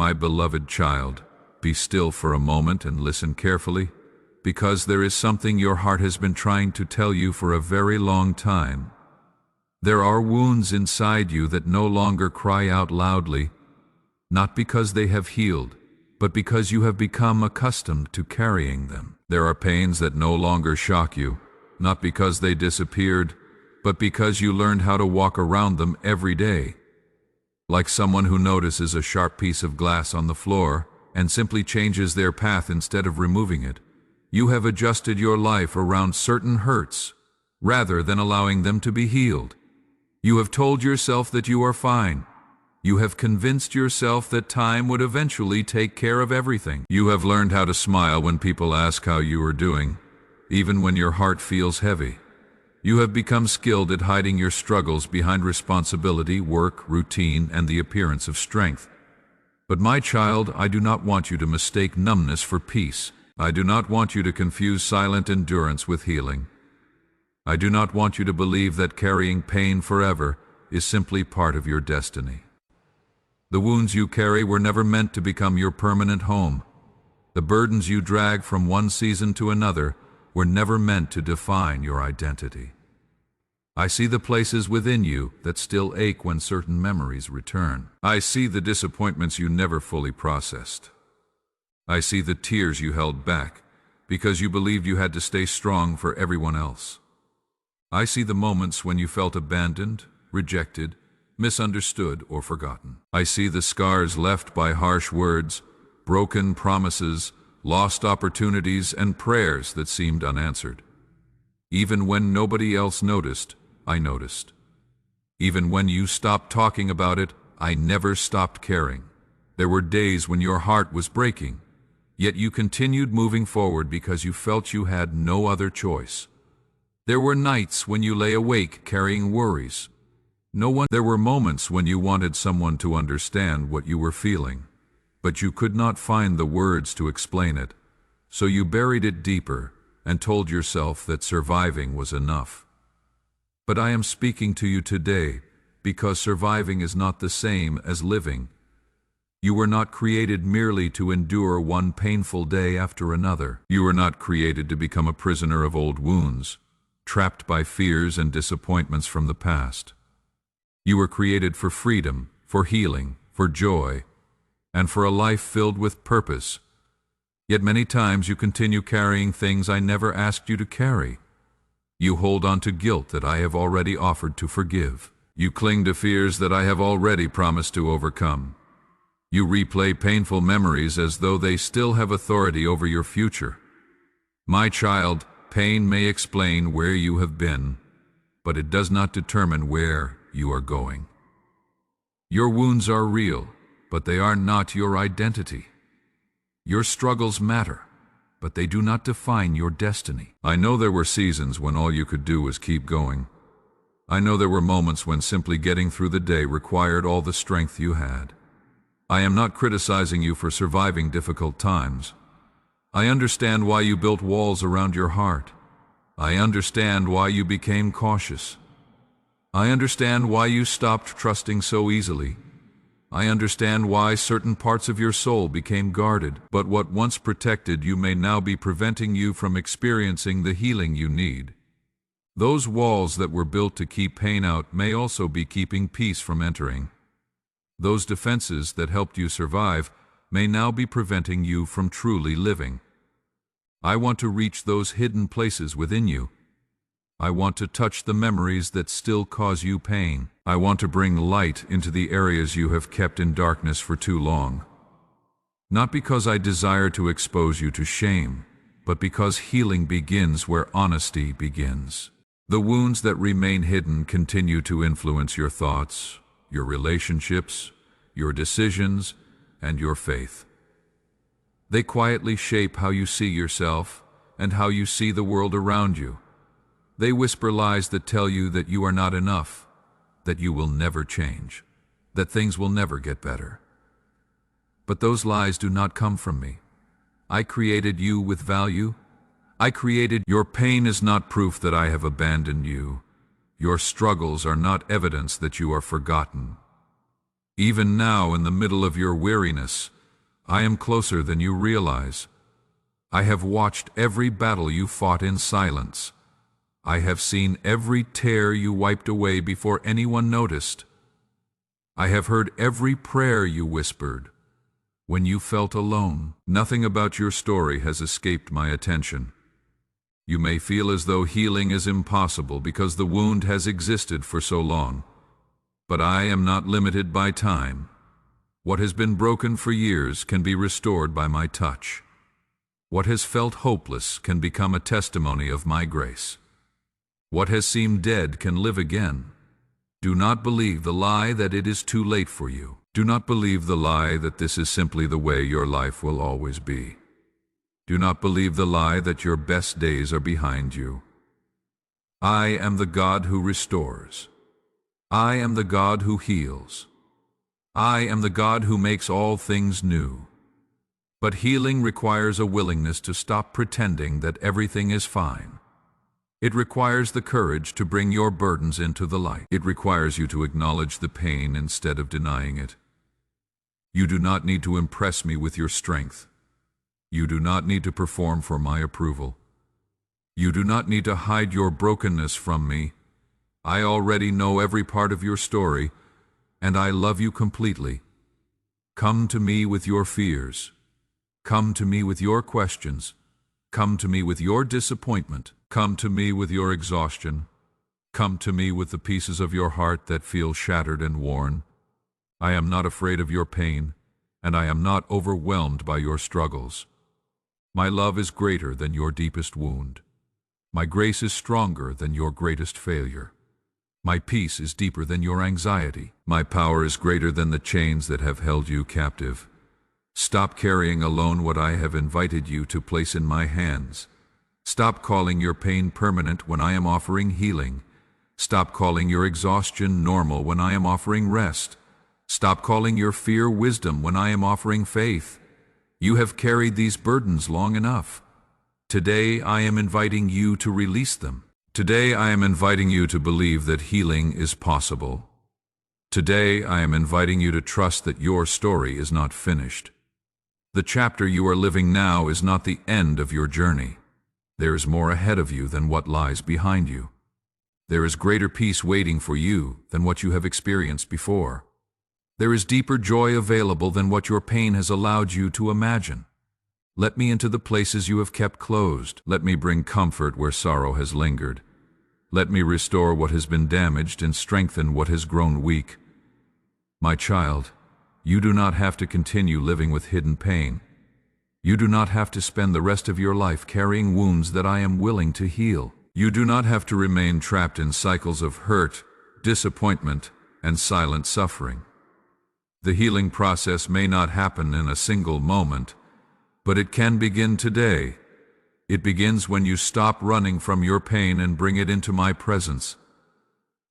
My beloved child, be still for a moment and listen carefully, because there is something your heart has been trying to tell you for a very long time. There are wounds inside you that no longer cry out loudly, not because they have healed, but because you have become accustomed to carrying them. There are pains that no longer shock you, not because they disappeared, but because you learned how to walk around them every day. Like someone who notices a sharp piece of glass on the floor and simply changes their path instead of removing it, you have adjusted your life around certain hurts, rather than allowing them to be healed. You have told yourself that you are fine. You have convinced yourself that time would eventually take care of everything. You have learned how to smile when people ask how you are doing, even when your heart feels heavy. You have become skilled at hiding your struggles behind responsibility, work, routine, and the appearance of strength. But my child, I do not want you to mistake numbness for peace. I do not want you to confuse silent endurance with healing. I do not want you to believe that carrying pain forever is simply part of your destiny. The wounds you carry were never meant to become your permanent home. The burdens you drag from one season to another were never meant to define your identity. I see the places within you that still ache when certain memories return. I see the disappointments you never fully processed. I see the tears you held back because you believed you had to stay strong for everyone else. I see the moments when you felt abandoned, rejected, misunderstood, or forgotten. I see the scars left by harsh words, broken promises, lost opportunities, and prayers that seemed unanswered. Even when nobody else noticed, I noticed. Even when you stopped talking about it, I never stopped caring. There were days when your heart was breaking, yet you continued moving forward because you felt you had no other choice. There were nights when you lay awake carrying worries. There were moments when you wanted someone to understand what you were feeling, but you could not find the words to explain it, so you buried it deeper and told yourself that surviving was enough. But I am speaking to you today because surviving is not the same as living. You were not created merely to endure one painful day after another. You were not created to become a prisoner of old wounds, trapped by fears and disappointments from the past. You were created for freedom, for healing, for joy, and for a life filled with purpose. Yet many times you continue carrying things I never asked you to carry. You hold on to guilt that I have already offered to forgive. You cling to fears that I have already promised to overcome. You replay painful memories as though they still have authority over your future. My child, pain may explain where you have been, but it does not determine where you are going. Your wounds are real, but they are not your identity. Your struggles matter, but they do not define your destiny. I know there were seasons when all you could do was keep going. I know there were moments when simply getting through the day required all the strength you had. I am not criticizing you for surviving difficult times. I understand why you built walls around your heart. I understand why you became cautious. I understand why you stopped trusting so easily. I understand why certain parts of your soul became guarded, but what once protected you may now be preventing you from experiencing the healing you need. Those walls that were built to keep pain out may also be keeping peace from entering. Those defenses that helped you survive may now be preventing you from truly living. I want to reach those hidden places within you. I want to touch the memories that still cause you pain. I want to bring light into the areas you have kept in darkness for too long. Not because I desire to expose you to shame, but because healing begins where honesty begins. The wounds that remain hidden continue to influence your thoughts, your relationships, your decisions, and your faith. They quietly shape how you see yourself and how you see the world around you. They whisper lies that tell you that you are not enough, that you will never change, that things will never get better. But those lies do not come from me. I created you with value. Your pain is not proof that I have abandoned you. Your struggles are not evidence that you are forgotten. Even now, in the middle of your weariness, I am closer than you realize. I have watched every battle you fought in silence. I have seen every tear you wiped away before anyone noticed. I have heard every prayer you whispered when you felt alone. Nothing about your story has escaped my attention. You may feel as though healing is impossible because the wound has existed for so long. But I am not limited by time. What has been broken for years can be restored by my touch. What has felt hopeless can become a testimony of my grace. What has seemed dead can live again. Do not believe the lie that it is too late for you. Do not believe the lie that this is simply the way your life will always be. Do not believe the lie that your best days are behind you. I am the God who restores. I am the God who heals. I am the God who makes all things new. But healing requires a willingness to stop pretending that everything is fine. It requires the courage to bring your burdens into the light. It requires you to acknowledge the pain instead of denying it. You do not need to impress me with your strength. You do not need to perform for my approval. You do not need to hide your brokenness from me. I already know every part of your story, and I love you completely. Come to me with your fears. Come to me with your questions. Come to me with your disappointment. Come to me with your exhaustion. Come to me with the pieces of your heart that feel shattered and worn. I am not afraid of your pain, and I am not overwhelmed by your struggles. My love is greater than your deepest wound. My grace is stronger than your greatest failure. My peace is deeper than your anxiety. My power is greater than the chains that have held you captive. Stop carrying alone what I have invited you to place in my hands. Stop calling your pain permanent when I am offering healing. Stop calling your exhaustion normal when I am offering rest. Stop calling your fear wisdom when I am offering faith. You have carried these burdens long enough. Today I am inviting you to release them. Today I am inviting you to believe that healing is possible. Today I am inviting you to trust that your story is not finished. The chapter you are living now is not the end of your journey. There is more ahead of you than what lies behind you. There is greater peace waiting for you than what you have experienced before. There is deeper joy available than what your pain has allowed you to imagine. Let me into the places you have kept closed. Let me bring comfort where sorrow has lingered. Let me restore what has been damaged and strengthen what has grown weak. My child, you do not have to continue living with hidden pain. You do not have to spend the rest of your life carrying wounds that I am willing to heal. You do not have to remain trapped in cycles of hurt, disappointment, and silent suffering. The healing process may not happen in a single moment, but it can begin today. It begins when you stop running from your pain and bring it into my presence.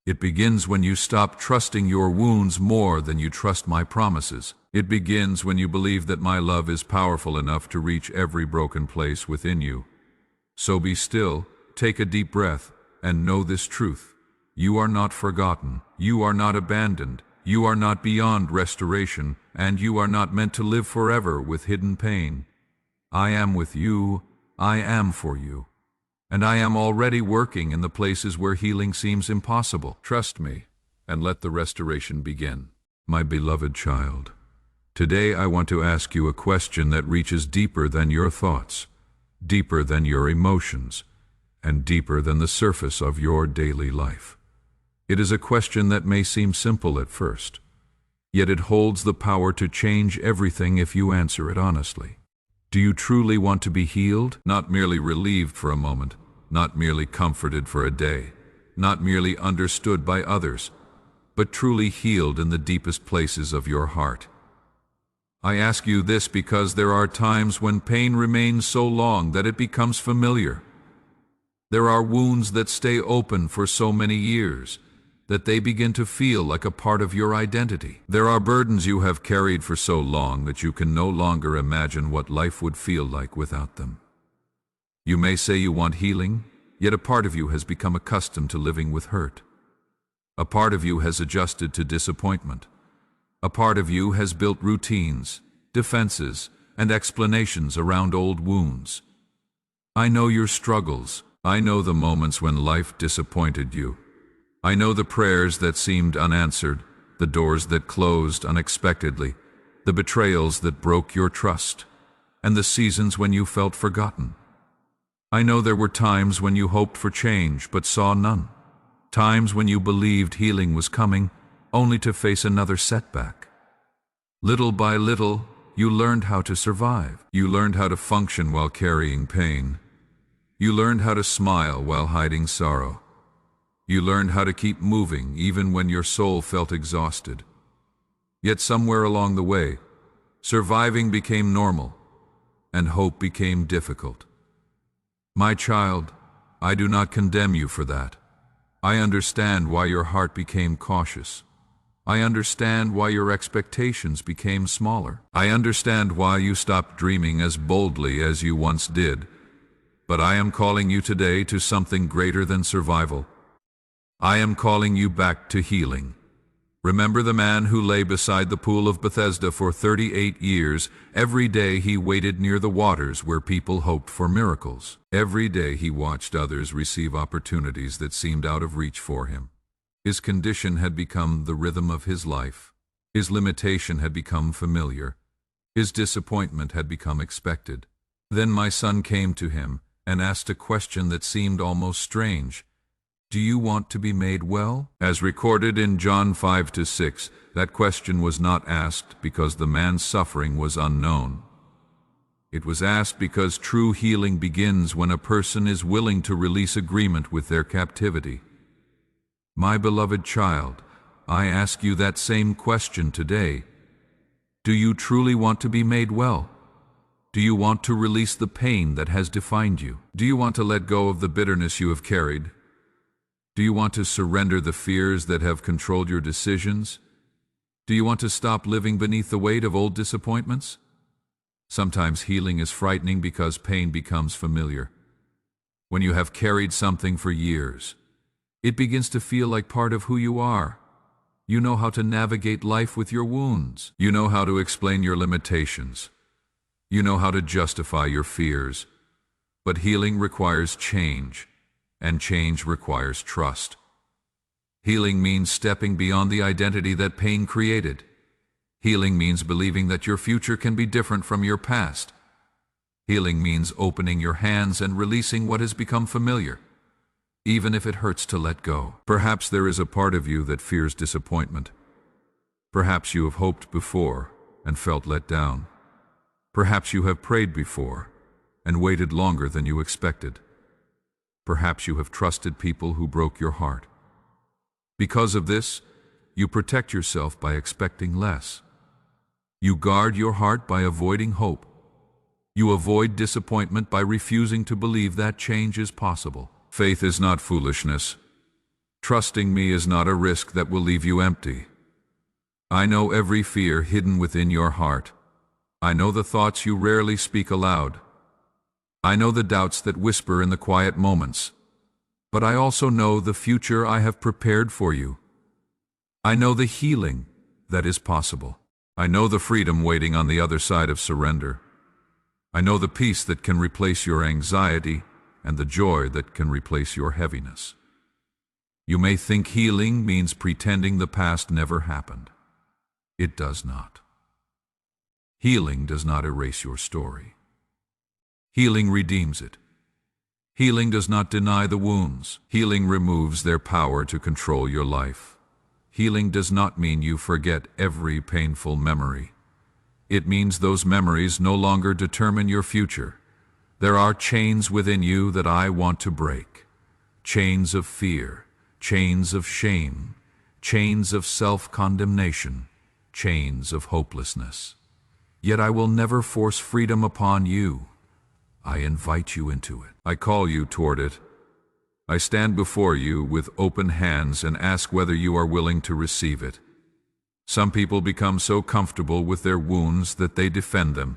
It begins when you stop trusting your wounds more than you trust my promises. It begins when you believe that my love is powerful enough to reach every broken place within you. So be still, take a deep breath, and know this truth. You are not forgotten. You are not abandoned. You are not beyond restoration, and you are not meant to live forever with hidden pain. I am with you. I am for you. And I am already working in the places where healing seems impossible. Trust me, and let the restoration begin. My beloved child, today I want to ask you a question that reaches deeper than your thoughts, deeper than your emotions, and deeper than the surface of your daily life. It is a question that may seem simple at first, yet it holds the power to change everything if you answer it honestly. Do you truly want to be healed? Not merely relieved for a moment, not merely comforted for a day, not merely understood by others, but truly healed in the deepest places of your heart. I ask you this because there are times when pain remains so long that it becomes familiar. There are wounds that stay open for so many years that they begin to feel like a part of your identity. There are burdens you have carried for so long that you can no longer imagine what life would feel like without them. You may say you want healing, yet a part of you has become accustomed to living with hurt. A part of you has adjusted to disappointment. A part of you has built routines, defenses, and explanations around old wounds. I know your struggles. I know the moments when life disappointed you. I know the prayers that seemed unanswered, the doors that closed unexpectedly, the betrayals that broke your trust, and the seasons when you felt forgotten. I know there were times when you hoped for change but saw none. Times when you believed healing was coming, only to face another setback. Little by little, you learned how to survive. You learned how to function while carrying pain. You learned how to smile while hiding sorrow. You learned how to keep moving even when your soul felt exhausted. Yet somewhere along the way, surviving became normal, and hope became difficult. My child, I do not condemn you for that. I understand why your heart became cautious. I understand why your expectations became smaller. I understand why you stopped dreaming as boldly as you once did. But I am calling you today to something greater than survival. I am calling you back to healing. Remember the man who lay beside the pool of Bethesda for 38 years. Every day he waited near the waters where people hoped for miracles. Every day he watched others receive opportunities that seemed out of reach for him. His condition had become the rhythm of his life. His limitation had become familiar. His disappointment had become expected. Then my son came to him and asked a question that seemed almost strange. Do you want to be made well? As recorded in John 5-6, that question was not asked because the man's suffering was unknown. It was asked because true healing begins when a person is willing to release agreement with their captivity. My beloved child, I ask you that same question today. Do you truly want to be made well? Do you want to release the pain that has defined you? Do you want to let go of the bitterness you have carried? Do you want to surrender the fears that have controlled your decisions? Do you want to stop living beneath the weight of old disappointments? Sometimes healing is frightening because pain becomes familiar. When you have carried something for years, it begins to feel like part of who you are. You know how to navigate life with your wounds. You know how to explain your limitations. You know how to justify your fears. But healing requires change, and change requires trust. Healing means stepping beyond the identity that pain created. Healing means believing that your future can be different from your past. Healing means opening your hands and releasing what has become familiar, even if it hurts to let go. Perhaps there is a part of you that fears disappointment. Perhaps you have hoped before and felt let down. Perhaps you have prayed before and waited longer than you expected. Perhaps you have trusted people who broke your heart. Because of this, you protect yourself by expecting less. You guard your heart by avoiding hope. You avoid disappointment by refusing to believe that change is possible. Faith is not foolishness. Trusting me is not a risk that will leave you empty. I know every fear hidden within your heart. I know the thoughts you rarely speak aloud. I know the doubts that whisper in the quiet moments. But I also know the future I have prepared for you. I know the healing that is possible. I know the freedom waiting on the other side of surrender. I know the peace that can replace your anxiety and the joy that can replace your heaviness. You may think healing means pretending the past never happened. It does not. Healing does not erase your story. Healing redeems it. Healing does not deny the wounds. Healing removes their power to control your life. Healing does not mean you forget every painful memory. It means those memories no longer determine your future. There are chains within you that I want to break. Chains of fear, chains of shame, chains of self-condemnation, chains of hopelessness. Yet I will never force freedom upon you. I invite you into it. I call you toward it. I stand before you with open hands and ask whether you are willing to receive it. Some people become so comfortable with their wounds that they defend them.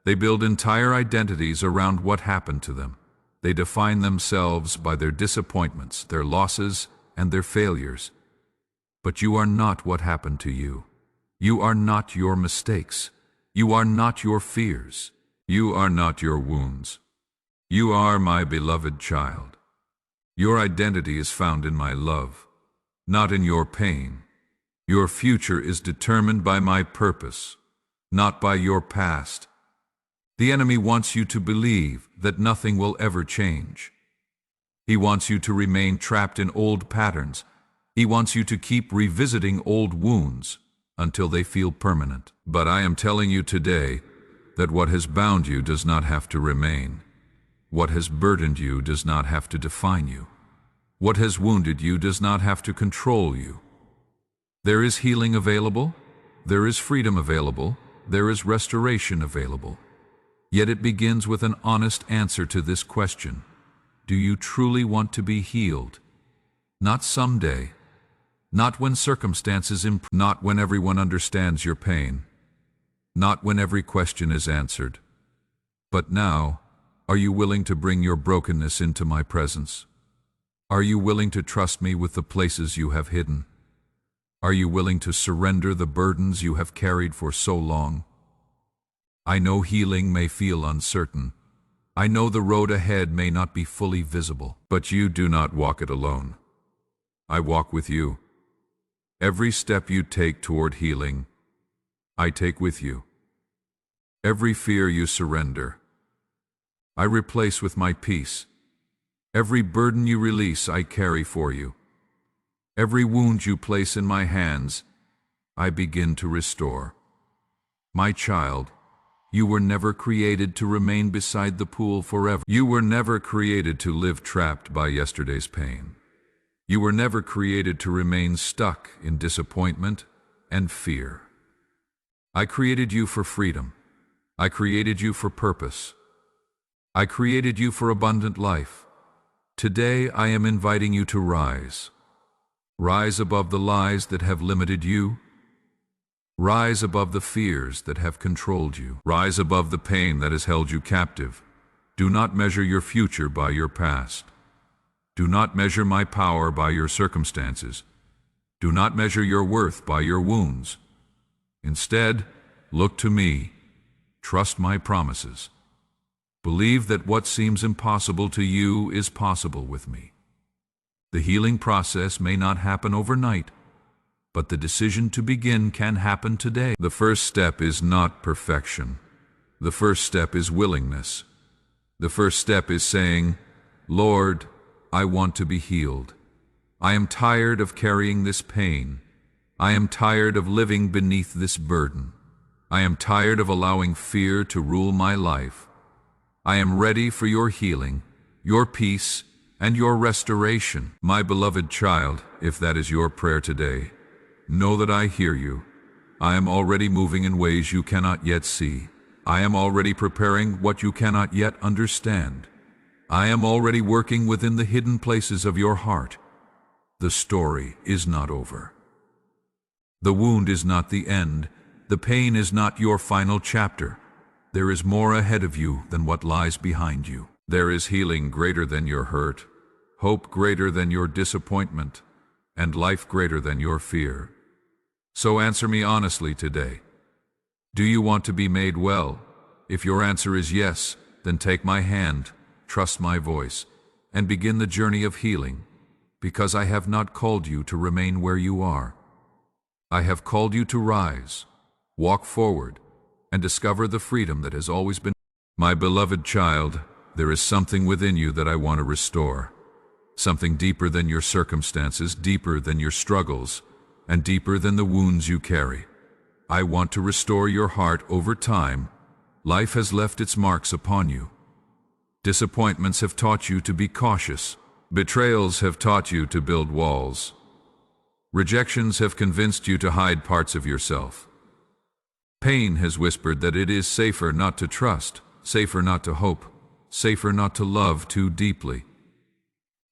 They build entire identities around what happened to them. They define themselves by their disappointments, their losses, and their failures. But you are not what happened to you. You are not your mistakes. You are not your fears. You are not your wounds. You are my beloved child. Your identity is found in my love, not in your pain. Your future is determined by my purpose, not by your past. The enemy wants you to believe that nothing will ever change. He wants you to remain trapped in old patterns. He wants you to keep revisiting old wounds until they feel permanent. But I am telling you today that what has bound you does not have to remain. What has burdened you does not have to define you. What has wounded you does not have to control you. There is healing available, there is freedom available, there is restoration available. Yet it begins with an honest answer to this question. Do you truly want to be healed? Not someday, not when circumstances improve, not when everyone understands your pain, not when every question is answered. But now, are you willing to bring your brokenness into my presence? Are you willing to trust me with the places you have hidden? Are you willing to surrender the burdens you have carried for so long? I know healing may feel uncertain. I know the road ahead may not be fully visible, but you do not walk it alone. I walk with you. Every step you take toward healing, I take with you. Every fear you surrender, I replace with my peace. Every burden you release, I carry for you. Every wound you place in my hands, I begin to restore. My child, you were never created to remain beside the pool forever. You were never created to live trapped by yesterday's pain. You were never created to remain stuck in disappointment and fear. I created you for freedom. I created you for purpose. I created you for abundant life. Today I am inviting you to rise. Rise above the lies that have limited you. Rise above the fears that have controlled you. Rise above the pain that has held you captive. Do not measure your future by your past. Do not measure my power by your circumstances. Do not measure your worth by your wounds. Instead, look to me. Trust my promises. Believe that what seems impossible to you is possible with me. The healing process may not happen overnight, but the decision to begin can happen today. The first step is not perfection. The first step is willingness. The first step is saying, Lord, I want to be healed. I am tired of carrying this pain. I am tired of living beneath this burden. I am tired of allowing fear to rule my life. I am ready for your healing, your peace, and your restoration. My beloved child, if that is your prayer today, know that I hear you. I am already moving in ways you cannot yet see. I am already preparing what you cannot yet understand. I am already working within the hidden places of your heart. The story is not over. The wound is not the end. The pain is not your final chapter. There is more ahead of you than what lies behind you. There is healing greater than your hurt, hope greater than your disappointment, and life greater than your fear. So answer me honestly today. Do you want to be made well? If your answer is yes, then take my hand, trust my voice, and begin the journey of healing, because I have not called you to remain where you are. I have called you to rise, walk forward, and discover the freedom that has always been. My beloved child, there is something within you that I want to restore. Something deeper than your circumstances, deeper than your struggles, and deeper than the wounds you carry. I want to restore your heart over time. Life has left its marks upon you. Disappointments have taught you to be cautious. Betrayals have taught you to build walls. Rejections have convinced you to hide parts of yourself. Pain has whispered that it is safer not to trust, safer not to hope, safer not to love too deeply.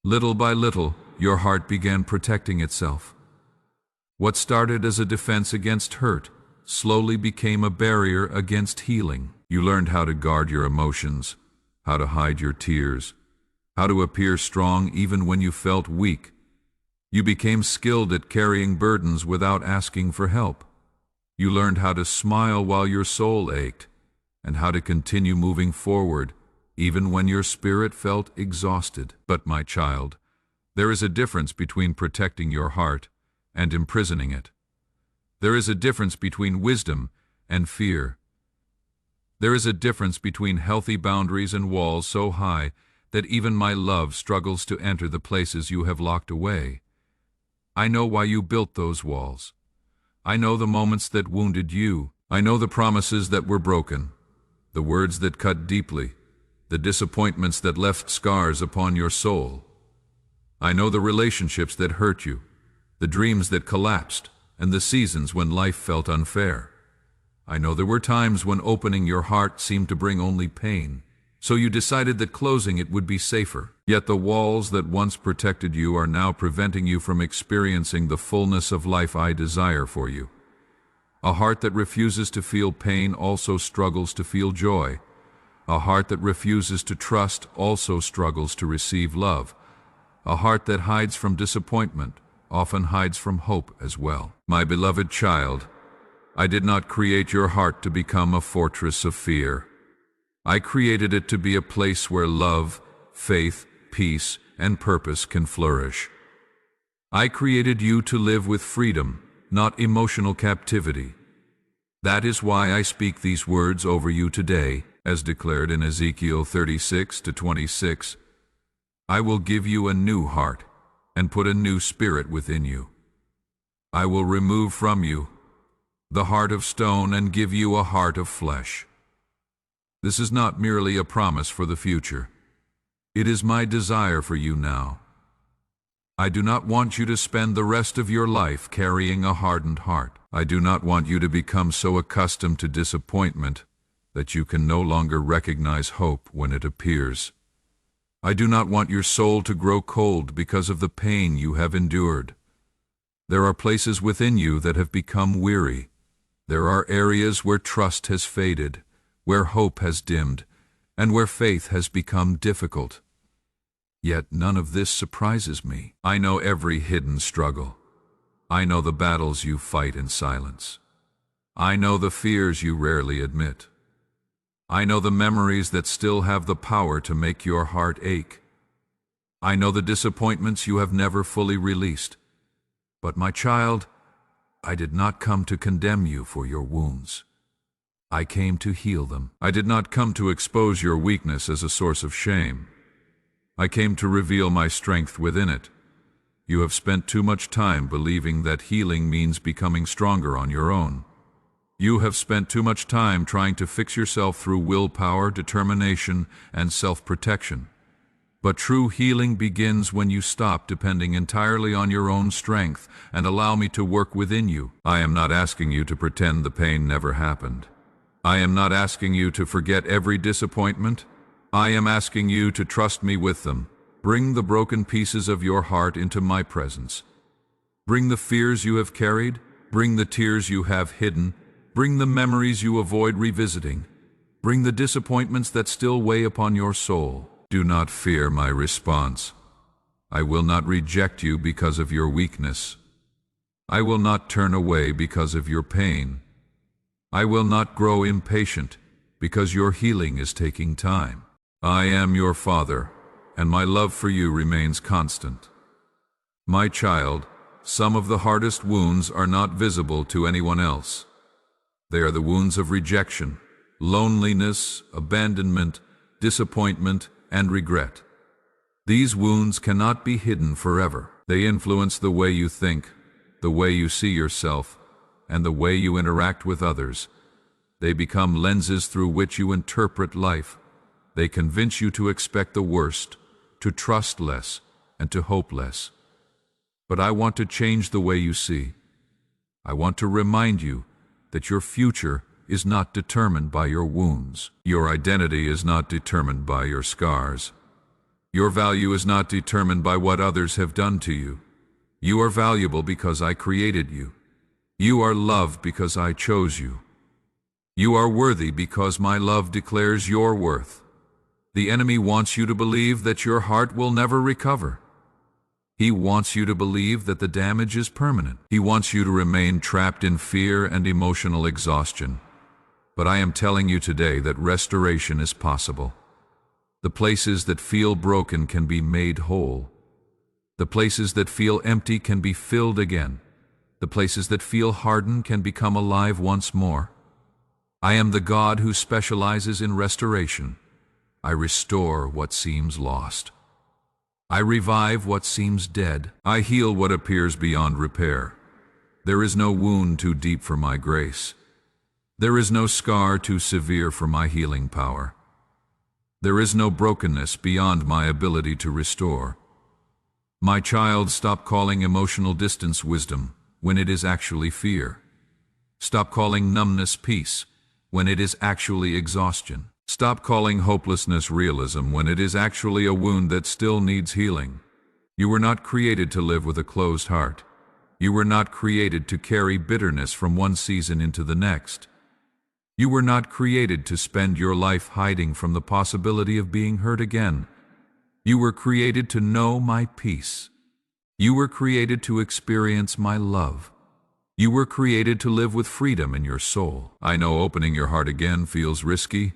Little by little, your heart began protecting itself. What started as a defense against hurt slowly became a barrier against healing. You learned how to guard your emotions, how to hide your tears, how to appear strong even when you felt weak. You became skilled at carrying burdens without asking for help. You learned how to smile while your soul ached, and how to continue moving forward even when your spirit felt exhausted. But my child, there is a difference between protecting your heart and imprisoning it. There is a difference between wisdom and fear. There is a difference between healthy boundaries and walls so high that even my love struggles to enter the places you have locked away. I know why you built those walls. I know the moments that wounded you. I know the promises that were broken, the words that cut deeply, the disappointments that left scars upon your soul. I know the relationships that hurt you, the dreams that collapsed, and the seasons when life felt unfair. I know there were times when opening your heart seemed to bring only pain, so you decided that closing it would be safer. Yet the walls that once protected you are now preventing you from experiencing the fullness of life I desire for you. A heart that refuses to feel pain also struggles to feel joy. A heart that refuses to trust also struggles to receive love. A heart that hides from disappointment often hides from hope as well. My beloved child, I did not create your heart to become a fortress of fear. I created it to be a place where love, faith, peace, and purpose can flourish. I created you to live with freedom, not emotional captivity. That is why I speak these words over you today, as declared in Ezekiel 36:26. I will give you a new heart and put a new spirit within you. I will remove from you the heart of stone and give you a heart of flesh. This is not merely a promise for the future. It is my desire for you now. I do not want you to spend the rest of your life carrying a hardened heart. I do not want you to become so accustomed to disappointment that you can no longer recognize hope when it appears. I do not want your soul to grow cold because of the pain you have endured. There are places within you that have become weary. There are areas where trust has faded, where hope has dimmed, and where faith has become difficult. Yet none of this surprises me. I know every hidden struggle. I know the battles you fight in silence. I know the fears you rarely admit. I know the memories that still have the power to make your heart ache. I know the disappointments you have never fully released. But my child, I did not come to condemn you for your wounds. I came to heal them. I did not come to expose your weakness as a source of shame. I came to reveal my strength within it. You have spent too much time believing that healing means becoming stronger on your own. You have spent too much time trying to fix yourself through willpower, determination, and self-protection. But true healing begins when you stop depending entirely on your own strength and allow me to work within you. I am not asking you to pretend the pain never happened. I am not asking you to forget every disappointment. I am asking you to trust me with them. Bring the broken pieces of your heart into my presence. Bring the fears you have carried. Bring the tears you have hidden. Bring the memories you avoid revisiting. Bring the disappointments that still weigh upon your soul. Do not fear my response. I will not reject you because of your weakness. I will not turn away because of your pain. I will not grow impatient because your healing is taking time. I am your Father, and my love for you remains constant. My child, some of the hardest wounds are not visible to anyone else. They are the wounds of rejection, loneliness, abandonment, disappointment, and regret. These wounds cannot be hidden forever. They influence the way you think, the way you see yourself, and the way you interact with others. They become lenses through which you interpret life. They convince you to expect the worst, to trust less, and to hope less. But I want to change the way you see. I want to remind you that your future is not determined by your wounds. Your identity is not determined by your scars. Your value is not determined by what others have done to you. You are valuable because I created you. You are loved because I chose you. You are worthy because my love declares your worth. The enemy wants you to believe that your heart will never recover. He wants you to believe that the damage is permanent. He wants you to remain trapped in fear and emotional exhaustion. But I am telling you today that restoration is possible. The places that feel broken can be made whole. The places that feel empty can be filled again. The places that feel hardened can become alive once more. I am the God who specializes in restoration. I restore what seems lost. I revive what seems dead. I heal what appears beyond repair. There is no wound too deep for my grace. There is no scar too severe for my healing power. There is no brokenness beyond my ability to restore. My child, stop calling emotional distance wisdom when it is actually fear. Stop calling numbness peace when it is actually exhaustion. Stop calling hopelessness realism when it is actually a wound that still needs healing. You were not created to live with a closed heart. You were not created to carry bitterness from one season into the next. You were not created to spend your life hiding from the possibility of being hurt again. You were created to know my peace. You were created to experience my love. You were created to live with freedom in your soul. I know opening your heart again feels risky.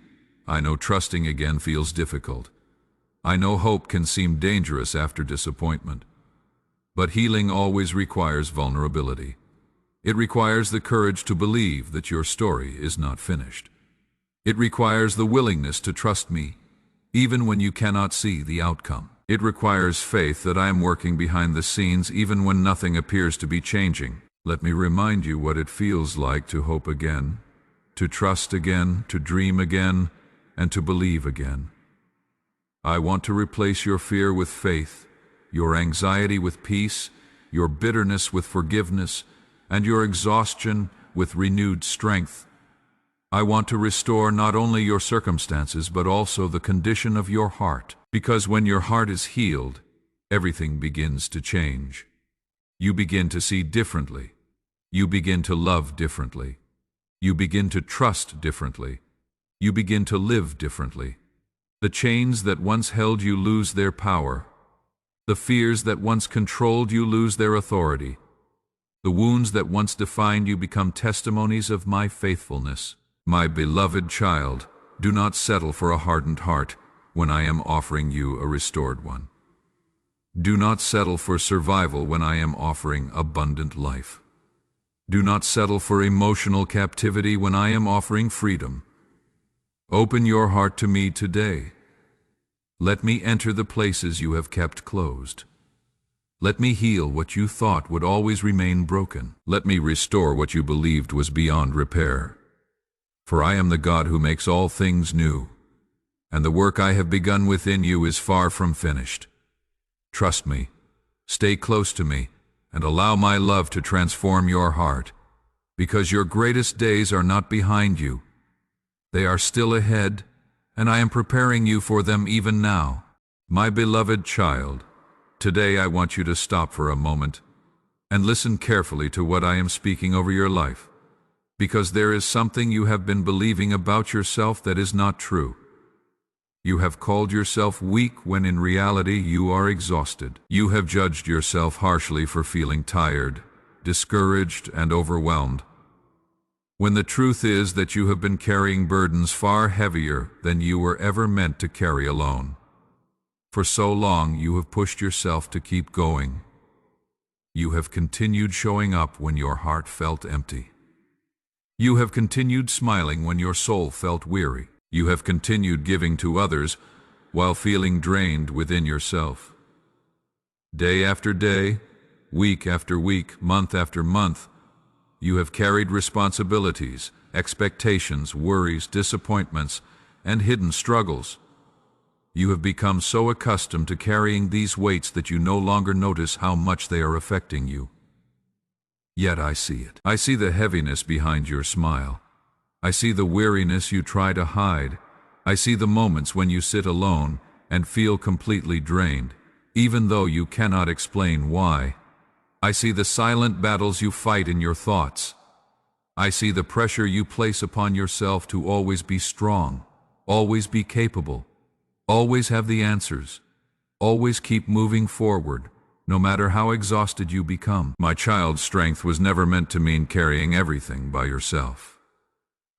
I know trusting again feels difficult. I know hope can seem dangerous after disappointment. But healing always requires vulnerability. It requires the courage to believe that your story is not finished. It requires the willingness to trust me, even when you cannot see the outcome. It requires faith that I am working behind the scenes even when nothing appears to be changing. Let me remind you what it feels like to hope again, to trust again, to dream again, and to believe again. I want to replace your fear with faith, your anxiety with peace, your bitterness with forgiveness, and your exhaustion with renewed strength. I want to restore not only your circumstances but also the condition of your heart, because when your heart is healed, everything begins to change. You begin to see differently. You begin to love differently. You begin to trust differently. You begin to live differently. The chains that once held you lose their power. The fears that once controlled you lose their authority. The wounds that once defined you become testimonies of my faithfulness. My beloved child, do not settle for a hardened heart when I am offering you a restored one. Do not settle for survival when I am offering abundant life. Do not settle for emotional captivity when I am offering freedom. Open your heart to me today. Let me enter the places you have kept closed. Let me heal what you thought would always remain broken. Let me restore what you believed was beyond repair. For I am the God who makes all things new, and the work I have begun within you is far from finished. Trust me, stay close to me, and allow my love to transform your heart, because your greatest days are not behind you. They are still ahead, and I am preparing you for them even now. My beloved child, today I want you to stop for a moment and listen carefully to what I am speaking over your life, because there is something you have been believing about yourself that is not true. You have called yourself weak when in reality you are exhausted. You have judged yourself harshly for feeling tired, discouraged, and overwhelmed, when the truth is that you have been carrying burdens far heavier than you were ever meant to carry alone. For so long you have pushed yourself to keep going. You have continued showing up when your heart felt empty. You have continued smiling when your soul felt weary. You have continued giving to others while feeling drained within yourself. Day after day, week after week, month after month, you have carried responsibilities, expectations, worries, disappointments, and hidden struggles. You have become so accustomed to carrying these weights that you no longer notice how much they are affecting you. Yet I see it. I see the heaviness behind your smile. I see the weariness you try to hide. I see the moments when you sit alone and feel completely drained, even though you cannot explain why. I see the silent battles you fight in your thoughts. I see the pressure you place upon yourself to always be strong, always be capable, always have the answers, always keep moving forward, no matter how exhausted you become. My child, strength was never meant to mean carrying everything by yourself.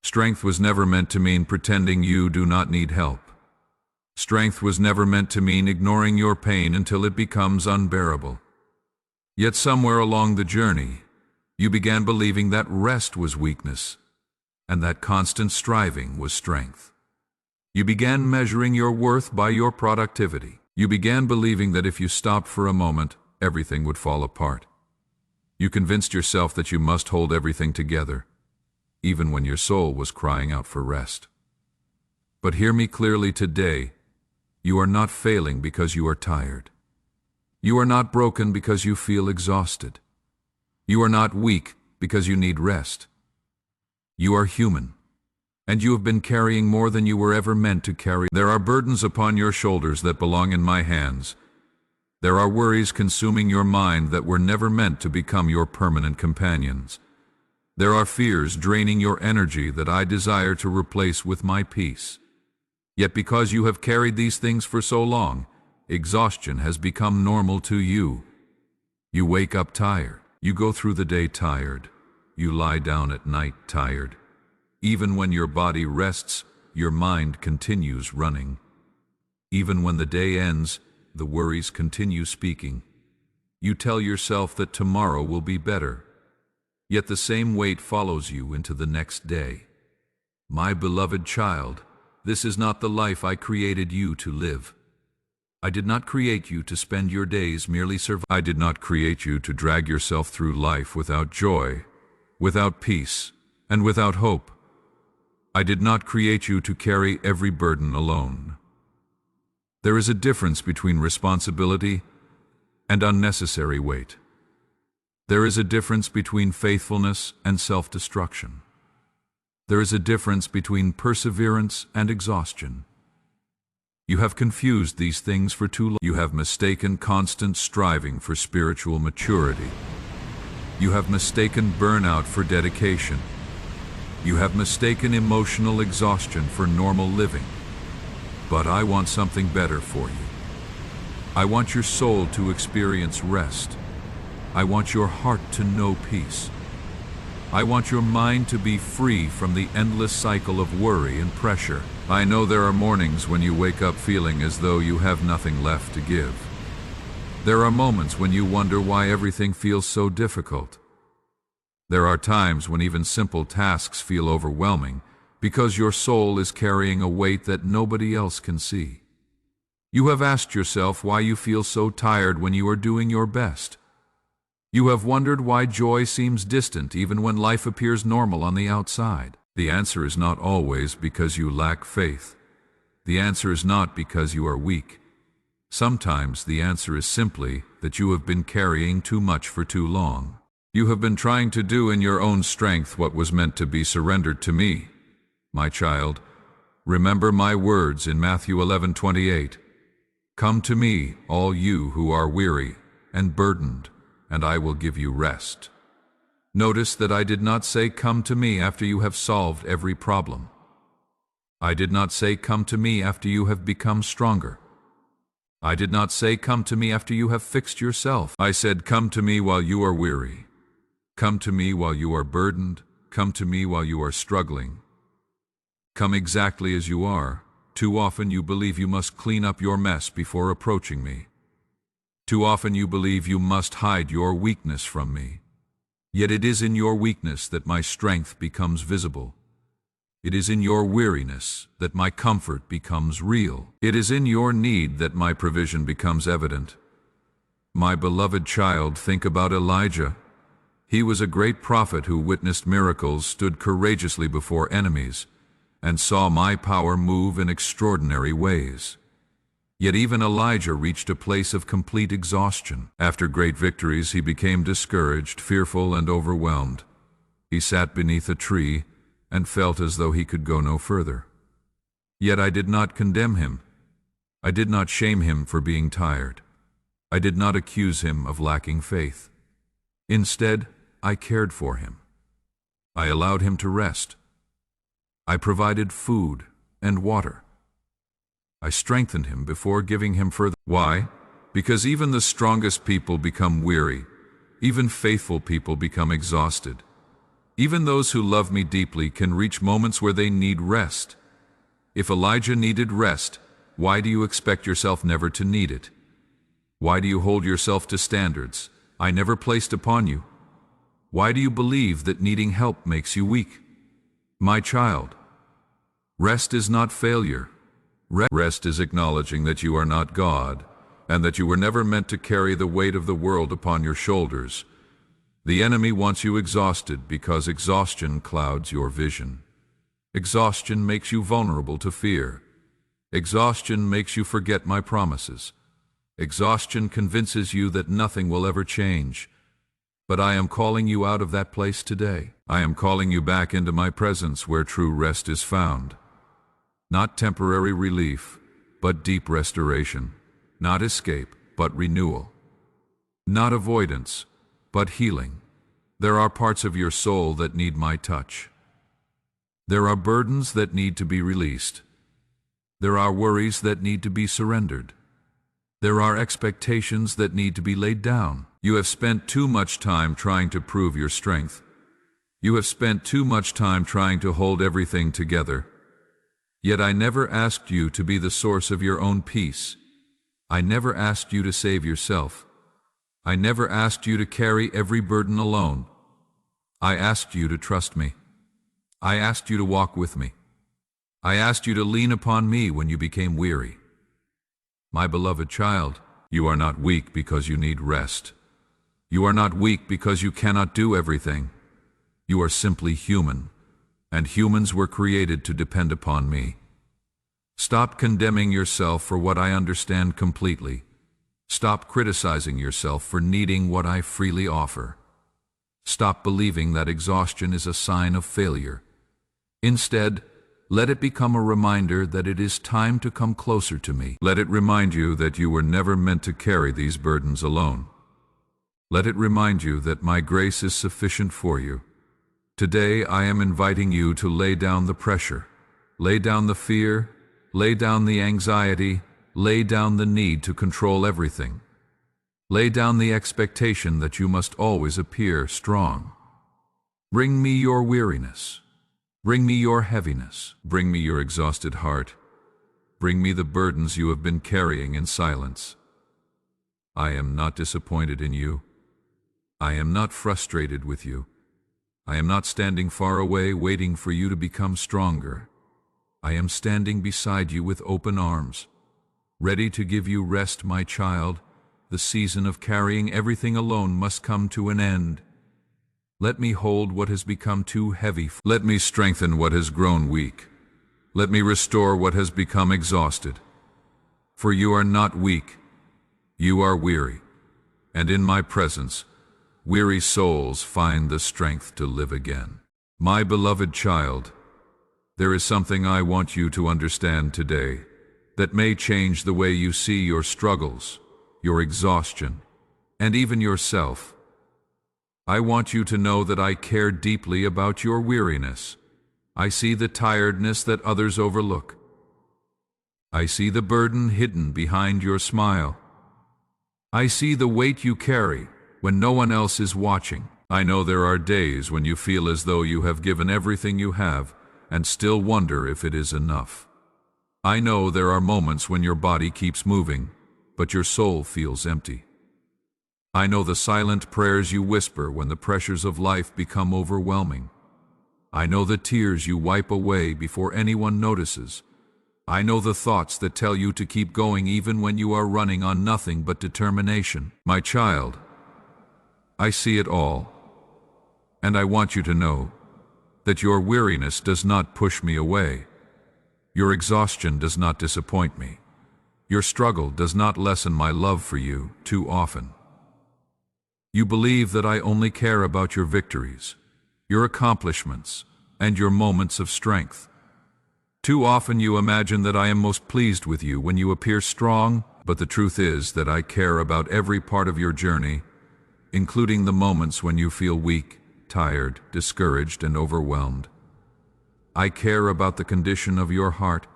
Strength was never meant to mean pretending you do not need help. Strength was never meant to mean ignoring your pain until it becomes unbearable. Yet somewhere along the journey, you began believing that rest was weakness, and that constant striving was strength. You began measuring your worth by your productivity. You began believing that if you stopped for a moment, everything would fall apart. You convinced yourself that you must hold everything together, even when your soul was crying out for rest. But hear me clearly today. You are not failing because you are tired. You are not broken because you feel exhausted. You are not weak because you need rest. You are human, and you have been carrying more than you were ever meant to carry. There are burdens upon your shoulders that belong in my hands. There are worries consuming your mind that were never meant to become your permanent companions. There are fears draining your energy that I desire to replace with my peace. Yet because you have carried these things for so long, exhaustion has become normal to you. You wake up tired. You go through the day tired. You lie down at night tired. Even when your body rests, your mind continues running. Even when the day ends, the worries continue speaking. You tell yourself that tomorrow will be better. Yet the same weight follows you into the next day. My beloved child, this is not the life I created you to live. I did not create you to spend your days merely surviving. I did not create you to drag yourself through life without joy, without peace, and without hope. I did not create you to carry every burden alone. There is a difference between responsibility and unnecessary weight. There is a difference between faithfulness and self-destruction. There is a difference between perseverance and exhaustion. You have confused these things for too long. You have mistaken constant striving for spiritual maturity. You have mistaken burnout for dedication. You have mistaken emotional exhaustion for normal living. But I want something better for you. I want your soul to experience rest. I want your heart to know peace. I want your mind to be free from the endless cycle of worry and pressure. I know there are mornings when you wake up feeling as though you have nothing left to give. There are moments when you wonder why everything feels so difficult. There are times when even simple tasks feel overwhelming because your soul is carrying a weight that nobody else can see. You have asked yourself why you feel so tired when you are doing your best. You have wondered why joy seems distant even when life appears normal on the outside. The answer is not always because you lack faith. The answer is not because you are weak. Sometimes the answer is simply that you have been carrying too much for too long. You have been trying to do in your own strength what was meant to be surrendered to me. My child, remember my words in Matthew 11:28. Come to me, all you who are weary and burdened, and I will give you rest. Notice that I did not say come to me after you have solved every problem. I did not say come to me after you have become stronger. I did not say come to me after you have fixed yourself. I said come to me while you are weary. Come to me while you are burdened. Come to me while you are struggling. Come exactly as you are. Too often you believe you must clean up your mess before approaching me. Too often you believe you must hide your weakness from me. Yet it is in your weakness that my strength becomes visible. It is in your weariness that my comfort becomes real. It is in your need that my provision becomes evident. My beloved child, think about Elijah. He was a great prophet who witnessed miracles, stood courageously before enemies, and saw my power move in extraordinary ways. Yet even Elijah reached a place of complete exhaustion. After great victories, he became discouraged, fearful, and overwhelmed. He sat beneath a tree and felt as though he could go no further. Yet I did not condemn him. I did not shame him for being tired. I did not accuse him of lacking faith. Instead, I cared for him. I allowed him to rest. I provided food and water. I strengthened him before giving him further. Why? because even the strongest people become weary. Even faithful people become exhausted. Even those who love me deeply can reach moments where they need rest. If Elijah needed rest, why do you expect yourself never to need it? Why do you hold yourself to standards I never placed upon you? Why do you believe that needing help makes you weak? My child, rest is not failure. Rest is acknowledging that you are not God, and that you were never meant to carry the weight of the world upon your shoulders. The enemy wants you exhausted because exhaustion clouds your vision. Exhaustion makes you vulnerable to fear. Exhaustion makes you forget my promises. Exhaustion convinces you that nothing will ever change. But I am calling you out of that place today. I am calling you back into my presence where true rest is found. Not temporary relief, but deep restoration. Not escape, but renewal. Not avoidance, but healing. There are parts of your soul that need my touch. There are burdens that need to be released. There are worries that need to be surrendered. There are expectations that need to be laid down. You have spent too much time trying to prove your strength. You have spent too much time trying to hold everything together. Yet I never asked you to be the source of your own peace. I never asked you to save yourself. I never asked you to carry every burden alone. I asked you to trust me. I asked you to walk with me. I asked you to lean upon me when you became weary. My beloved child, you are not weak because you need rest. You are not weak because you cannot do everything. You are simply human, and humans were created to depend upon me. Stop condemning yourself for what I understand completely. Stop criticizing yourself for needing what I freely offer. Stop believing that exhaustion is a sign of failure. Instead, let it become a reminder that it is time to come closer to me. Let it remind you that you were never meant to carry these burdens alone. Let it remind you that my grace is sufficient for you. Today I am inviting you to lay down the pressure, lay down the fear, lay down the anxiety, lay down the need to control everything. Lay down the expectation that you must always appear strong. Bring me your weariness. Bring me your heaviness. Bring me your exhausted heart. Bring me the burdens you have been carrying in silence. I am not disappointed in you. I am not frustrated with you. I am not standing far away waiting for you to become stronger. I am standing beside you with open arms, ready to give you rest, my child. The season of carrying everything alone must come to an end. Let me hold what has become too heavy. Let me strengthen what has grown weak. Let me restore what has become exhausted. For you are not weak, you are weary, and in my presence, weary souls find the strength to live again. My beloved child, there is something I want you to understand today that may change the way you see your struggles, your exhaustion, and even yourself. I want you to know that I care deeply about your weariness. I see the tiredness that others overlook. I see the burden hidden behind your smile. I see the weight you carry when no one else is watching. I know there are days when you feel as though you have given everything you have and still wonder if it is enough. I know there are moments when your body keeps moving, but your soul feels empty. I know the silent prayers you whisper when the pressures of life become overwhelming. I know the tears you wipe away before anyone notices. I know the thoughts that tell you to keep going even when you are running on nothing but determination. My child, I see it all, and I want you to know that your weariness does not push me away. Your exhaustion does not disappoint me. Your struggle does not lessen my love for you too often. You believe that I only care about your victories, your accomplishments, and your moments of strength. Too often you imagine that I am most pleased with you when you appear strong, but the truth is that I care about every part of your journey, including the moments when you feel weak, tired, discouraged, and overwhelmed. I care about the condition of your heart.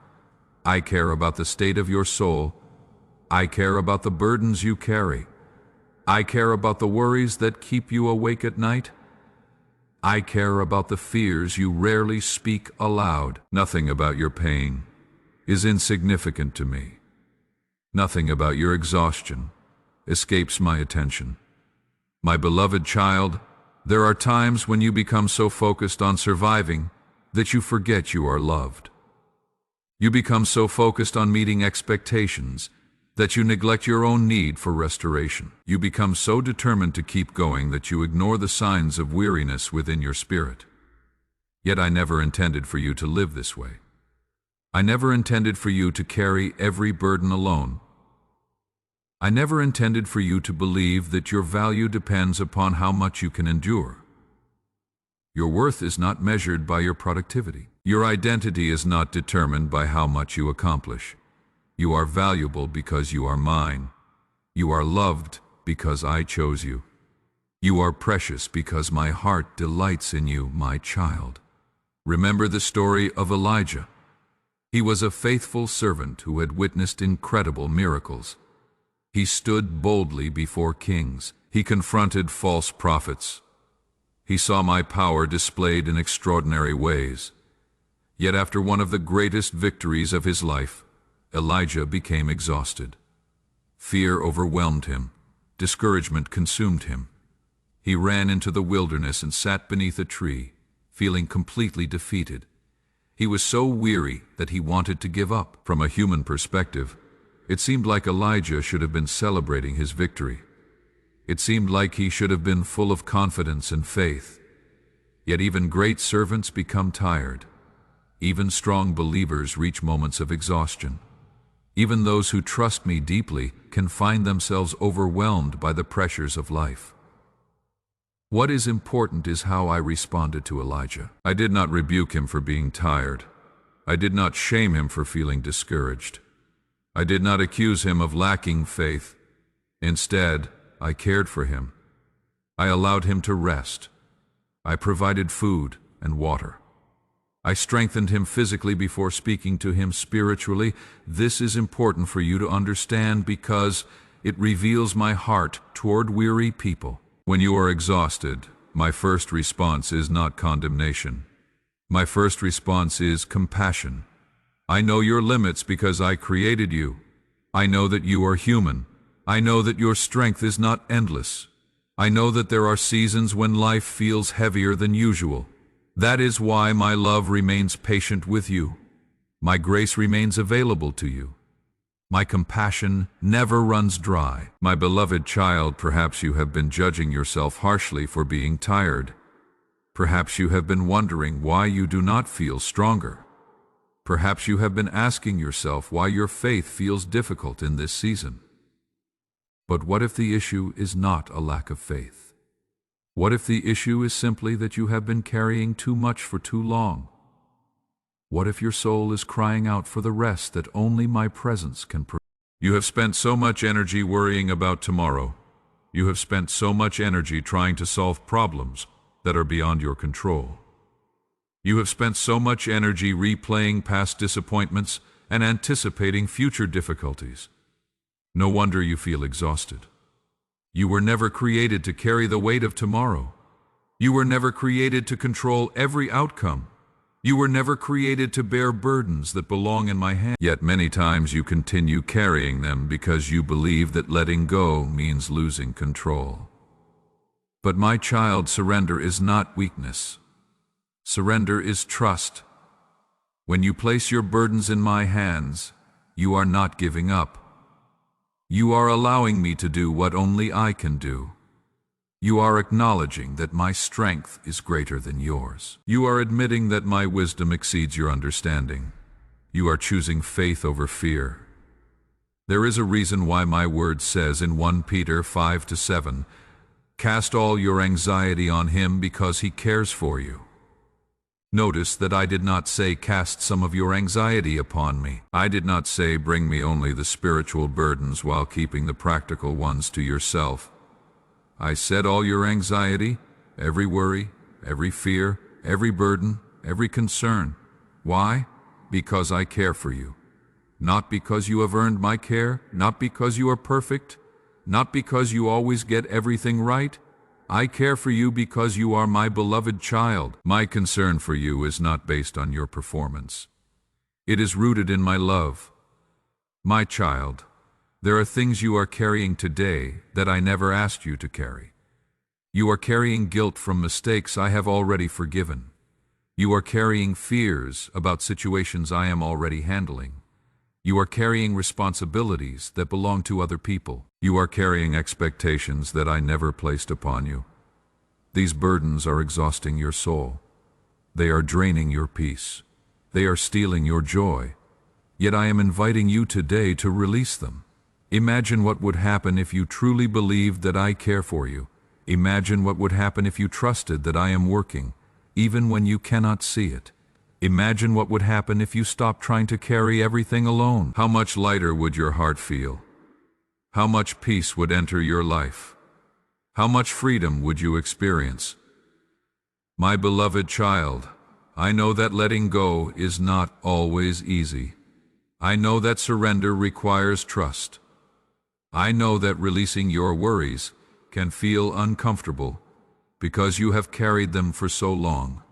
I care about the state of your soul. I care about the burdens you carry. I care about the worries that keep you awake at night. I care about the fears you rarely speak aloud. Nothing about your pain is insignificant to me. Nothing about your exhaustion escapes my attention. My beloved child, there are times when you become so focused on surviving that you forget you are loved. You become so focused on meeting expectations that you neglect your own need for restoration. You become so determined to keep going that you ignore the signs of weariness within your spirit. Yet I never intended for you to live this way. I never intended for you to carry every burden alone. I never intended for you to believe that your value depends upon how much you can endure. Your worth is not measured by your productivity. Your identity is not determined by how much you accomplish. You are valuable because you are mine. You are loved because I chose you. You are precious because my heart delights in you, my child. Remember the story of Elijah. He was a faithful servant who had witnessed incredible miracles. He stood boldly before kings. He confronted false prophets. He saw my power displayed in extraordinary ways. Yet after one of the greatest victories of his life, Elijah became exhausted. Fear overwhelmed him. Discouragement consumed him. He ran into the wilderness and sat beneath a tree, feeling completely defeated. He was so weary that he wanted to give up. From a human perspective, it seemed like Elijah should have been celebrating his victory. It seemed like he should have been full of confidence and faith. Yet even great servants become tired. Even strong believers reach moments of exhaustion. Even those who trust me deeply can find themselves overwhelmed by the pressures of life. What is important is how I responded to Elijah. I did not rebuke him for being tired. I did not shame him for feeling discouraged. I did not accuse him of lacking faith. Instead, I cared for him. I allowed him to rest. I provided food and water. I strengthened him physically before speaking to him spiritually. This is important for you to understand because it reveals my heart toward weary people. When you are exhausted, my first response is not condemnation. My first response is compassion. I know your limits because I created you. I know that you are human. I know that your strength is not endless. I know that there are seasons when life feels heavier than usual. That is why my love remains patient with you. My grace remains available to you. My compassion never runs dry. My beloved child, perhaps you have been judging yourself harshly for being tired. Perhaps you have been wondering why you do not feel stronger. Perhaps you have been asking yourself why your faith feels difficult in this season. But what if the issue is not a lack of faith? What if the issue is simply that you have been carrying too much for too long? What if your soul is crying out for the rest that only my presence can provide? You have spent so much energy worrying about tomorrow. You have spent so much energy trying to solve problems that are beyond your control. You have spent so much energy replaying past disappointments and anticipating future difficulties. No wonder you feel exhausted. You were never created to carry the weight of tomorrow. You were never created to control every outcome. You were never created to bear burdens that belong in my hand. Yet many times you continue carrying them because you believe that letting go means losing control. But my child, surrender is not weakness. Surrender is trust. When you place your burdens in my hands, you are not giving up. You are allowing me to do what only I can do. You are acknowledging that my strength is greater than yours. You are admitting that my wisdom exceeds your understanding. You are choosing faith over fear. There is a reason why my word says in 1 Peter 5-7, "Cast all your anxiety on him because he cares for you." Notice that I did not say cast some of your anxiety upon me. I did not say bring me only the spiritual burdens while keeping the practical ones to yourself. I said all your anxiety, every worry, every fear, every burden, every concern. Why? Because I care for you. not because you have earned my care, not because you are perfect, not because you always get everything right. I care for you because you are my beloved child. My concern for you is not based on your performance. It is rooted in my love. My child, there are things you are carrying today that I never asked you to carry. You are carrying guilt from mistakes I have already forgiven. You are carrying fears about situations I am already handling. You are carrying responsibilities that belong to other people. You are carrying expectations that I never placed upon you. These burdens are exhausting your soul. They are draining your peace. They are stealing your joy. Yet I am inviting you today to release them. Imagine what would happen if you truly believed that I care for you. Imagine what would happen if you trusted that I am working, even when you cannot see it. Imagine what would happen if you stopped trying to carry everything alone. How much lighter would your heart feel? How much peace would enter your life? How much freedom would you experience? My beloved child, I know that letting go is not always easy. I know that surrender requires trust. I know that releasing your worries can feel uncomfortable because you have carried them for so long.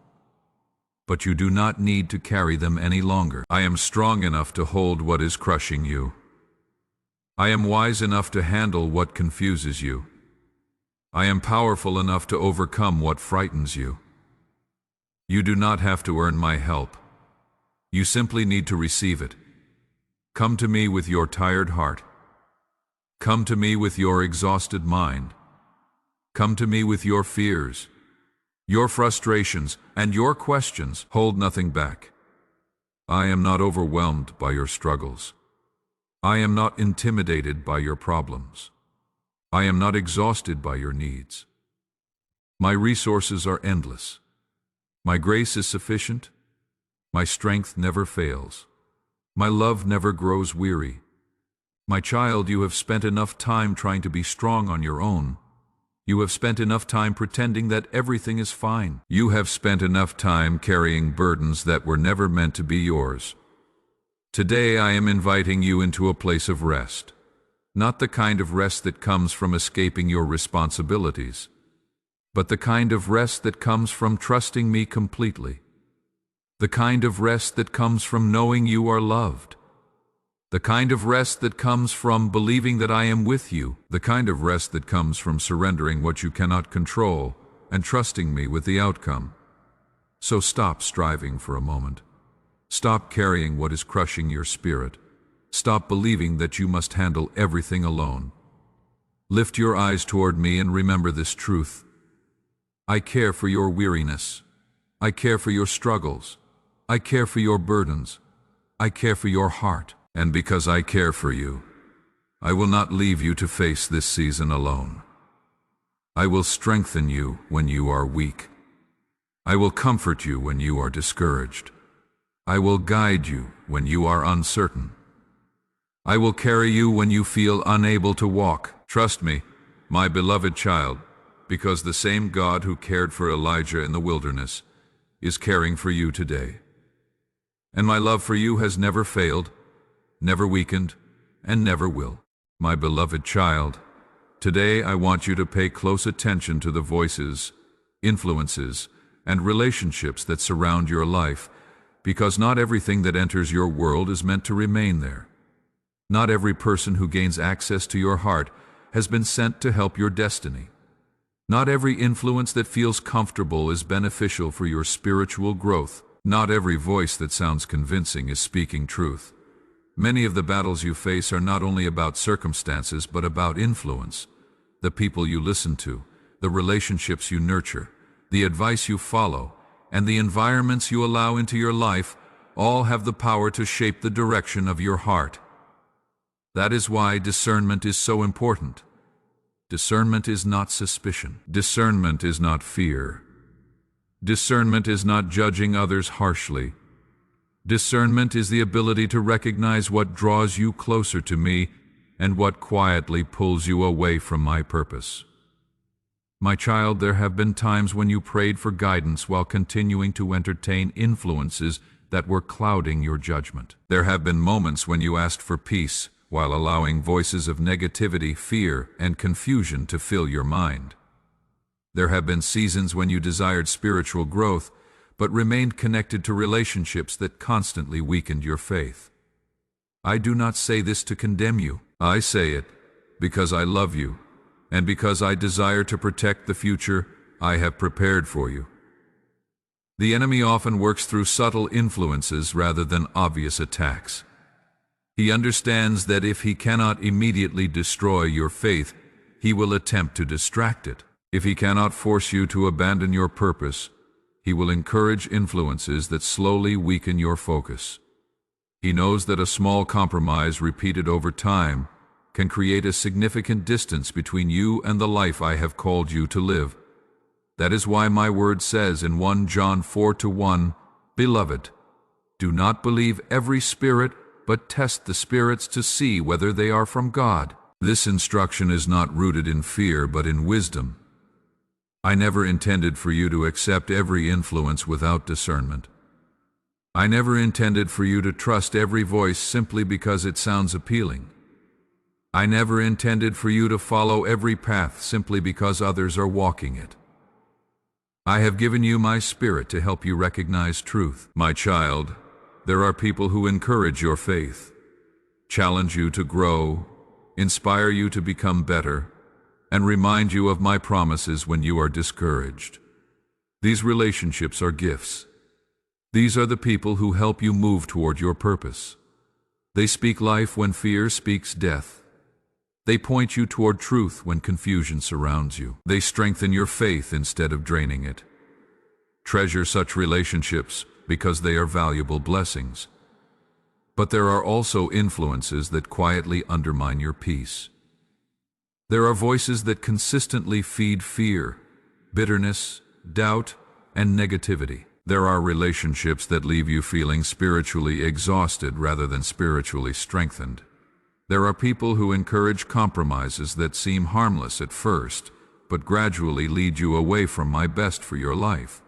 But you do not need to carry them any longer. I am strong enough to hold what is crushing you. I am wise enough to handle what confuses you. I am powerful enough to overcome what frightens you. You do not have to earn my help. You simply need to receive it. Come to me with your tired heart. Come to me with your exhausted mind. Come to me with your fears, your frustrations, and your questions. Hold nothing back. I am not overwhelmed by your struggles. I am not intimidated by your problems. I am not exhausted by your needs. My resources are endless. My grace is sufficient. My strength never fails. My love never grows weary. My child, you have spent enough time trying to be strong on your own. You have spent enough time pretending that everything is fine. You have spent enough time carrying burdens that were never meant to be yours. Today I am inviting you into a place of rest. Not the kind of rest that comes from escaping your responsibilities, but the kind of rest that comes from trusting me completely. The kind of rest that comes from knowing you are loved. The kind of rest that comes from believing that I am with you. The kind of rest that comes from surrendering what you cannot control and trusting me with the outcome. So stop striving for a moment. Stop carrying what is crushing your spirit. Stop believing that you must handle everything alone. Lift your eyes toward me and remember this truth. I care for your weariness. I care for your struggles. I care for your burdens. I care for your heart. And because I care for you, I will not leave you to face this season alone. I will strengthen you when you are weak. I will comfort you when you are discouraged. I will guide you when you are uncertain. I will carry you when you feel unable to walk. Trust me, my beloved child, because the same God who cared for Elijah in the wilderness is caring for you today. And my love for you has never failed, never weakened, and never will. My beloved child, today I want you to pay close attention to the voices, influences, and relationships that surround your life, because not everything that enters your world is meant to remain there. Not every person who gains access to your heart has been sent to help your destiny. Not every influence that feels comfortable is beneficial for your spiritual growth. Not every voice that sounds convincing is speaking truth. Many of the battles you face are not only about circumstances, but about influence. The people you listen to, the relationships you nurture, the advice you follow, and the environments you allow into your life all have the power to shape the direction of your heart. That is why discernment is so important. Discernment is not suspicion. Discernment is not fear. Discernment is not judging others harshly. Discernment is the ability to recognize what draws you closer to me and what quietly pulls you away from my purpose. My child, there have been times when you prayed for guidance while continuing to entertain influences that were clouding your judgment. There have been moments when you asked for peace while allowing voices of negativity, fear, and confusion to fill your mind. There have been seasons when you desired spiritual growth, but remained connected to relationships that constantly weakened your faith. I do not say this to condemn you. I say it because I love you, and because I desire to protect the future I have prepared for you. The enemy often works through subtle influences rather than obvious attacks. He understands that if he cannot immediately destroy your faith, he will attempt to distract it. If he cannot force you to abandon your purpose, he will encourage influences that slowly weaken your focus. He knows that a small compromise repeated over time can create a significant distance between you and the life I have called you to live. That is why my word says in 1 John 4:1, "Beloved, do not believe every spirit, but test the spirits to see whether they are from God." This instruction is not rooted in fear, but in wisdom. I never intended for you to accept every influence without discernment. I never intended for you to trust every voice simply because it sounds appealing. I never intended for you to follow every path simply because others are walking it. I have given you my Spirit to help you recognize truth. My child, there are people who encourage your faith, challenge you to grow, inspire you to become better, and remind you of my promises when you are discouraged. These relationships are gifts. These are the people who help you move toward your purpose. They speak life when fear speaks death. They point you toward truth when confusion surrounds you. They strengthen your faith instead of draining it. Treasure such relationships because they are valuable blessings. But there are also influences that quietly undermine your peace. There are voices that consistently feed fear, bitterness, doubt, and negativity. There are relationships that leave you feeling spiritually exhausted rather than spiritually strengthened. There are people who encourage compromises that seem harmless at first, but gradually lead you away from my best for your life.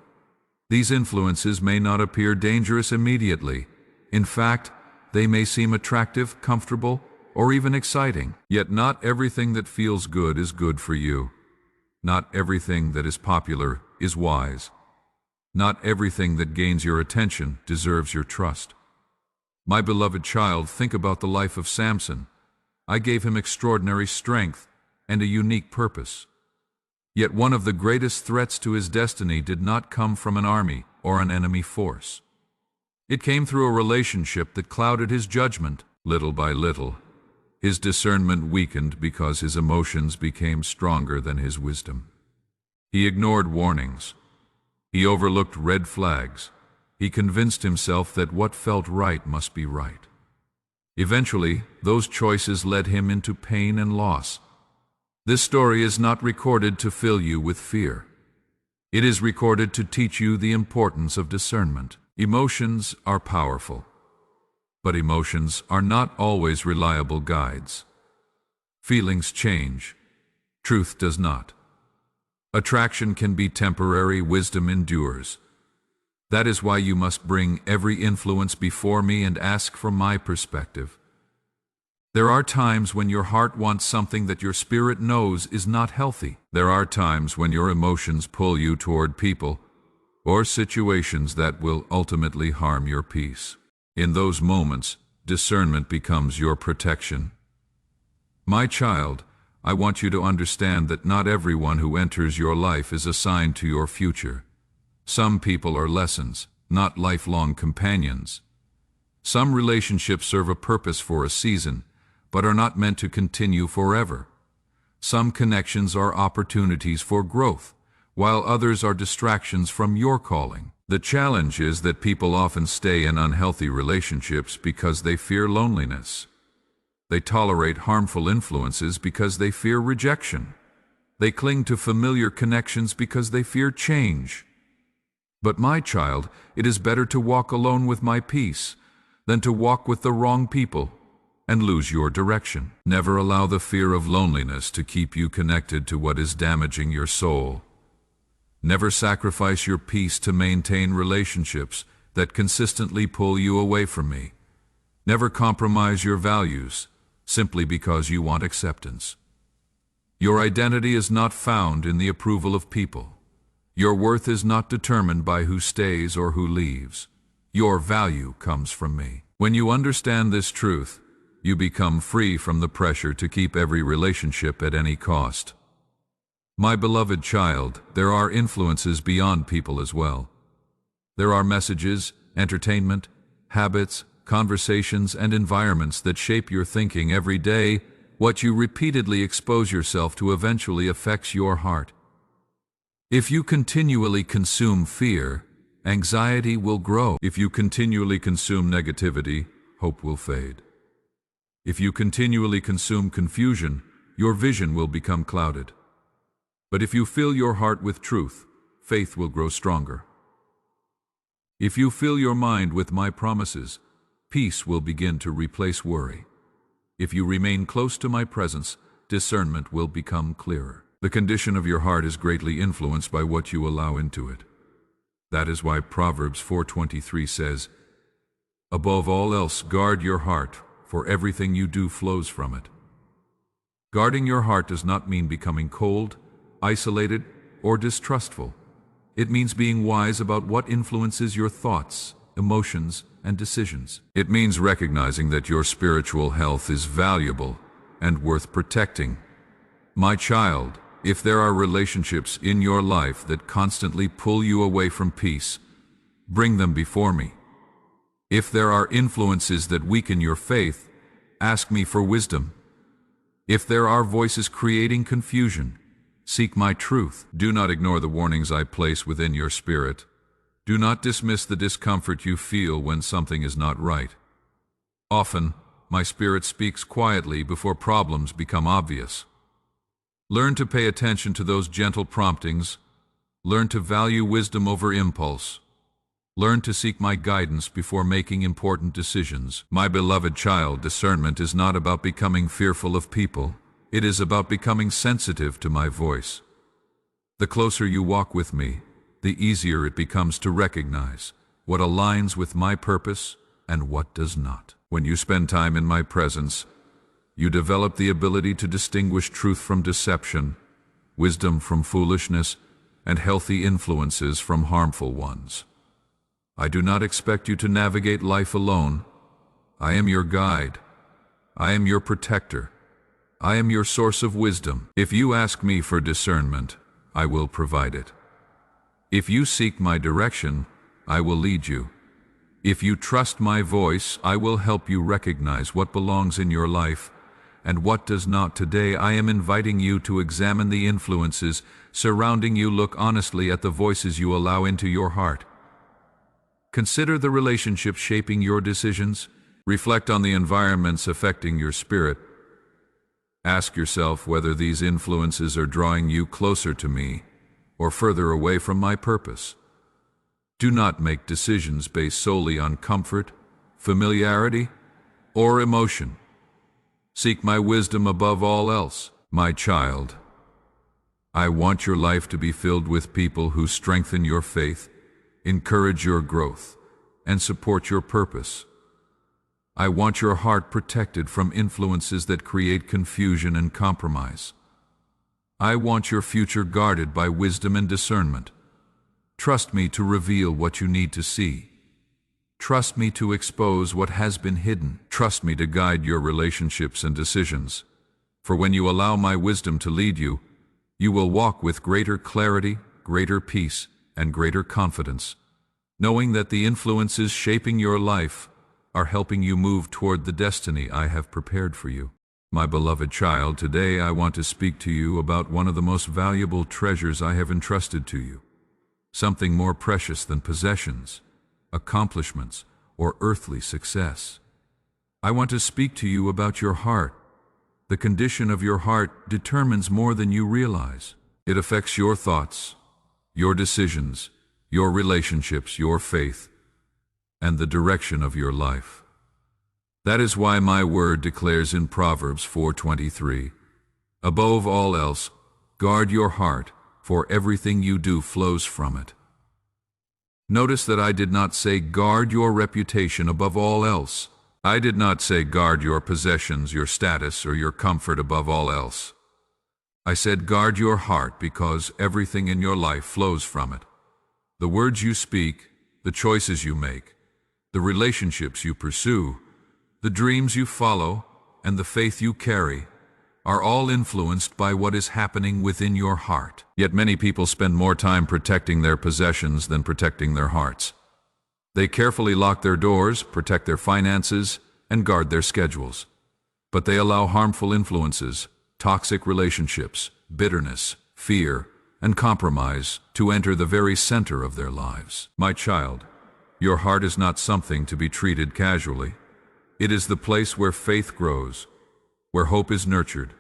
These influences may not appear dangerous immediately. In fact, they may seem attractive, comfortable, or even exciting. Yet not everything that feels good is good for you. Not everything that is popular is wise. Not everything that gains your attention deserves your trust. My beloved child, think about the life of Samson. I gave him extraordinary strength and a unique purpose. Yet one of the greatest threats to his destiny did not come from an army or an enemy force. It came through a relationship that clouded his judgment. Little by little, his discernment weakened because his emotions became stronger than his wisdom. He ignored warnings. He overlooked red flags. He convinced himself that what felt right must be right. Eventually, those choices led him into pain and loss. This story is not recorded to fill you with fear. It is recorded to teach you the importance of discernment. Emotions are powerful, but emotions are not always reliable guides. Feelings change. Truth does not. Attraction can be temporary, wisdom endures. That is why you must bring every influence before me and ask from my perspective. There are times when your heart wants something that your spirit knows is not healthy. There are times when your emotions pull you toward people or situations that will ultimately harm your peace. In those moments, discernment becomes your protection. My child, I want you to understand that not everyone who enters your life is assigned to your future. Some people are lessons, not lifelong companions. Some relationships serve a purpose for a season, but are not meant to continue forever. Some connections are opportunities for growth, while others are distractions from your calling. The challenge is that people often stay in unhealthy relationships because they fear loneliness. They tolerate harmful influences because they fear rejection. They cling to familiar connections because they fear change. But my child, it is better to walk alone with my peace than to walk with the wrong people and lose your direction. Never allow the fear of loneliness to keep you connected to what is damaging your soul. Never sacrifice your peace to maintain relationships that consistently pull you away from me. Never compromise your values simply because you want acceptance. Your identity is not found in the approval of people. Your worth is not determined by who stays or who leaves. Your value comes from me. When you understand this truth, you become free from the pressure to keep every relationship at any cost. My beloved child, there are influences beyond people as well. There are messages, entertainment, habits, conversations, and environments that shape your thinking every day. What you repeatedly expose yourself to eventually affects your heart. If you continually consume fear, anxiety will grow. If you continually consume negativity, hope will fade. If you continually consume confusion, your vision will become clouded. But if you fill your heart with truth, faith will grow stronger. If you fill your mind with my promises, peace will begin to replace worry. If you remain close to my presence, discernment will become clearer. The condition of your heart is greatly influenced by what you allow into it. That is why Proverbs 4:23 says, "Above all else, guard your heart, for everything you do flows from it." Guarding your heart does not mean becoming cold, isolated, or distrustful. It means being wise about what influences your thoughts, emotions, and decisions. It means recognizing that your spiritual health is valuable and worth protecting. My child, if there are relationships in your life that constantly pull you away from peace, bring them before me. If there are influences that weaken your faith, ask me for wisdom. If there are voices creating confusion, seek my truth. Do not ignore the warnings I place within your spirit. Do not dismiss the discomfort you feel when something is not right. Often, my spirit speaks quietly before problems become obvious. Learn to pay attention to those gentle promptings. Learn to value wisdom over impulse. Learn to seek my guidance before making important decisions. My beloved child, discernment is not about becoming fearful of people. It is about becoming sensitive to my voice. The closer you walk with me, the easier it becomes to recognize what aligns with my purpose and what does not. When you spend time in my presence, you develop the ability to distinguish truth from deception, wisdom from foolishness, and healthy influences from harmful ones. I do not expect you to navigate life alone. I am your guide. I am your protector. I am your source of wisdom. If you ask me for discernment, I will provide it. If you seek my direction, I will lead you. If you trust my voice, I will help you recognize what belongs in your life and what does not. Today, I am inviting you to examine the influences surrounding you. Look honestly at the voices you allow into your heart. Consider the relationships shaping your decisions. Reflect on the environments affecting your spirit. Ask yourself whether these influences are drawing you closer to me or further away from my purpose. Do not make decisions based solely on comfort, familiarity, or emotion. Seek my wisdom above all else. My child, I want your life to be filled with people who strengthen your faith, encourage your growth, and support your purpose. I want your heart protected from influences that create confusion and compromise. I want your future guarded by wisdom and discernment. Trust me to reveal what you need to see. Trust me to expose what has been hidden. Trust me to guide your relationships and decisions. For when you allow my wisdom to lead you, you will walk with greater clarity, greater peace, and greater confidence, knowing that the influences shaping your life are helping you move toward the destiny I have prepared for you. My beloved child, today I want to speak to you about one of the most valuable treasures I have entrusted to you, something more precious than possessions, accomplishments, or earthly success. I want to speak to you about your heart. The condition of your heart determines more than you realize. It affects your thoughts, your decisions, your relationships, your faith, and the direction of your life. That is why my word declares in Proverbs 4:23, "Above all else, guard your heart, for everything you do flows from it." Notice that I did not say guard your reputation above all else. I did not say guard your possessions, your status, or your comfort above all else. I said guard your heart because everything in your life flows from it. The words you speak, the choices you make, the relationships you pursue, the dreams you follow, and the faith you carry are all influenced by what is happening within your heart. Yet many people spend more time protecting their possessions than protecting their hearts. They carefully lock their doors, protect their finances, and guard their schedules. But they allow harmful influences, toxic relationships, bitterness, fear, and compromise to enter the very center of their lives. My child, your heart is not something to be treated casually. It is the place where faith grows, where hope is nurtured,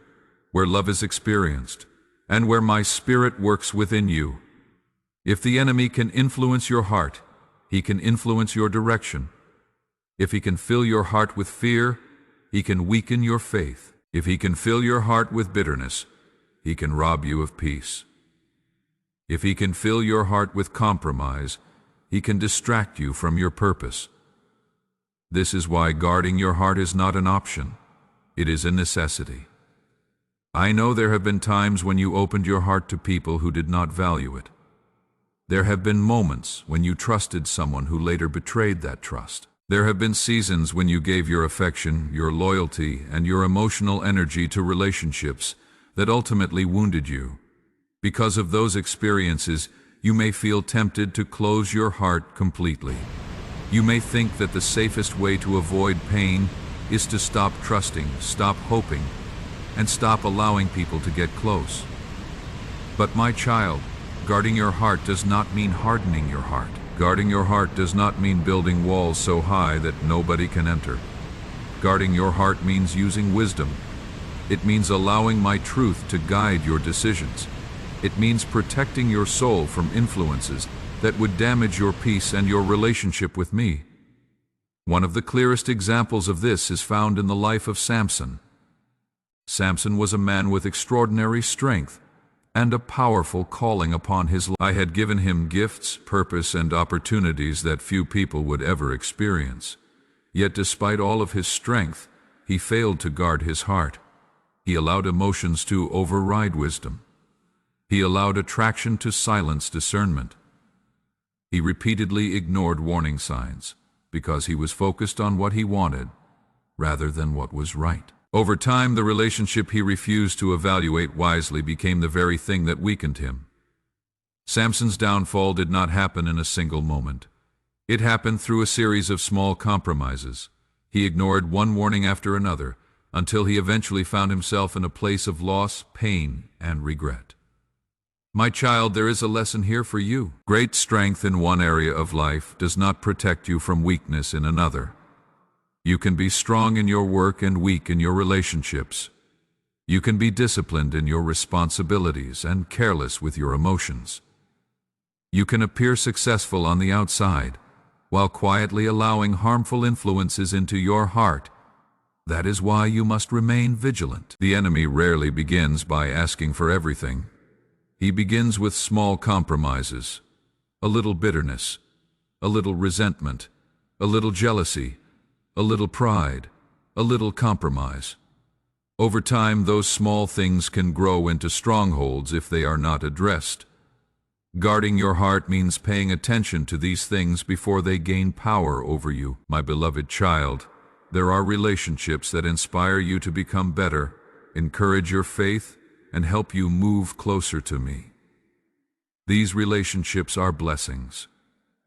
where love is experienced, and where my Spirit works within you. If the enemy can influence your heart, he can influence your direction. If he can fill your heart with fear, he can weaken your faith. If he can fill your heart with bitterness, he can rob you of peace. If he can fill your heart with compromise, he can distract you from your purpose. This is why guarding your heart is not an option. It is a necessity. I know there have been times when you opened your heart to people who did not value it. There have been moments when you trusted someone who later betrayed that trust. There have been seasons when you gave your affection, your loyalty, and your emotional energy to relationships that ultimately wounded you. Because of those experiences, you may feel tempted to close your heart completely. You may think that the safest way to avoid pain is to stop trusting, stop hoping, and stop allowing people to get close. But my child, guarding your heart does not mean hardening your heart. Guarding your heart does not mean building walls so high that nobody can enter. Guarding your heart means using wisdom. It means allowing my truth to guide your decisions. It means protecting your soul from influences that would damage your peace and your relationship with me. One of the clearest examples of this is found in the life of Samson. Samson was a man with extraordinary strength and a powerful calling upon his life. I had given him gifts, purpose, and opportunities that few people would ever experience. Yet despite all of his strength, he failed to guard his heart. He allowed emotions to override wisdom. He allowed attraction to silence discernment. He repeatedly ignored warning signs because he was focused on what he wanted rather than what was right. Over time, the relationship he refused to evaluate wisely became the very thing that weakened him. Samson's downfall did not happen in a single moment. It happened through a series of small compromises. He ignored one warning after another until he eventually found himself in a place of loss, pain, and regret. My child, there is a lesson here for you. Great strength in one area of life does not protect you from weakness in another. You can be strong in your work and weak in your relationships. You can be disciplined in your responsibilities and careless with your emotions. You can appear successful on the outside while quietly allowing harmful influences into your heart. That is why you must remain vigilant. The enemy rarely begins by asking for everything. He begins with small compromises, a little bitterness, a little resentment, a little jealousy, a little pride, a little compromise. Over time, those small things can grow into strongholds if they are not addressed. Guarding your heart means paying attention to these things before they gain power over you. My beloved child, there are relationships that inspire you to become better, encourage your faith, and help you move closer to me. These relationships are blessings.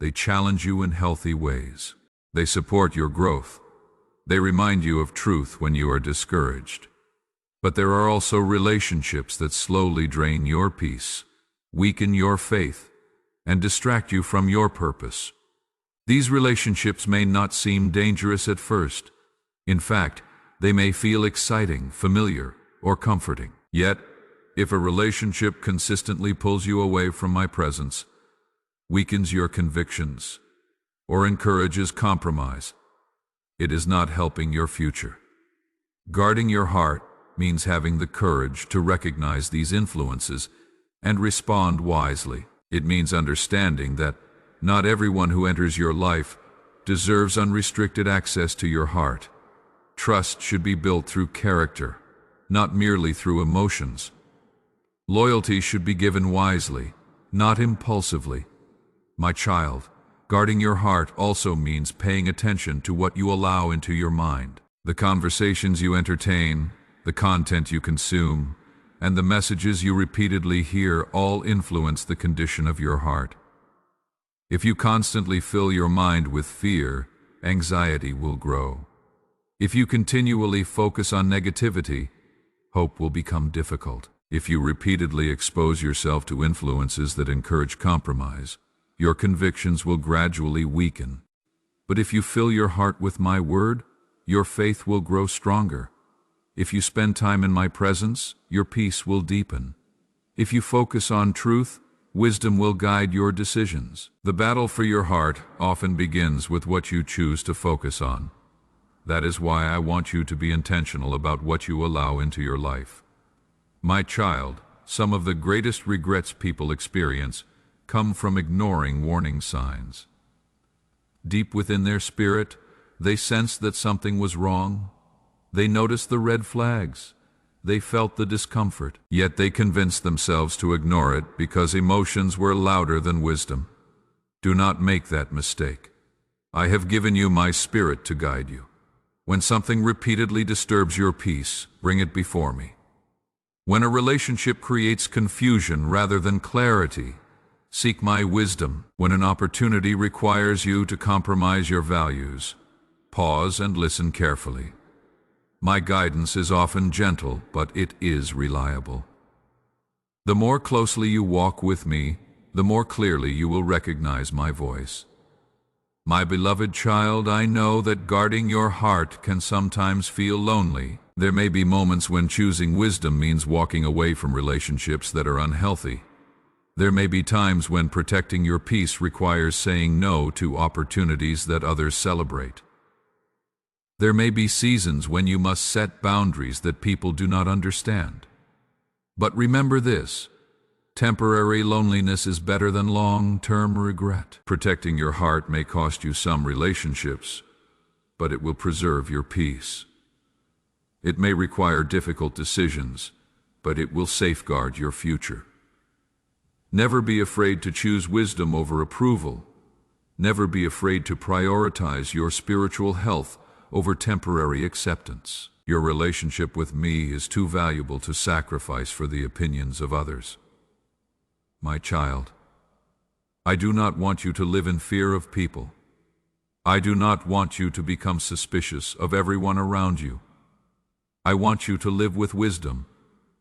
They challenge you in healthy ways. They support your growth. They remind you of truth when you are discouraged. But there are also relationships that slowly drain your peace, weaken your faith, and distract you from your purpose. These relationships may not seem dangerous at first. In fact, they may feel exciting, familiar, or comforting. Yet, if a relationship consistently pulls you away from my presence, weakens your convictions, or encourages compromise, it is not helping your future. Guarding your heart means having the courage to recognize these influences and respond wisely. It means understanding that Not everyone who enters your life deserves unrestricted access to your heart. Trust should be built through character, not merely through emotions. Loyalty should be given wisely, not impulsively. My child, guarding your heart also means paying attention to what you allow into your mind. The conversations you entertain, the content you consume, and the messages you repeatedly hear all influence the condition of your heart. If you constantly fill your mind with fear, anxiety will grow. If you continually focus on negativity, hope will become difficult. If you repeatedly expose yourself to influences that encourage compromise, your convictions will gradually weaken. But if you fill your heart with my word, your faith will grow stronger. If you spend time in my presence, your peace will deepen. If you focus on truth, wisdom will guide your decisions. The battle for your heart often begins with what you choose to focus on. That is why I want you to be intentional about what you allow into your life. My child, some of the greatest regrets people experience come from ignoring warning signs. Deep within their spirit, they sensed that something was wrong. They noticed the red flags. They felt the discomfort. Yet they convinced themselves to ignore it because emotions were louder than wisdom. Do not make that mistake. I have given you my spirit to guide you. When something repeatedly disturbs your peace, bring it before me. When a relationship creates confusion rather than clarity, seek my wisdom. When an opportunity requires you to compromise your values, pause and listen carefully. My guidance is often gentle, but it is reliable. The more closely you walk with me, the more clearly you will recognize my voice. My beloved child, I know that guarding your heart can sometimes feel lonely. There may be moments when choosing wisdom means walking away from relationships that are unhealthy. There may be times when protecting your peace requires saying no to opportunities that others celebrate. There may be seasons when you must set boundaries that people do not understand. But remember this: temporary loneliness is better than long-term regret. Protecting your heart may cost you some relationships, but it will preserve your peace. It may require difficult decisions, but it will safeguard your future. Never be afraid to choose wisdom over approval. Never be afraid to prioritize your spiritual health over temporary acceptance. Your relationship with me is too valuable to sacrifice for the opinions of others. My child, I do not want you to live in fear of people. I do not want you to become suspicious of everyone around you. I want you to live with wisdom.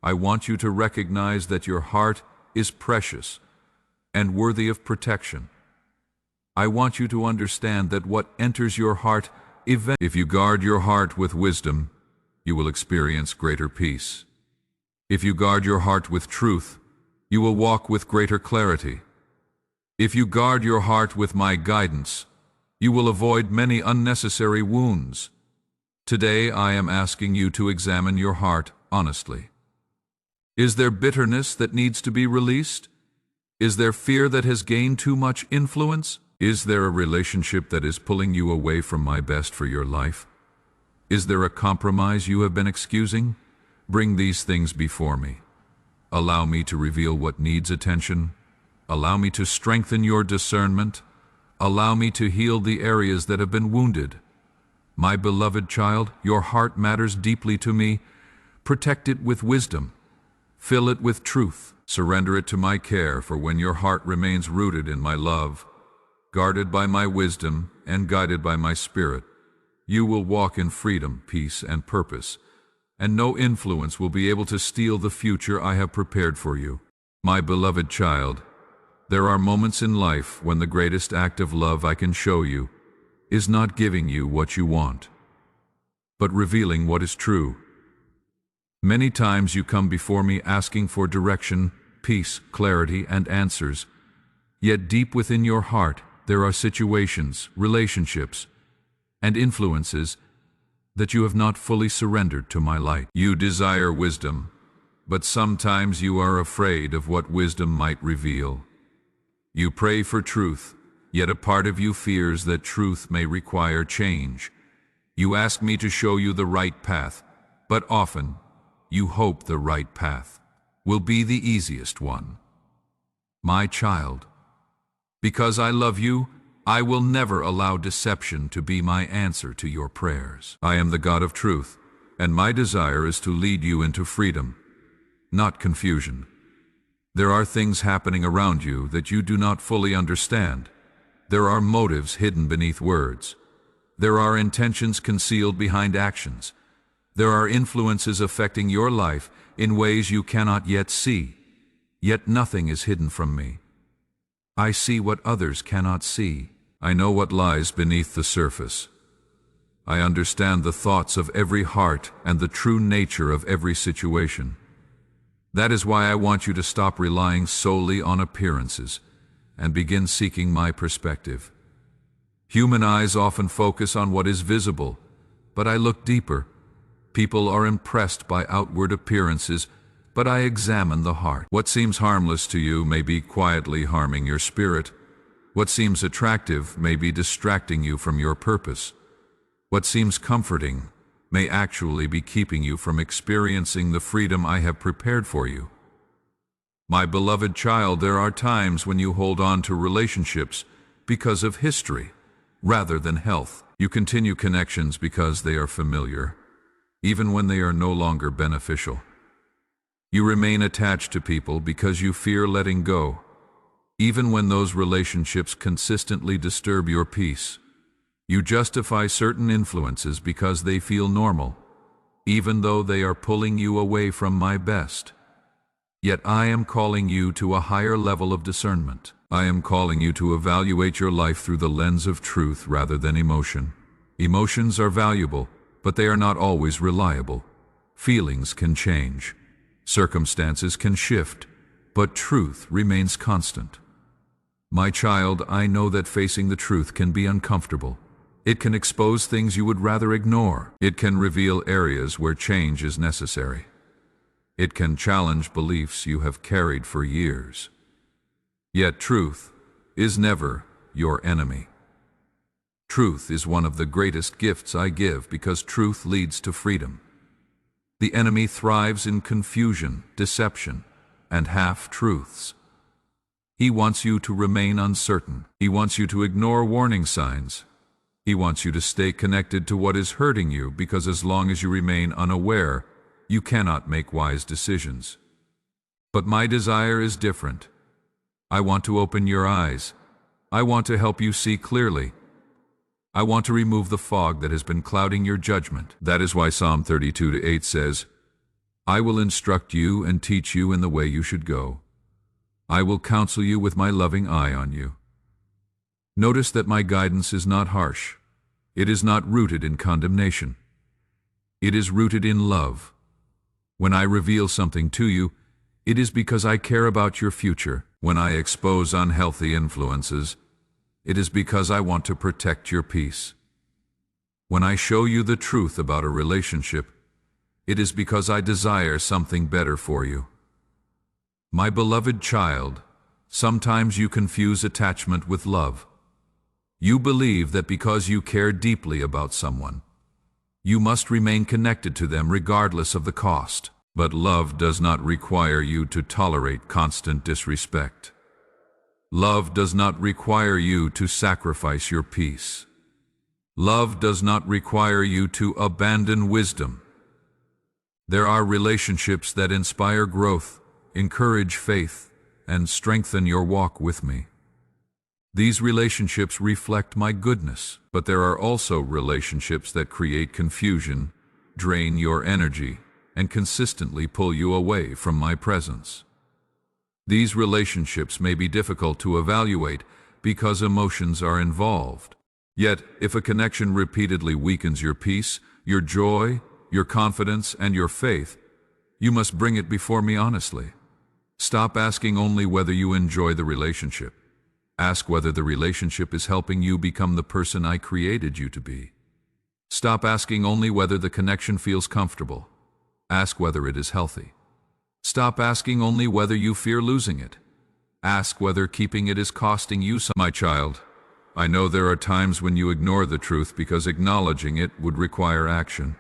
I want you to recognize that your heart is precious and worthy of protection. I want you to understand that what enters your heart if you guard your heart with wisdom, you will experience greater peace. If you guard your heart with truth, you will walk with greater clarity. If you guard your heart with my guidance, you will avoid many unnecessary wounds. Today I am asking you to examine your heart honestly. Is there bitterness that needs to be released? Is there fear that has gained too much influence? Is there a relationship that is pulling you away from my best for your life? Is there a compromise you have been excusing? Bring these things before me. Allow me to reveal what needs attention. Allow me to strengthen your discernment. Allow me to heal the areas that have been wounded. My beloved child, your heart matters deeply to me. Protect it with wisdom. Fill it with truth. Surrender it to my care, for when your heart remains rooted in my love, guarded by my wisdom, and guided by my spirit, you will walk in freedom, peace, and purpose, and no influence will be able to steal the future I have prepared for you. My beloved child, there are moments in life when the greatest act of love I can show you is not giving you what you want, but revealing what is true. Many times you come before me asking for direction, peace, clarity, and answers, yet deep within your heart, there are situations, relationships, and influences that you have not fully surrendered to my light. You desire wisdom, but sometimes you are afraid of what wisdom might reveal. You pray for truth, Yet a part of you fears that truth may require change. You ask me to show you the right path, but often you hope the right path will be the easiest one. My child, because I love you, I will never allow deception to be my answer to your prayers. I am the God of truth, and my desire is to lead you into freedom, not confusion. There are things happening around you that you do not fully understand. There are motives hidden beneath words. There are intentions concealed behind actions. There are influences affecting your life in ways you cannot yet see. Yet nothing is hidden from me. I see what others cannot see. I know what lies beneath the surface. I understand the thoughts of every heart and the true nature of every situation. That is why I want you to stop relying solely on appearances and begin seeking my perspective. Human eyes often focus on what is visible, but I look deeper. People are impressed by outward appearances, but I examine the heart. What seems harmless to you may be quietly harming your spirit. What seems attractive may be distracting you from your purpose. What seems comforting may actually be keeping you from experiencing the freedom I have prepared for you. My beloved child, there are times when you hold on to relationships because of history rather than health. You continue connections because they are familiar, even when they are no longer beneficial. You remain attached to people because you fear letting go, even when those relationships consistently disturb your peace. You justify certain influences because they feel normal, even though they are pulling you away from my best. Yet I am calling you to a higher level of discernment. I am calling you to evaluate your life through the lens of truth rather than emotion. Emotions are valuable, but they are not always reliable. Feelings can change. Circumstances can shift, but truth remains constant. My child, I know that facing the truth can be uncomfortable. It can expose things you would rather ignore. It can reveal areas where change is necessary. It can challenge beliefs you have carried for years. Yet truth is never your enemy. Truth is one of the greatest gifts I give because truth leads to freedom. The enemy thrives in confusion, deception, and half-truths. He wants you to remain uncertain. He wants you to ignore warning signs. He wants you to stay connected to what is hurting you because as long as you remain unaware, you cannot make wise decisions. But my desire is different. I want to open your eyes. I want to help you see clearly. I want to remove the fog that has been clouding your judgment. That is why Psalm 32:8 says, I will instruct you and teach you in the way you should go. I will counsel you with my loving eye on you. Notice that my guidance is not harsh. It is not rooted in condemnation. It is rooted in love. When I reveal something to you, it is because I care about your future. When I expose unhealthy influences, it is because I want to protect your peace. When I show you the truth about a relationship, it is because I desire something better for you. My beloved child, sometimes you confuse attachment with love. You believe that because you care deeply about someone, you must remain connected to them regardless of the cost. But love does not require you to tolerate constant disrespect. Love does not require you to sacrifice your peace. Love does not require you to abandon wisdom. There are relationships that inspire growth, encourage faith, and strengthen your walk with me. These relationships reflect my goodness, but there are also relationships that create confusion, drain your energy, and consistently pull you away from my presence. These relationships may be difficult to evaluate because emotions are involved. Yet, if a connection repeatedly weakens your peace, your joy, your confidence, and your faith, you must bring it before me honestly. Stop asking only whether you enjoy the relationship. Ask whether the relationship is helping you become the person I created you to be. Stop asking only whether the connection feels comfortable. Ask whether it is healthy. Stop asking only whether you fear losing it. Ask whether keeping it is costing you something. My child, I know there are times when you ignore the truth because acknowledging it would require action.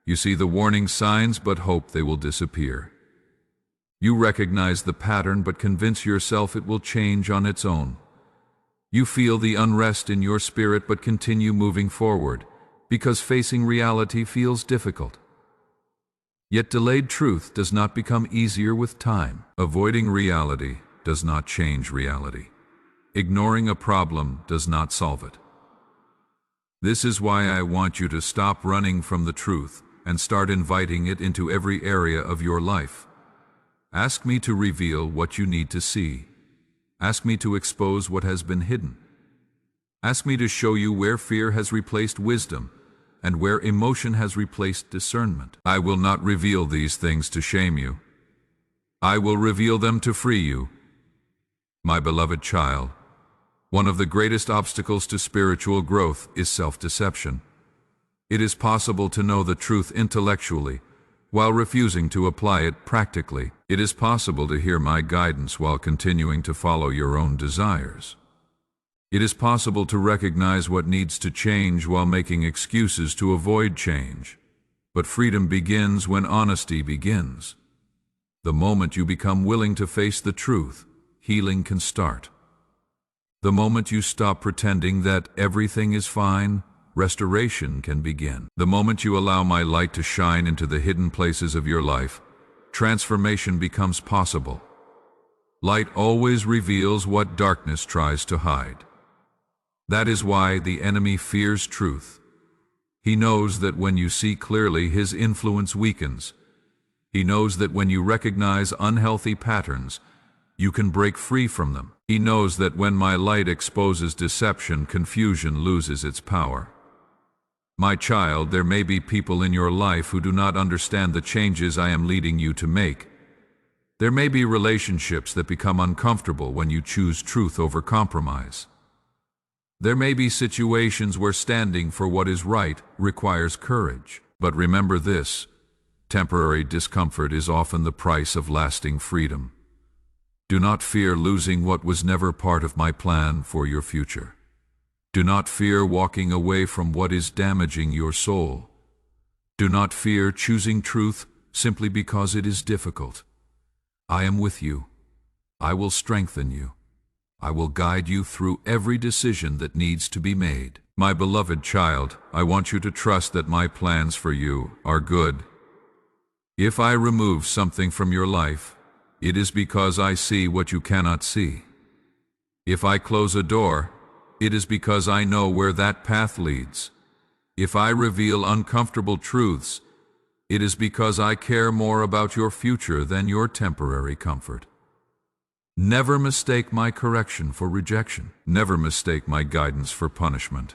You see the warning signs but hope they will disappear. You recognize the pattern but convince yourself it will change on its own. You feel the unrest in your spirit but continue moving forward because facing reality feels difficult. Yet delayed truth does not become easier with time. Avoiding reality does not change reality. Ignoring a problem does not solve it. This is why I want you to stop running from the truth and start inviting it into every area of your life. Ask me to reveal what you need to see. Ask me to expose what has been hidden. Ask me to show you where fear has replaced wisdom and where emotion has replaced discernment. I will not reveal these things to shame you. I will reveal them to free you. My beloved child, one of the greatest obstacles to spiritual growth is self-deception. It is possible to know the truth intellectually while refusing to apply it practically. It is possible to hear my guidance while continuing to follow your own desires. It is possible to recognize what needs to change while making excuses to avoid change. But freedom begins when honesty begins. The moment you become willing to face the truth, healing can start. The moment you stop pretending that everything is fine, restoration can begin. The moment you allow my light to shine into the hidden places of your life, transformation becomes possible. Light always reveals what darkness tries to hide. That is why the enemy fears truth. He knows that when you see clearly, his influence weakens. He knows that when you recognize unhealthy patterns, you can break free from them. He knows that when my light exposes deception, confusion loses its power. My child, there may be people in your life who do not understand the changes I am leading you to make. There may be relationships that become uncomfortable when you choose truth over compromise. There may be situations where standing for what is right requires courage. But remember this: temporary discomfort is often the price of lasting freedom. Do not fear losing what was never part of my plan for your future. Do not fear walking away from what is damaging your soul. Do not fear choosing truth simply because it is difficult. I am with you. I will strengthen you. I will guide you through every decision that needs to be made. My beloved child, I want you to trust that my plans for you are good. If I remove something from your life, it is because I see what you cannot see. If I close a door, it is because I know where that path leads. If I reveal uncomfortable truths, it is because I care more about your future than your temporary comfort. Never mistake my correction for rejection. Never mistake my guidance for punishment.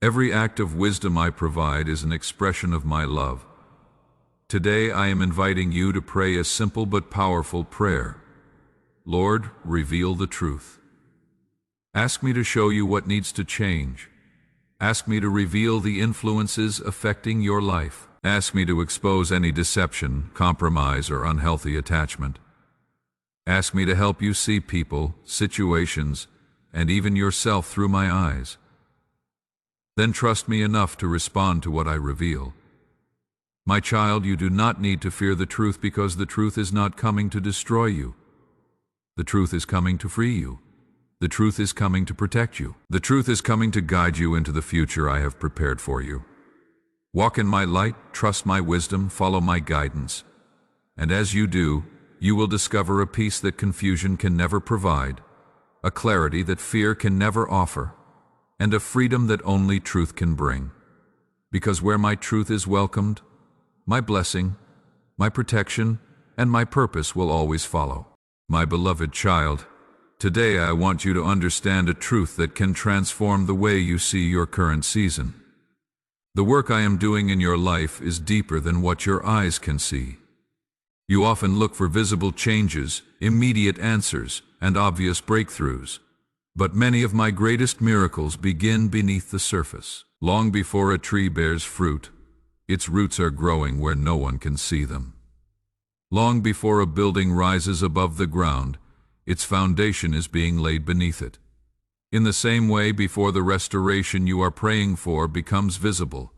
Every act of wisdom I provide is an expression of my love. Today I am inviting you to pray a simple but powerful prayer. Lord, reveal the truth. Ask me to show you what needs to change. Ask me to reveal the influences affecting your life. Ask me to expose any deception, compromise, or unhealthy attachment. Ask me to help you see people, situations, and even yourself through my eyes. Then trust me enough to respond to what I reveal. My child, you do not need to fear the truth because the truth is not coming to destroy you. The truth is coming to free you. The truth is coming to protect you. The truth is coming to guide you into the future I have prepared for you. Walk in my light, trust my wisdom, follow my guidance. And as you do, you will discover a peace that confusion can never provide, a clarity that fear can never offer, and a freedom that only truth can bring. Because where my truth is welcomed, my blessing, my protection, and my purpose will always follow. My beloved child, today I want you to understand a truth that can transform the way you see your current season. The work I am doing in your life is deeper than what your eyes can see. You often look for visible changes, immediate answers, and obvious breakthroughs. But many of my greatest miracles begin beneath the surface. Long before a tree bears fruit, its roots are growing where no one can see them. Long before a building rises above the ground, its foundation is being laid beneath it. In the same way, before the restoration you are praying for becomes visible,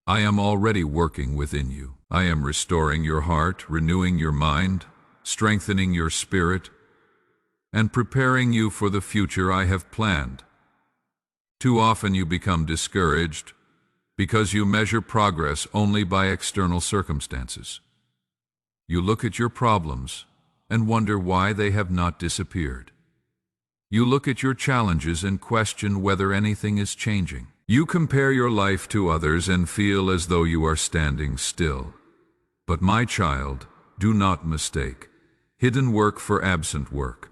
I am already working within you. I am restoring your heart, renewing your mind, strengthening your spirit, and preparing you for the future I have planned. Too often you become discouraged because you measure progress only by external circumstances. You look at your problems and wonder why they have not disappeared. You look at your challenges and question whether anything is changing. You compare your life to others and feel as though you are standing still. But my child, do not mistake hidden work for absent work.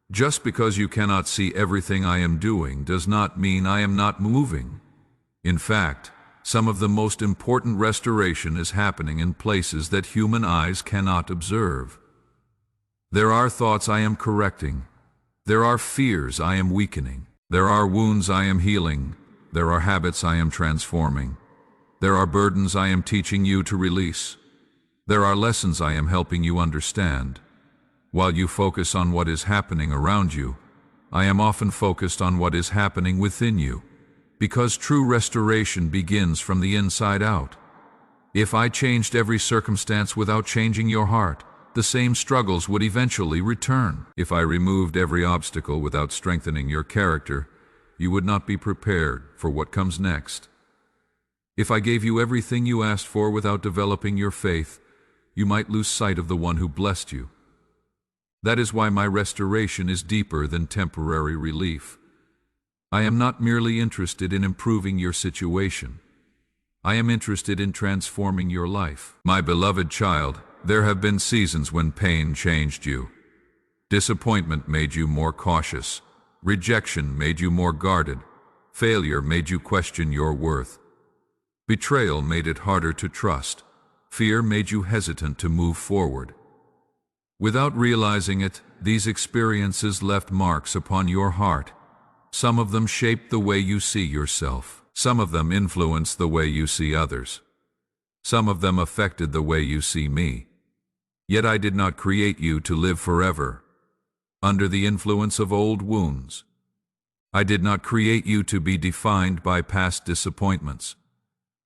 Just because you cannot see everything I am doing does not mean I am not moving. In fact, some of the most important restoration is happening in places that human eyes cannot observe. There are thoughts I am correcting. There are fears I am weakening. There are wounds I am healing. There are habits I am transforming. There are burdens I am teaching you to release. There are lessons I am helping you understand. While you focus on what is happening around you, I am often focused on what is happening within you, because true restoration begins from the inside out. If I changed every circumstance without changing your heart, the same struggles would eventually return. If I removed every obstacle without strengthening your character, you would not be prepared for what comes next. If I gave you everything you asked for without developing your faith, you might lose sight of the one who blessed you. That is why my restoration is deeper than temporary relief. I am not merely interested in improving your situation. I am interested in transforming your life. My beloved child, there have been seasons when pain changed you. Disappointment made you more cautious. Rejection made you more guarded. Failure made you question your worth. Betrayal made it harder to trust. Fear made you hesitant to move forward. Without realizing it, these experiences left marks upon your heart. Some of them shaped the way you see yourself. Some of them influenced the way you see others. Some of them affected the way you see me. Yet I did not create you to live forever under the influence of old wounds. I did not create you to be defined by past disappointments.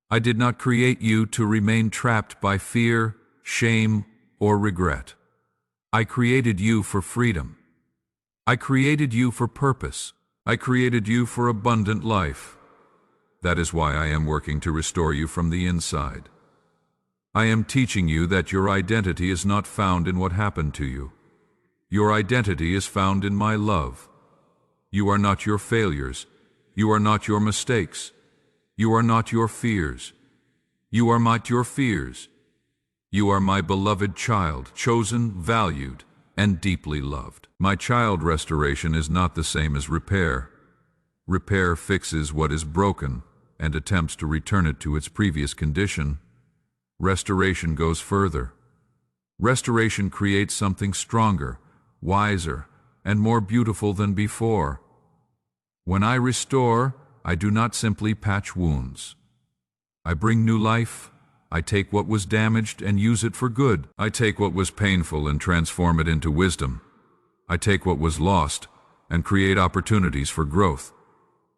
I did not create you to remain trapped by fear, shame, or regret. I created you for freedom. I created you for purpose. I created you for abundant life. That is why I am working to restore you from the inside. I am teaching you that your identity is not found in what happened to you. Your identity is found in my love. You are not your failures. You are not your mistakes. You are not your fears. You are not your fears. You are my beloved child, chosen, valued, and deeply loved. My child, restoration is not the same as repair. Repair fixes what is broken and attempts to return it to its previous condition. Restoration goes further. Restoration creates something stronger, wiser, and more beautiful than before. When I restore, I do not simply patch wounds. I bring new life. I take what was damaged and use it for good. I take what was painful and transform it into wisdom. I take what was lost and create opportunities for growth.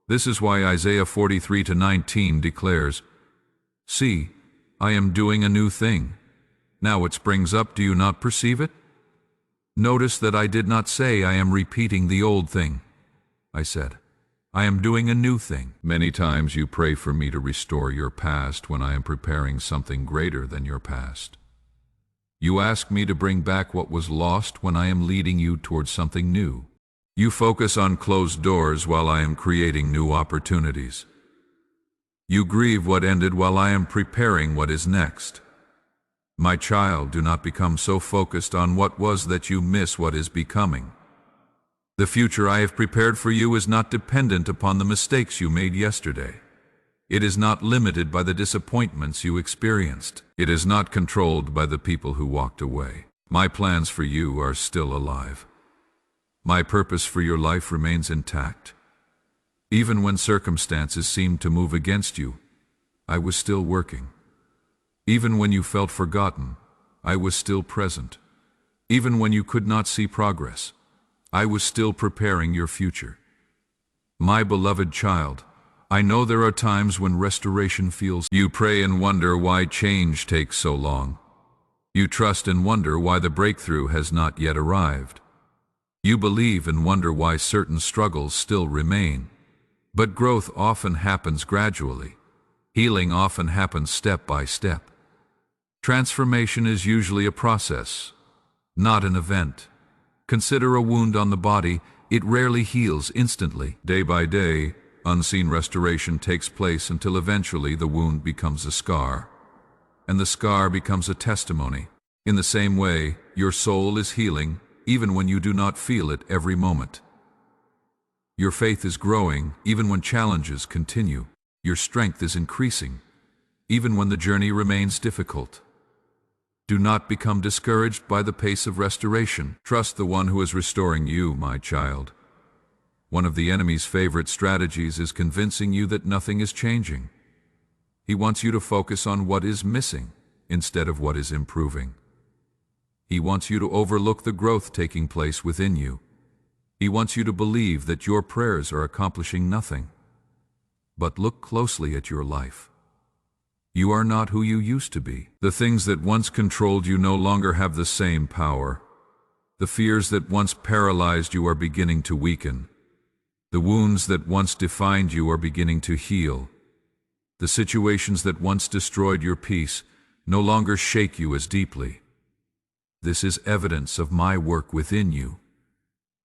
This is why Isaiah 43:19 declares, "See, I am doing a new thing. Now it springs up, do you not perceive it?" Notice that I did not say I am repeating the old thing. I said, I am doing a new thing. Many times you pray for me to restore your past when I am preparing something greater than your past. You ask me to bring back what was lost when I am leading you towards something new. You focus on closed doors while I am creating new opportunities. You grieve what ended while I am preparing what is next. My child, do not become so focused on what was that you miss what is becoming. The future I have prepared for you is not dependent upon the mistakes you made yesterday. It is not limited by the disappointments you experienced. It is not controlled by the people who walked away. My plans for you are still alive. My purpose for your life remains intact. Even when circumstances seemed to move against you, I was still working. Even when you felt forgotten, I was still present. Even when you could not see progress, I was still preparing your future. My beloved child, I know there are times when restoration feels. You pray and wonder why change takes so long. You trust and wonder why the breakthrough has not yet arrived. You believe and wonder why certain struggles still remain. But growth often happens gradually. Healing often happens step by step. Transformation is usually a process, not an event. Consider a wound on the body. It rarely heals instantly. Day by day, unseen restoration takes place until eventually the wound becomes a scar, and the scar becomes a testimony. In the same way, your soul is healing even when you do not feel it every moment. Your faith is growing even when challenges continue. Your strength is increasing even when the journey remains difficult. Do not become discouraged by the pace of restoration. Trust the one who is restoring you, my child. One of the enemy's favorite strategies is convincing you that nothing is changing. He wants you to focus on what is missing instead of what is improving. He wants you to overlook the growth taking place within you. He wants you to believe that your prayers are accomplishing nothing. But look closely at your life. You are not who you used to be. The things that once controlled you no longer have the same power. The fears that once paralyzed you are beginning to weaken. The wounds that once defined you are beginning to heal. The situations that once destroyed your peace no longer shake you as deeply. This is evidence of my work within you.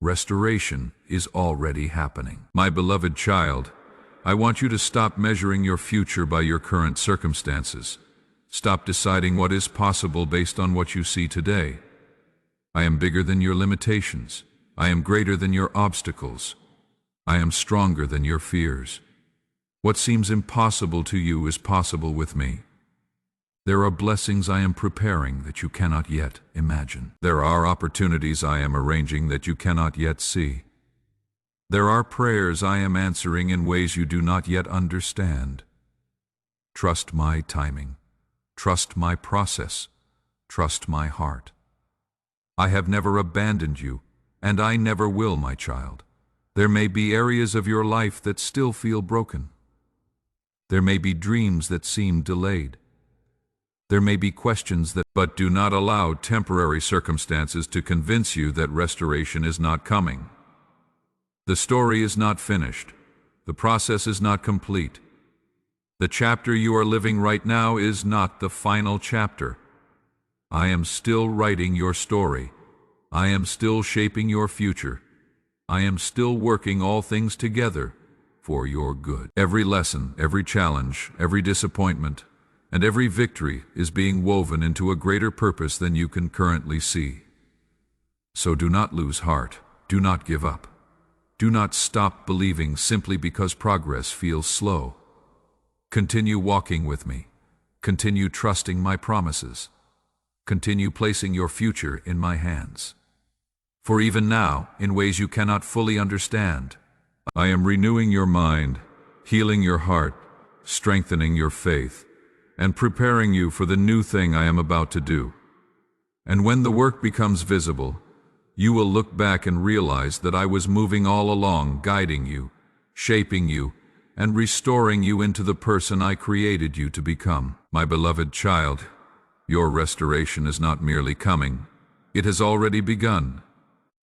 Restoration is already happening. My beloved child, I want you to stop measuring your future by your current circumstances. Stop deciding what is possible based on what you see today. I am bigger than your limitations. I am greater than your obstacles. I am stronger than your fears. What seems impossible to you is possible with me. There are blessings I am preparing that you cannot yet imagine. There are opportunities I am arranging that you cannot yet see. There are prayers I am answering in ways you do not yet understand. Trust my timing. Trust my process. Trust my heart. I have never abandoned you, and I never will, my child. There may be areas of your life that still feel broken. There may be dreams that seem delayed. There may be questions but do not allow temporary circumstances to convince you that restoration is not coming. The story is not finished. The process is not complete. The chapter you are living right now is not the final chapter. I am still writing your story. I am still shaping your future. I am still working all things together for your good. Every lesson, every challenge, every disappointment, and every victory is being woven into a greater purpose than you can currently see. So do not lose heart. Do not give up. Do not stop believing simply because progress feels slow. Continue walking with me. Continue trusting my promises. Continue placing your future in my hands. For even now, in ways you cannot fully understand, I am renewing your mind, healing your heart, strengthening your faith, and preparing you for the new thing I am about to do. And when the work becomes visible, you will look back and realize that I was moving all along, guiding you, shaping you, and restoring you into the person I created you to become. My beloved child, your restoration is not merely coming, it has already begun.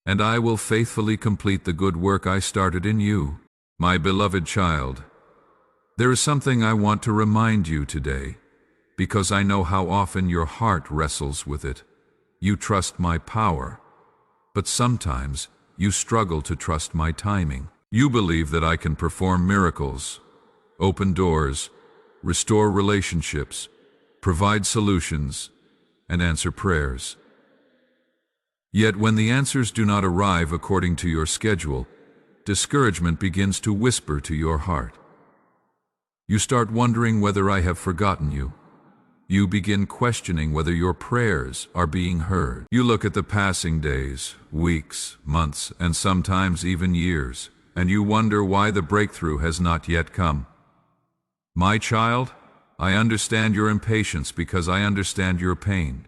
And I will faithfully complete the good work I started in you. My beloved child, there is something I want to remind you today, because I know how often your heart wrestles with it. You trust my power, but sometimes you struggle to trust my timing. You believe that I can perform miracles, open doors, restore relationships, provide solutions, and answer prayers. Yet when the answers do not arrive according to your schedule, discouragement begins to whisper to your heart. You start wondering whether I have forgotten you. You begin questioning whether your prayers are being heard. You look at the passing days, weeks, months, and sometimes even years, and you wonder why the breakthrough has not yet come. My child, I understand your impatience because I understand your pain.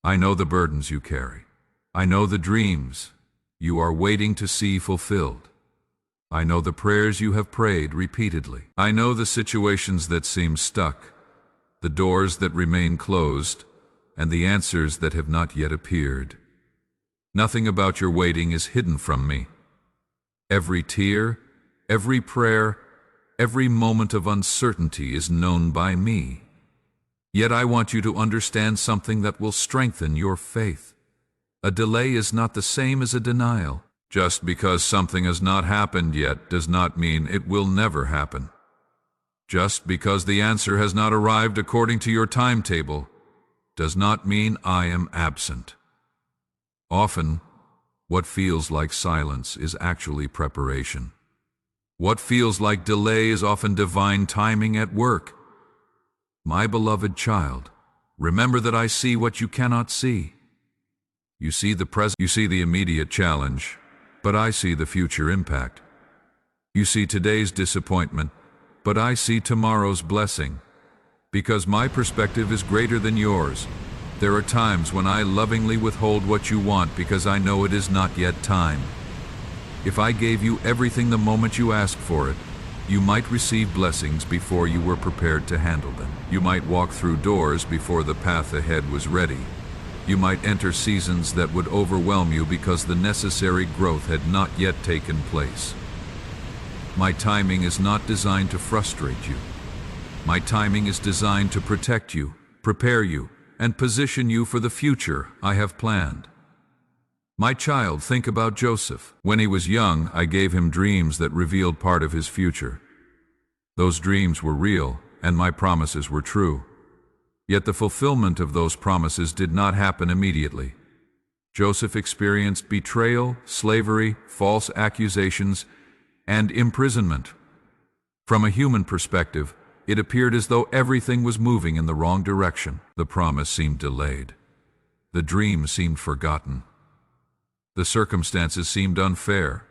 I know the burdens you carry. I know the dreams you are waiting to see fulfilled. I know the prayers you have prayed repeatedly. I know the situations that seem stuck, the doors that remain closed, and the answers that have not yet appeared. Nothing about your waiting is hidden from me. Every tear, every prayer, every moment of uncertainty is known by me. Yet I want you to understand something that will strengthen your faith. A delay is not the same as a denial. Just because something has not happened yet does not mean it will never happen. Just because the answer has not arrived according to your timetable does not mean I am absent. Often, what feels like silence is actually preparation. What feels like delay is often divine timing at work. My beloved child, remember that I see what you cannot see. You see the immediate challenge, but I see the future impact. You see today's disappointment, but I see tomorrow's blessing. Because my perspective is greater than yours, there are times when I lovingly withhold what you want because I know it is not yet time. If I gave you everything the moment you asked for it, you might receive blessings before you were prepared to handle them. You might walk through doors before the path ahead was ready. You might enter seasons that would overwhelm you because the necessary growth had not yet taken place. My timing is not designed to frustrate you. My timing is designed to protect you, prepare you, and position you for the future I have planned. My child, think about Joseph. When he was young, I gave him dreams that revealed part of his future. Those dreams were real, and my promises were true. Yet the fulfillment of those promises did not happen immediately. Joseph experienced betrayal, slavery, false accusations, and imprisonment. From a human perspective, it appeared as though everything was moving in the wrong direction. The promise seemed delayed. The dream seemed forgotten. The circumstances seemed unfair.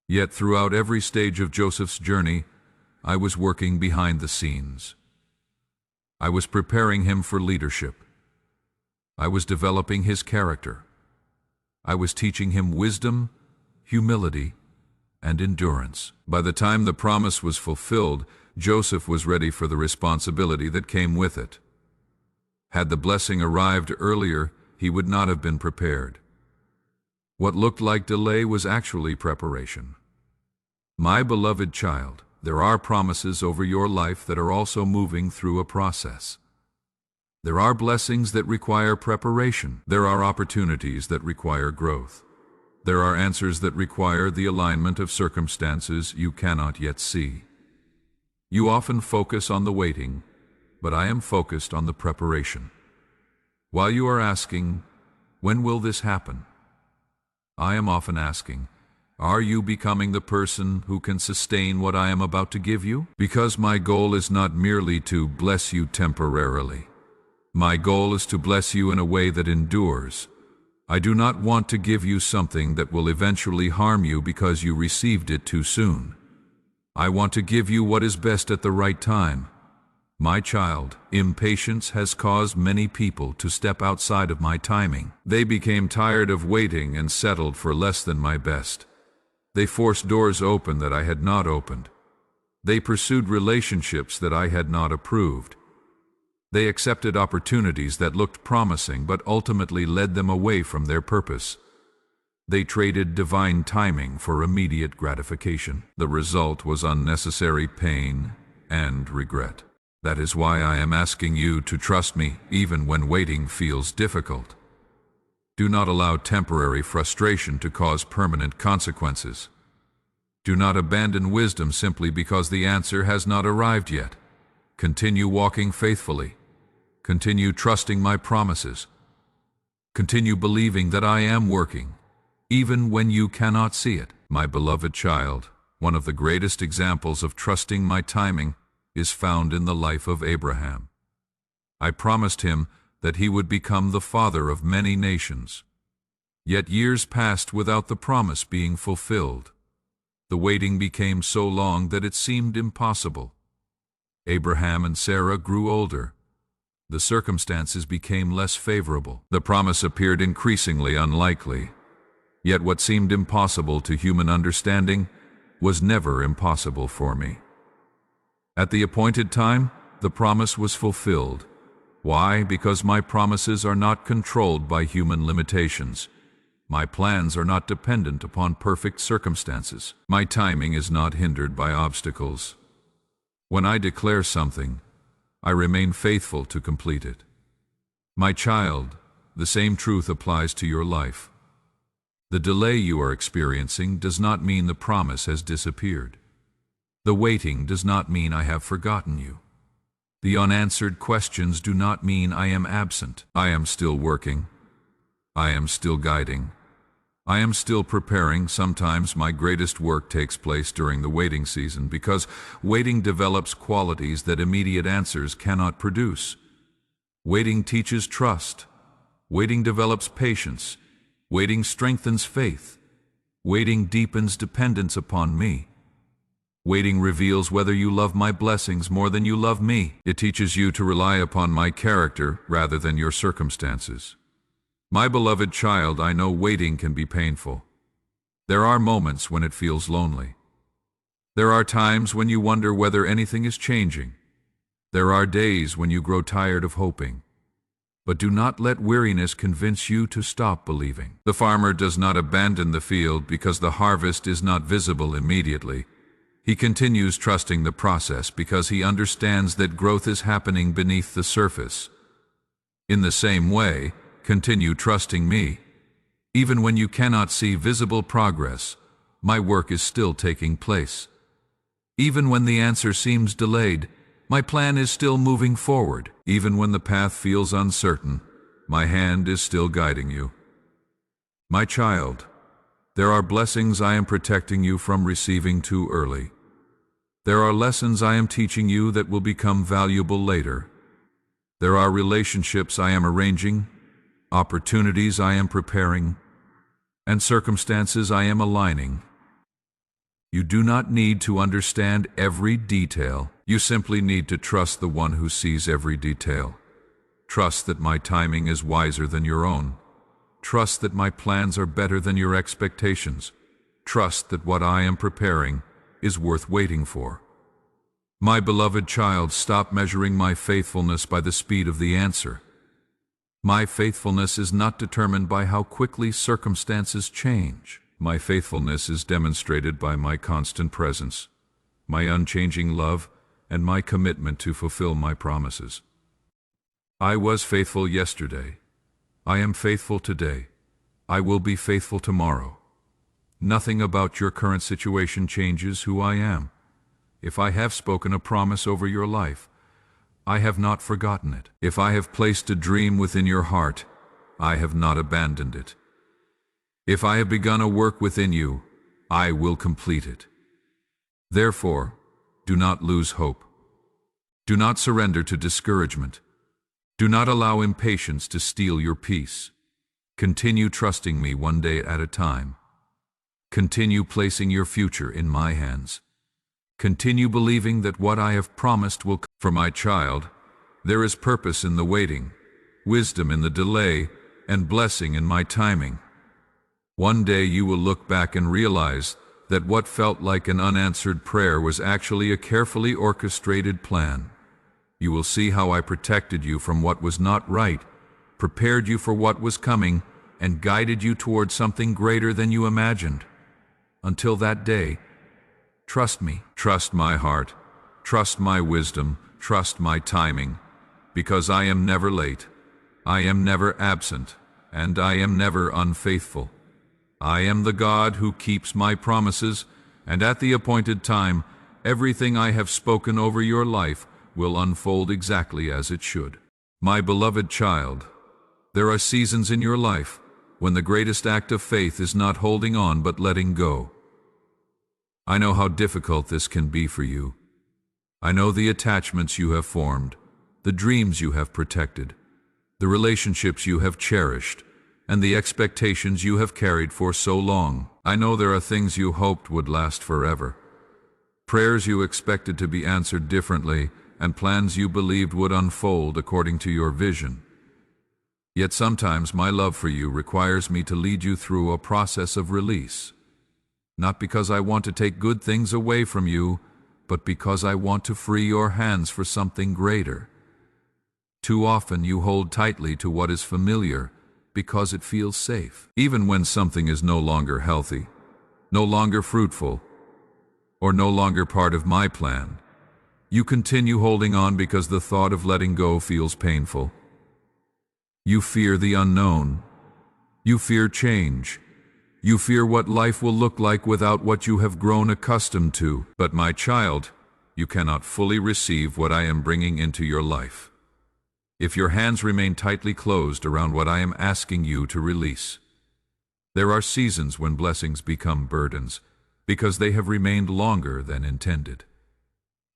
Yet throughout every stage of Joseph's journey, I was working behind the scenes. I was preparing him for leadership. I was developing his character. I was teaching him wisdom, humility, and endurance. By the time the promise was fulfilled, Joseph was ready for the responsibility that came with it. Had the blessing arrived earlier, he would not have been prepared. What looked like delay was actually preparation. My beloved child, there are promises over your life that are also moving through a process. There are blessings that require preparation. There are opportunities that require growth. There are answers that require the alignment of circumstances you cannot yet see. You often focus on the waiting, but I am focused on the preparation. While you are asking, when will this happen? I am often asking, are you becoming the person who can sustain what I am about to give you? Because my goal is not merely to bless you temporarily. My goal is to bless you in a way that endures. I do not want to give you something that will eventually harm you because you received it too soon. I want to give you what is best at the right time. My child, impatience has caused many people to step outside of my timing. They became tired of waiting and settled for less than my best. They forced doors open that I had not opened. They pursued relationships that I had not approved. They accepted opportunities that looked promising but ultimately led them away from their purpose. They traded divine timing for immediate gratification. The result was unnecessary pain and regret. That is why I am asking you to trust me even when waiting feels difficult. Do not allow temporary frustration to cause permanent consequences. Do not abandon wisdom simply because the answer has not arrived yet. Continue walking faithfully. Continue trusting my promises. Continue believing that I am working, even when you cannot see it. My beloved child, one of the greatest examples of trusting my timing is found in the life of Abraham. I promised him that he would become the father of many nations. Yet years passed without the promise being fulfilled. The waiting became so long that it seemed impossible. Abraham and Sarah grew older. The circumstances became less favorable. The promise appeared increasingly unlikely. Yet what seemed impossible to human understanding was never impossible for me. At the appointed time, the promise was fulfilled. Why? Because my promises are not controlled by human limitations. My plans are not dependent upon perfect circumstances. My timing is not hindered by obstacles. When I declare something, I remain faithful to complete it. My child, the same truth applies to your life. The delay you are experiencing does not mean the promise has disappeared. The waiting does not mean I have forgotten you. The unanswered questions do not mean I am absent. I am still working. I am still guiding. I am still preparing. Sometimes my greatest work takes place during the waiting season because waiting develops qualities that immediate answers cannot produce. Waiting teaches trust. Waiting develops patience. Waiting strengthens faith. Waiting deepens dependence upon me. Waiting reveals whether you love my blessings more than you love me. It teaches you to rely upon my character rather than your circumstances. My beloved child, I know waiting can be painful. There are moments when it feels lonely. There are times when you wonder whether anything is changing. There are days when you grow tired of hoping. But do not let weariness convince you to stop believing. The farmer does not abandon the field because the harvest is not visible immediately. He continues trusting the process because he understands that growth is happening beneath the surface. In the same way, continue trusting me. Even when you cannot see visible progress, my work is still taking place. Even when the answer seems delayed, my plan is still moving forward. Even when the path feels uncertain, my hand is still guiding you. My child, there are blessings I am protecting you from receiving too early. There are lessons I am teaching you that will become valuable later. There are relationships I am arranging, opportunities I am preparing, and circumstances I am aligning. You do not need to understand every detail. You simply need to trust the one who sees every detail. Trust that my timing is wiser than your own. Trust that my plans are better than your expectations. Trust that what I am preparing is worth waiting for. My beloved child, stop measuring my faithfulness by the speed of the answer. My faithfulness is not determined by how quickly circumstances change. My faithfulness is demonstrated by my constant presence, my unchanging love, and my commitment to fulfill my promises. I was faithful yesterday. I am faithful today. I will be faithful tomorrow. Nothing about your current situation changes who I am. If I have spoken a promise over your life, I have not forgotten it. If I have placed a dream within your heart, I have not abandoned it. If I have begun a work within you, I will complete it. Therefore, do not lose hope. Do not surrender to discouragement. Do not allow impatience to steal your peace. Continue trusting me one day at a time. Continue placing your future in my hands. Continue believing that what I have promised will come. For my child, there is purpose in the waiting, wisdom in the delay, and blessing in my timing. One day you will look back and realize that what felt like an unanswered prayer was actually a carefully orchestrated plan. You will see how I protected you from what was not right, prepared you for what was coming, and guided you toward something greater than you imagined. Until that day, trust me, trust my heart, trust my wisdom, trust my timing, because I am never late, I am never absent, and I am never unfaithful. I am the God who keeps my promises, and at the appointed time, everything I have spoken over your life will unfold exactly as it should. My beloved child, there are seasons in your life when the greatest act of faith is not holding on but letting go. I know how difficult this can be for you. I know the attachments you have formed, the dreams you have protected, the relationships you have cherished, and the expectations you have carried for so long. I know there are things you hoped would last forever, prayers you expected to be answered differently, and plans you believed would unfold according to your vision. Yet sometimes my love for you requires me to lead you through a process of release. not because I want to take good things away from you, but because I want to free your hands for something greater. Too often you hold tightly to what is familiar because it feels safe. Even when something is no longer healthy, no longer fruitful, or no longer part of my plan, you continue holding on because the thought of letting go feels painful. You fear the unknown. You fear change. You fear what life will look like without what you have grown accustomed to. But my child, you cannot fully receive what I am bringing into your life if your hands remain tightly closed around what I am asking you to release. There are seasons when blessings become burdens because they have remained longer than intended.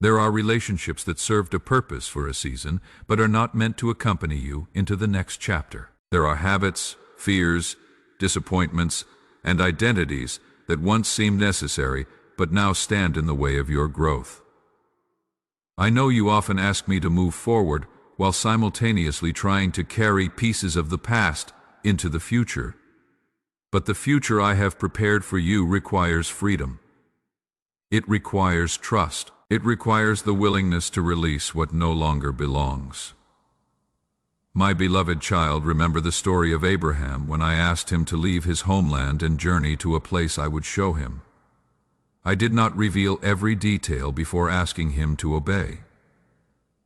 There are relationships that served a purpose for a season but are not meant to accompany you into the next chapter. There are habits, fears, disappointments, and identities that once seemed necessary but now stand in the way of your growth. I know you often ask me to move forward while simultaneously trying to carry pieces of the past into the future. But the future I have prepared for you requires freedom. It requires trust. It requires the willingness to release what no longer belongs. My beloved child, remember the story of Abraham when I asked him to leave his homeland and journey to a place I would show him. I did not reveal every detail before asking him to obey.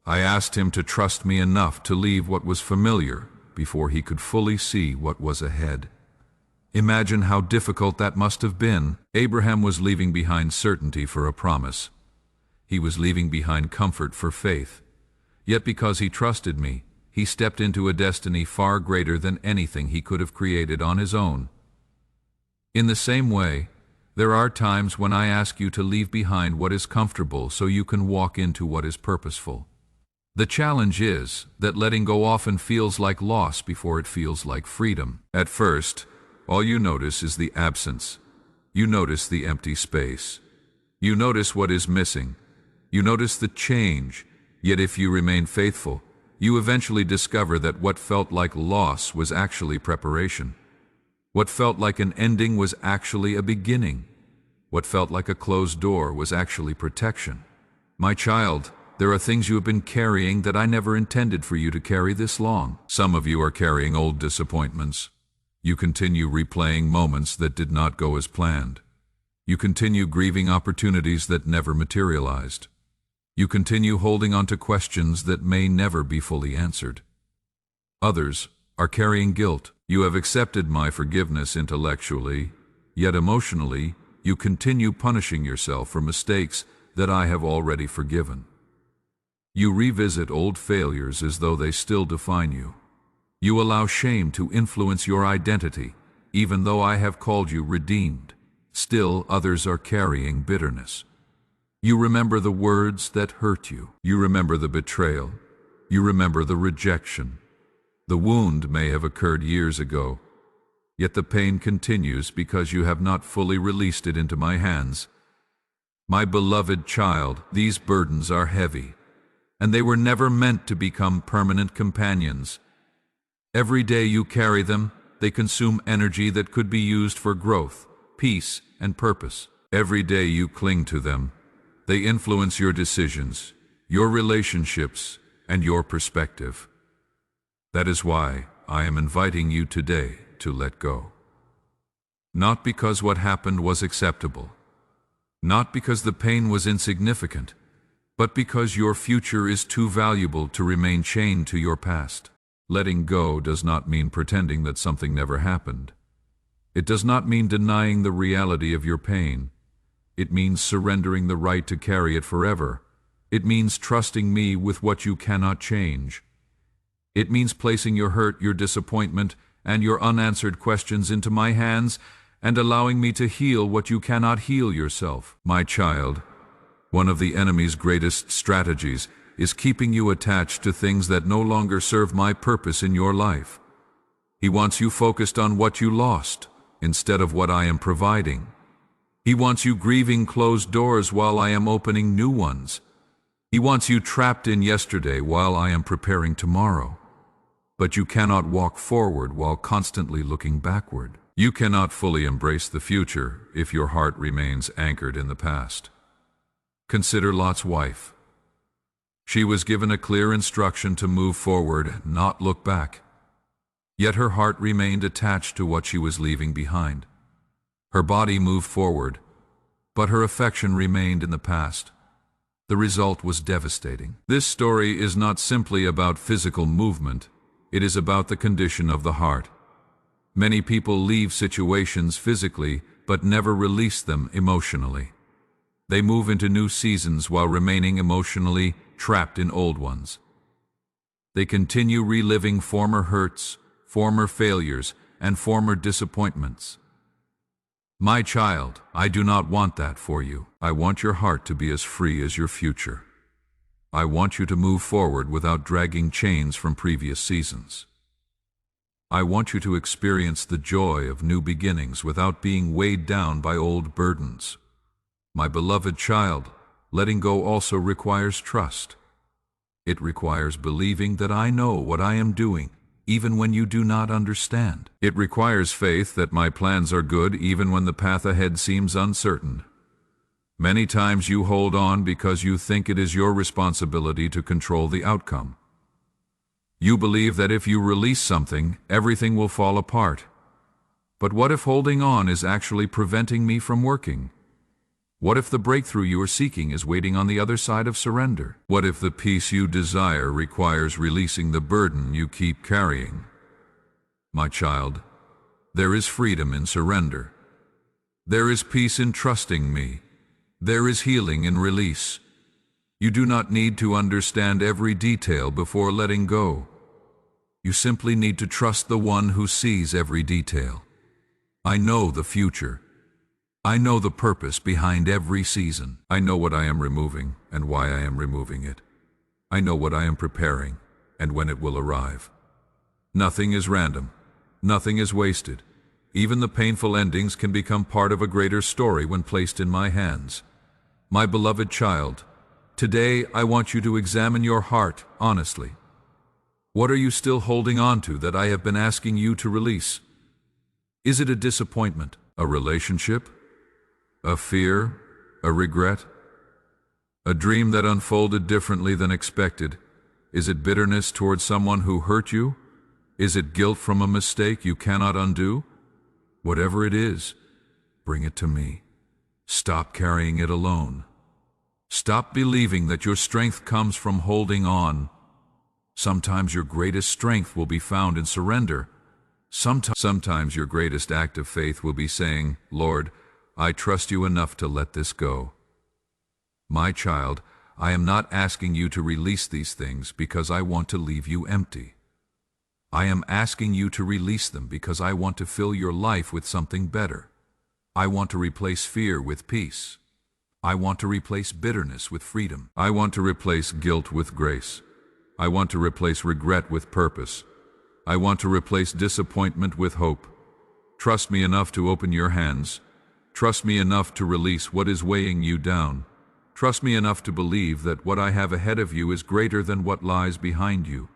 I asked him to trust me enough to leave what was familiar before he could fully see what was ahead. Imagine how difficult that must have been. Abraham was leaving behind certainty for a promise. He was leaving behind comfort for faith. Yet because he trusted me, he stepped into a destiny far greater than anything he could have created on his own. In the same way, there are times when I ask you to leave behind what is comfortable so you can walk into what is purposeful. The challenge is that letting go often feels like loss before it feels like freedom. At first, all you notice is the absence. You notice the empty space. You notice what is missing. You notice the change. Yet if you remain faithful, you eventually discover that what felt like loss was actually preparation. What felt like an ending was actually a beginning. What felt like a closed door was actually protection. My child, there are things you have been carrying that I never intended for you to carry this long. Some of you are carrying old disappointments. You continue replaying moments that did not go as planned. You continue grieving opportunities that never materialized. You continue holding on to questions that may never be fully answered. Others are carrying guilt. You have accepted my forgiveness intellectually, yet emotionally, you continue punishing yourself for mistakes that I have already forgiven. You revisit old failures as though they still define you. You allow shame to influence your identity, even though I have called you redeemed. Still, others are carrying bitterness. You remember the words that hurt you. You remember the betrayal. You remember the rejection. The wound may have occurred years ago, yet the pain continues because you have not fully released it into my hands. My beloved child, these burdens are heavy, and they were never meant to become permanent companions. Every day you carry them, they consume energy that could be used for growth, peace, and purpose. Every day you cling to them, they influence your decisions, your relationships, and your perspective. That is why I am inviting you today to let go. Not because what happened was acceptable, not because the pain was insignificant, but because your future is too valuable to remain chained to your past. Letting go does not mean pretending that something never happened. It does not mean denying the reality of your pain. It means surrendering the right to carry it forever. It means trusting me with what you cannot change. It means placing your hurt, your disappointment, and your unanswered questions into my hands and allowing me to heal what you cannot heal yourself. My child, one of the enemy's greatest strategies is keeping you attached to things that no longer serve my purpose in your life. He wants you focused on what you lost instead of what I am providing. He wants you grieving closed doors while I am opening new ones. He wants you trapped in yesterday while I am preparing tomorrow. But you cannot walk forward while constantly looking backward. You cannot fully embrace the future if your heart remains anchored in the past. Consider Lot's wife. She was given a clear instruction to move forward, not look back. Yet her heart remained attached to what she was leaving behind. Her body moved forward, but her affection remained in the past. The result was devastating. This story is not simply about physical movement, it is about the condition of the heart. Many people leave situations physically, but never release them emotionally. They move into new seasons while remaining emotionally trapped in old ones. They continue reliving former hurts, former failures, and former disappointments. My child, I do not want that for you. I want your heart to be as free as your future. I want you to move forward without dragging chains from previous seasons. I want you to experience the joy of new beginnings without being weighed down by old burdens. My beloved child, letting go also requires trust. It requires believing that I know what I am doing, even when you do not understand. It requires faith that my plans are good even when the path ahead seems uncertain. Many times you hold on because you think it is your responsibility to control the outcome. You believe that if you release something, everything will fall apart. But what if holding on is actually preventing me from working? What if the breakthrough you are seeking is waiting on the other side of surrender? What if the peace you desire requires releasing the burden you keep carrying? My child, there is freedom in surrender. There is peace in trusting me. There is healing in release. You do not need to understand every detail before letting go. You simply need to trust the one who sees every detail. I know the future. I know the purpose behind every season. I know what I am removing and why I am removing it. I know what I am preparing and when it will arrive. Nothing is random. Nothing is wasted. Even the painful endings can become part of a greater story when placed in my hands. My beloved child, today I want you to examine your heart honestly. What are you still holding on to that I have been asking you to release? Is it a disappointment, a relationship, a fear, a regret, a dream that unfolded differently than expected? Is it bitterness towards someone who hurt you? Is it guilt from a mistake you cannot undo? Whatever it is, bring it to me. Stop carrying it alone. Stop believing that your strength comes from holding on. Sometimes your greatest strength will be found in surrender. Sometimes your greatest act of faith will be saying, Lord, I trust you enough to let this go. My child, I am not asking you to release these things because I want to leave you empty. I am asking you to release them because I want to fill your life with something better. I want to replace fear with peace. I want to replace bitterness with freedom. I want to replace guilt with grace. I want to replace regret with purpose. I want to replace disappointment with hope. Trust me enough to open your hands. Trust me enough to release what is weighing you down. Trust me enough to believe that what I have ahead of you is greater than what lies behind you.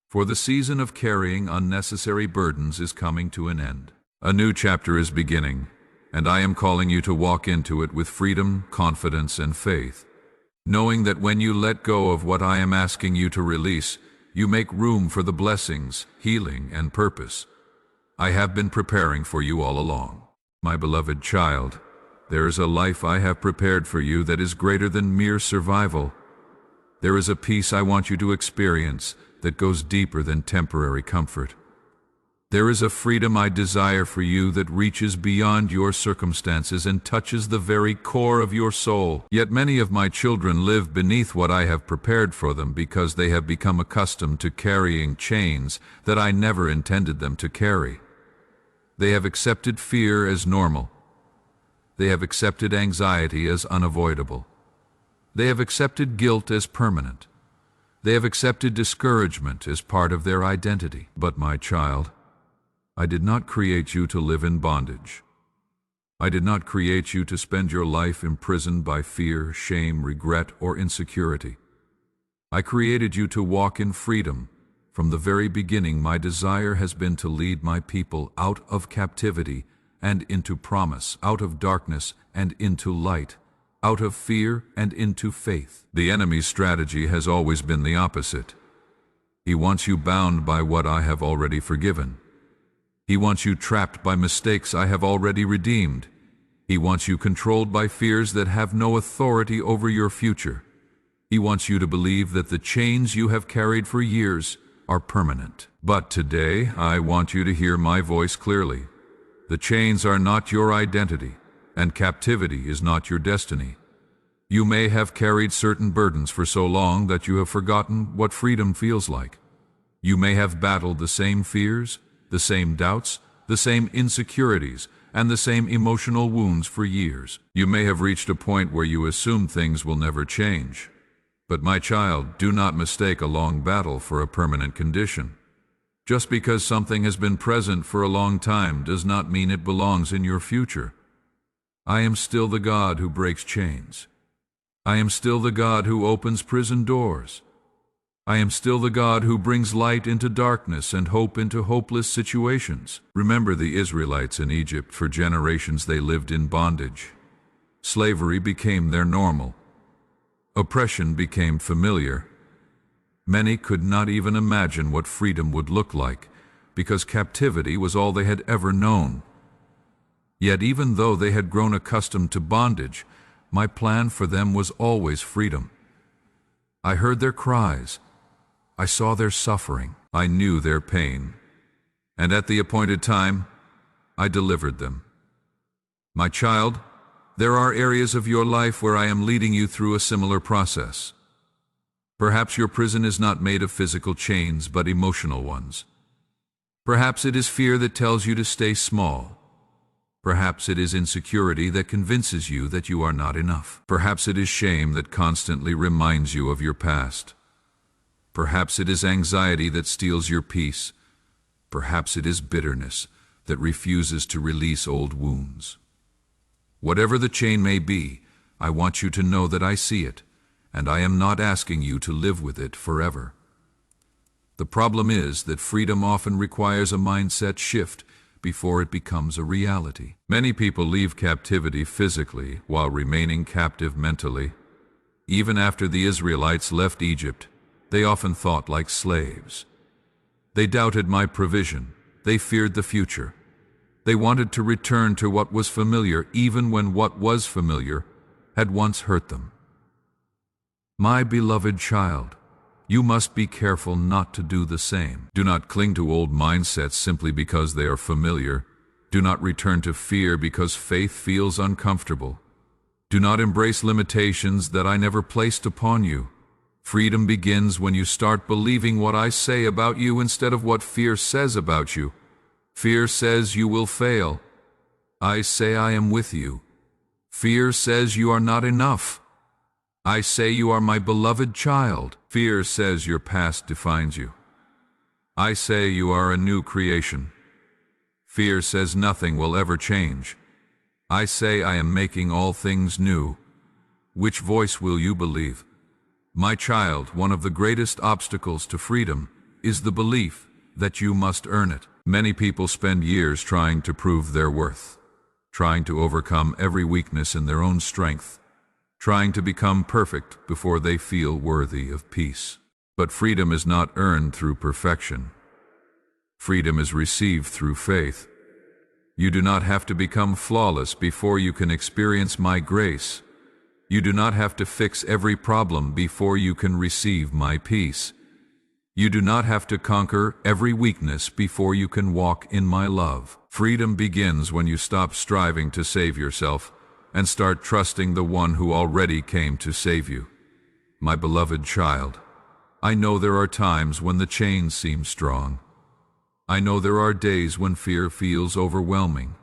For the season of carrying unnecessary burdens is coming to an end. A new chapter is beginning, and I am calling you to walk into it with freedom, confidence, and faith, knowing that when you let go of what I am asking you to release, you make room for the blessings, healing, and purpose I have been preparing for you all along. My beloved child, there is a life I have prepared for you that is greater than mere survival. There is a peace I want you to experience that goes deeper than temporary comfort. There is a freedom I desire for you that reaches beyond your circumstances and touches the very core of your soul. Yet many of my children live beneath what I have prepared for them because they have become accustomed to carrying chains that I never intended them to carry. They have accepted fear as normal. They have accepted anxiety as unavoidable. They have accepted guilt as permanent. They have accepted discouragement as part of their identity. But my child, I did not create you to live in bondage. I did not create you to spend your life imprisoned by fear, shame, regret, or insecurity. I created you to walk in freedom, From the very beginning, my desire has been to lead my people out of captivity and into promise, out of darkness and into light, out of fear and into faith. The enemy's strategy has always been the opposite. He wants you bound by what I have already forgiven. He wants you trapped by mistakes I have already redeemed. He wants you controlled by fears that have no authority over your future. He wants you to believe that the chains you have carried for years are permanent. But today, I want you to hear my voice clearly. The chains are not your identity, and captivity is not your destiny. You may have carried certain burdens for so long that you have forgotten what freedom feels like. You may have battled the same fears, the same doubts, the same insecurities, and the same emotional wounds for years. You may have reached a point where you assume things will never change. But my child, do not mistake a long battle for a permanent condition. Just because something has been present for a long time does not mean it belongs in your future. I am still the God who breaks chains. I am still the God who opens prison doors. I am still the God who brings light into darkness and hope into hopeless situations. Remember the Israelites in Egypt. For generations they lived in bondage. Slavery became their normal. Oppression became familiar. Many could not even imagine what freedom would look like, because captivity was all they had ever known. Yet even though they had grown accustomed to bondage, my plan for them was always freedom. I heard their cries. I saw their suffering. I knew their pain. And at the appointed time, I delivered them. My child, there are areas of your life where I am leading you through a similar process. Perhaps your prison is not made of physical chains, but emotional ones. Perhaps it is fear that tells you to stay small. Perhaps it is insecurity that convinces you that you are not enough. Perhaps it is shame that constantly reminds you of your past. Perhaps it is anxiety that steals your peace. Perhaps it is bitterness that refuses to release old wounds. Whatever the chain may be, I want you to know that I see it, and I am not asking you to live with it forever. The problem is that freedom often requires a mindset shift before it becomes a reality. Many people leave captivity physically while remaining captive mentally. Even after the Israelites left Egypt, they often thought like slaves. They doubted my provision. They feared the future. They wanted to return to what was familiar, even when what was familiar had once hurt them. My beloved child, you must be careful not to do the same. Do not cling to old mindsets simply because they are familiar. Do not return to fear because faith feels uncomfortable. Do not embrace limitations that I never placed upon you. Freedom begins when you start believing what I say about you instead of what fear says about you. Fear says you will fail. I say I am with you. Fear says you are not enough. I say you are my beloved child. Fear says your past defines you. I say you are a new creation. Fear says nothing will ever change. I say I am making all things new. Which voice will you believe? My child, one of the greatest obstacles to freedom is the belief that you must earn it. Many people spend years trying to prove their worth, trying to overcome every weakness in their own strength, trying to become perfect before they feel worthy of peace. But freedom is not earned through perfection. Freedom is received through faith. You do not have to become flawless before you can experience my grace. You do not have to fix every problem before you can receive my peace. You do not have to conquer every weakness before you can walk in my love. Freedom begins when you stop striving to save yourself and start trusting the one who already came to save you. My beloved child, I know there are times when the chains seem strong. I know there are days when fear feels overwhelming.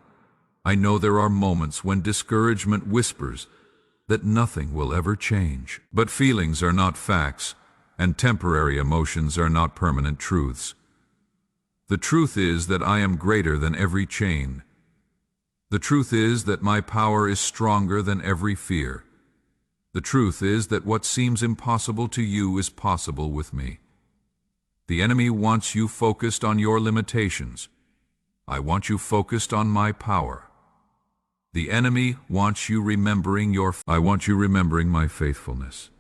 I know there are moments when discouragement whispers that nothing will ever change. But feelings are not facts, and temporary emotions are not permanent truths. The truth is that I am greater than every chain. The truth is that my power is stronger than every fear. The truth is that what seems impossible to you is possible with me. The enemy wants you focused on your limitations. I want you focused on my power. The enemy wants you remembering I want you remembering my faithfulness.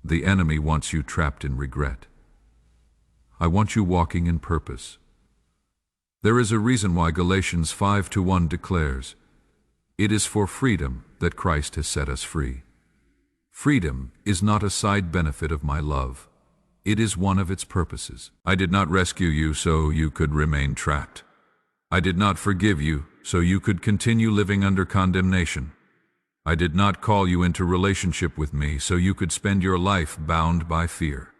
The enemy wants you trapped in regret. I want you walking in purpose. There is a reason why Galatians 5:1 declares, "It is for freedom that Christ has set us free." Freedom is not a side benefit of my love. It is one of its purposes. I did not rescue you so you could remain trapped. I did not forgive you so you could continue living under condemnation. I did not call you into relationship with me so you could spend your life bound by fear.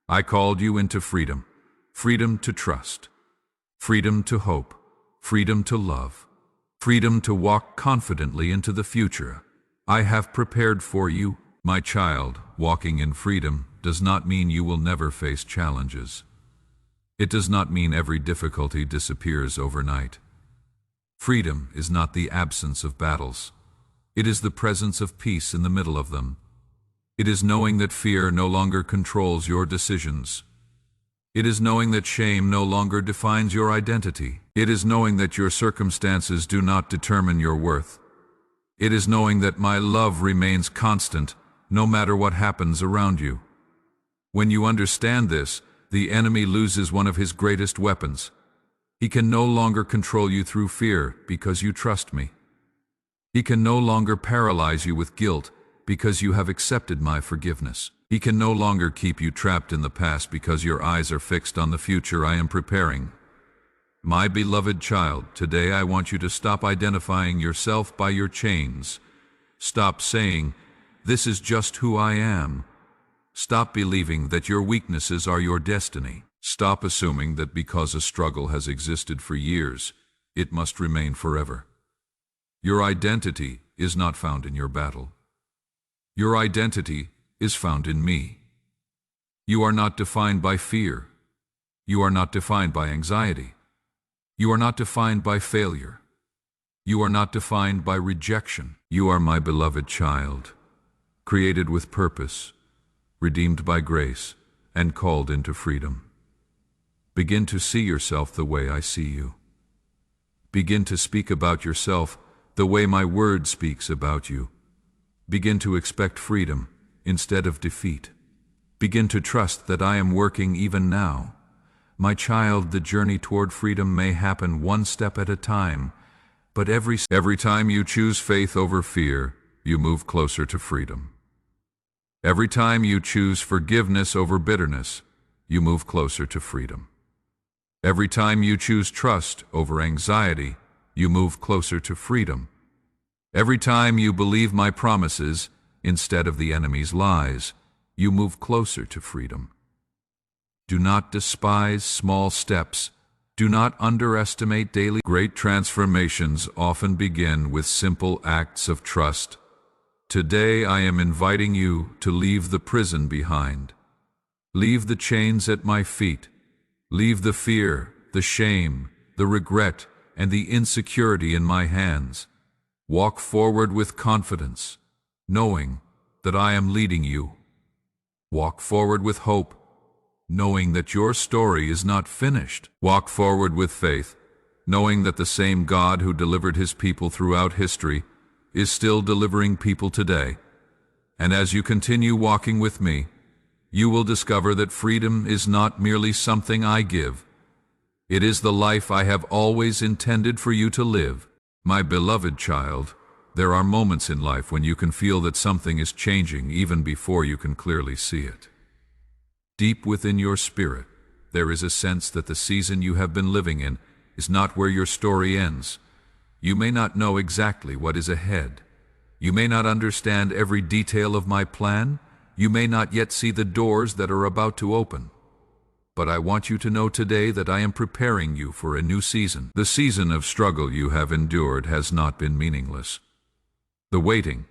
I called you into freedom. Freedom to trust. Freedom to hope. Freedom to love. Freedom to walk confidently into the future I have prepared for you. My child, walking in freedom does not mean you will never face challenges. It does not mean every difficulty disappears overnight. Freedom is not the absence of battles. It is the presence of peace in the middle of them. It is knowing that fear no longer controls your decisions. It is knowing that shame no longer defines your identity. It is knowing that your circumstances do not determine your worth. It is knowing that my love remains constant no matter what happens around you. When you understand this, the enemy loses one of his greatest weapons. He can no longer control you through fear because you trust me. He can no longer paralyze you with guilt because you have accepted my forgiveness. He can no longer keep you trapped in the past because your eyes are fixed on the future I am preparing. My beloved child, today I want you to stop identifying yourself by your chains. Stop saying, "This is just who I am." Stop believing that your weaknesses are your destiny. Stop assuming that because a struggle has existed for years, it must remain forever. Your identity is not found in your battle. Your identity is found in me. You are not defined by fear. You are not defined by anxiety. You are not defined by failure. You are not defined by rejection. You are my beloved child, created with purpose, redeemed by grace, and called into freedom. Begin to see yourself the way I see you. Begin to speak about yourself the way my word speaks about you. Begin to expect freedom instead of defeat. Begin to trust that I am working even now. My child, the journey toward freedom may happen one step at a time, but every time you choose faith over fear, you move closer to freedom. Every time you choose forgiveness over bitterness, you move closer to freedom. Every time you choose trust over anxiety, you move closer to freedom. Every time you believe my promises instead of the enemy's lies, you move closer to freedom. Do not despise small steps. Do not underestimate daily. Great transformations often begin with simple acts of trust. Today I am inviting you to leave the prison behind. Leave the chains at my feet. Leave the fear, the shame, the regret, and the insecurity in my hands. Walk forward with confidence, knowing that I am leading you. Walk forward with hope, knowing that your story is not finished. Walk forward with faith, knowing that the same God who delivered his people throughout history is still delivering people today. And as you continue walking with me, you will discover that freedom is not merely something I give. It is the life I have always intended for you to live. My beloved child, there are moments in life when you can feel that something is changing even before you can clearly see it. Deep within your spirit, there is a sense that the season you have been living in is not where your story ends. You may not know exactly what is ahead. You may not understand every detail of my plan. You may not yet see the doors that are about to open. But I want you to know today that I am preparing you for a new season. The season of struggle you have endured has not been meaningless. The waiting,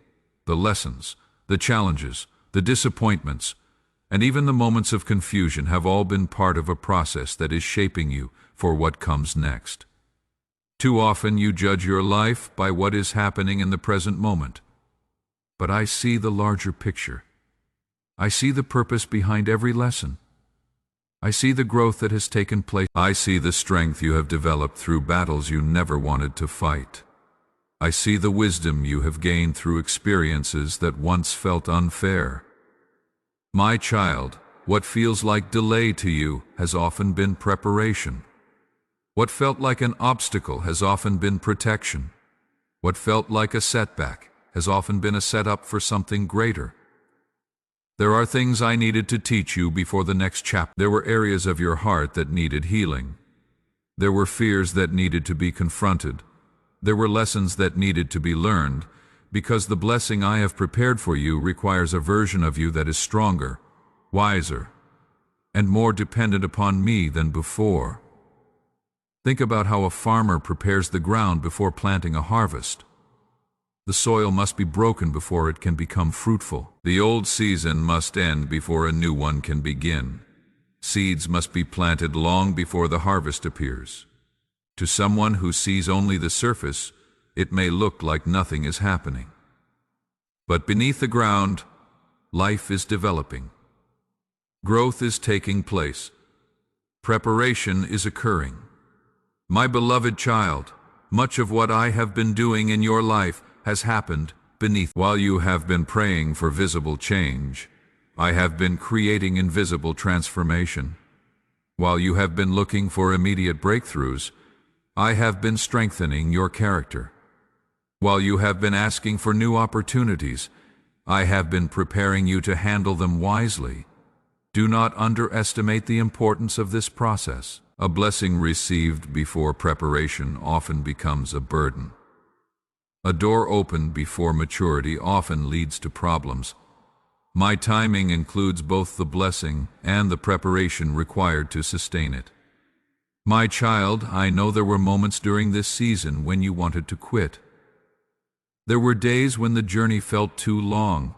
the lessons, the challenges, the disappointments, and even the moments of confusion have all been part of a process that is shaping you for what comes next. Too often you judge your life by what is happening in the present moment. But I see the larger picture. I see the purpose behind every lesson. I see the growth that has taken place. I see the strength you have developed through battles you never wanted to fight. I see the wisdom you have gained through experiences that once felt unfair. My child, what feels like delay to you has often been preparation. What felt like an obstacle has often been protection. What felt like a setback has often been a setup for something greater. There are things I needed to teach you before the next chapter. There were areas of your heart that needed healing. There were fears that needed to be confronted. There were lessons that needed to be learned, because the blessing I have prepared for you requires a version of you that is stronger, wiser, and more dependent upon me than before. Think about how a farmer prepares the ground before planting a harvest. The soil must be broken before it can become fruitful. The old season must end before a new one can begin. Seeds must be planted long before the harvest appears. To someone who sees only the surface, it may look like nothing is happening. But beneath the ground, life is developing. Growth is taking place. Preparation is occurring. My beloved child, much of what I have been doing in your life has happened beneath. While you have been praying for visible change, I have been creating invisible transformation. While you have been looking for immediate breakthroughs, I have been strengthening your character. While you have been asking for new opportunities, I have been preparing you to handle them wisely. Do not underestimate the importance of this process. A blessing received before preparation often becomes a burden. A door opened before maturity often leads to problems. My timing includes both the blessing and the preparation required to sustain it. My child, I know there were moments during this season when you wanted to quit. There were days when the journey felt too long.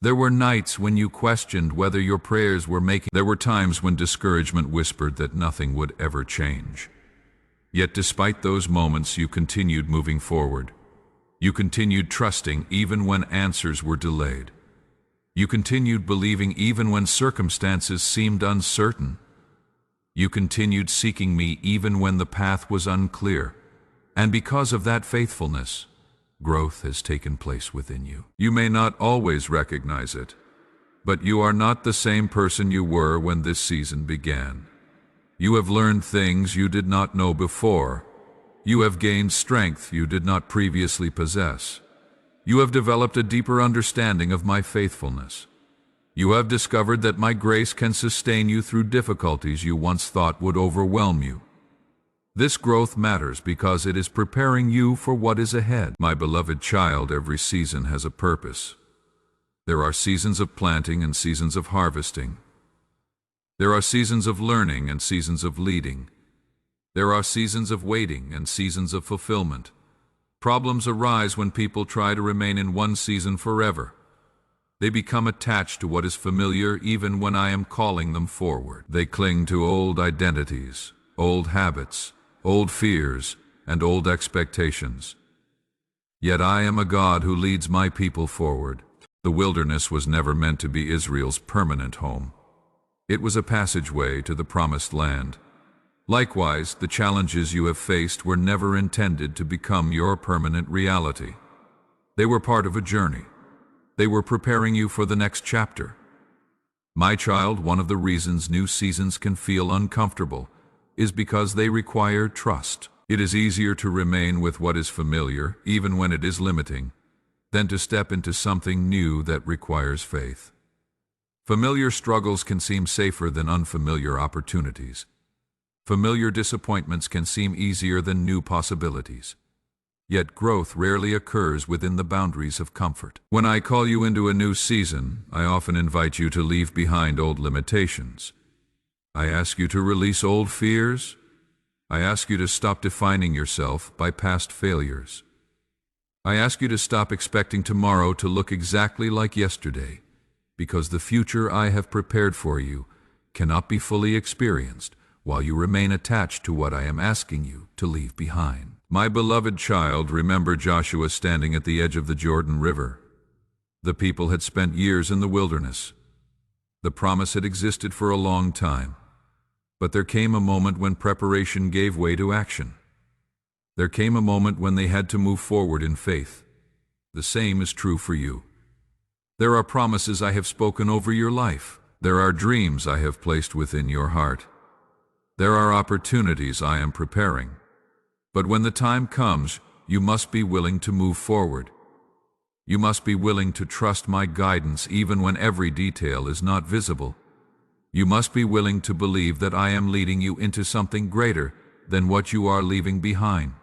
There were nights when you questioned whether your prayers were making. There were times when discouragement whispered that nothing would ever change. Yet despite those moments, you continued moving forward. You continued trusting even when answers were delayed. You continued believing even when circumstances seemed uncertain. You continued seeking me even when the path was unclear. And because of that faithfulness, growth has taken place within you. You may not always recognize it, but you are not the same person you were when this season began. You have learned things you did not know before. You have gained strength you did not previously possess. You have developed a deeper understanding of my faithfulness. You have discovered that my grace can sustain you through difficulties you once thought would overwhelm you. This growth matters because it is preparing you for what is ahead. My beloved child, every season has a purpose. There are seasons of planting and seasons of harvesting. There are seasons of learning and seasons of leading. There are seasons of waiting and seasons of fulfillment. Problems arise when people try to remain in one season forever. They become attached to what is familiar even when I am calling them forward. They cling to old identities, old habits, old fears, and old expectations. Yet I am a God who leads my people forward. The wilderness was never meant to be Israel's permanent home. It was a passageway to the promised land. Likewise, the challenges you have faced were never intended to become your permanent reality. They were part of a journey. They were preparing you for the next chapter. My child, one of the reasons new seasons can feel uncomfortable is because they require trust. It is easier to remain with what is familiar, even when it is limiting, than to step into something new that requires faith. Familiar struggles can seem safer than unfamiliar opportunities. Familiar disappointments can seem easier than new possibilities. Yet growth rarely occurs within the boundaries of comfort. When I call you into a new season, I often invite you to leave behind old limitations. I ask you to release old fears. I ask you to stop defining yourself by past failures. I ask you to stop expecting tomorrow to look exactly like yesterday, because the future I have prepared for you cannot be fully experienced while you remain attached to what I am asking you to leave behind. My beloved child, remember Joshua standing at the edge of the Jordan River. The people had spent years in the wilderness. The promise had existed for a long time, but there came a moment when preparation gave way to action. There came a moment when they had to move forward in faith. The same is true for you. There are promises I have spoken over your life. There are dreams I have placed within your heart. There are opportunities I am preparing. But when the time comes, you must be willing to move forward. You must be willing to trust my guidance even when every detail is not visible. You must be willing to believe that I am leading you into something greater than what you are leaving behind.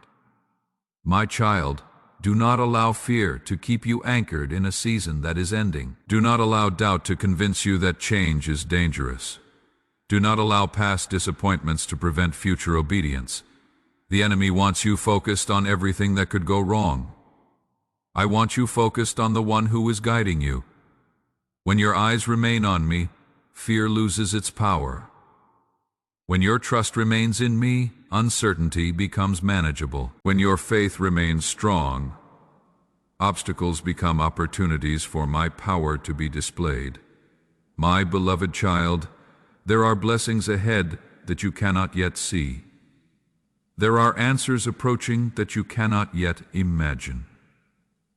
My child, do not allow fear to keep you anchored in a season that is ending. Do not allow doubt to convince you that change is dangerous. Do not allow past disappointments to prevent future obedience. The enemy wants you focused on everything that could go wrong. I want you focused on the one who is guiding you. When your eyes remain on me, fear loses its power. When your trust remains in me, uncertainty becomes manageable. When your faith remains strong, obstacles become opportunities for my power to be displayed. My beloved child, there are blessings ahead that you cannot yet see. There are answers approaching that you cannot yet imagine.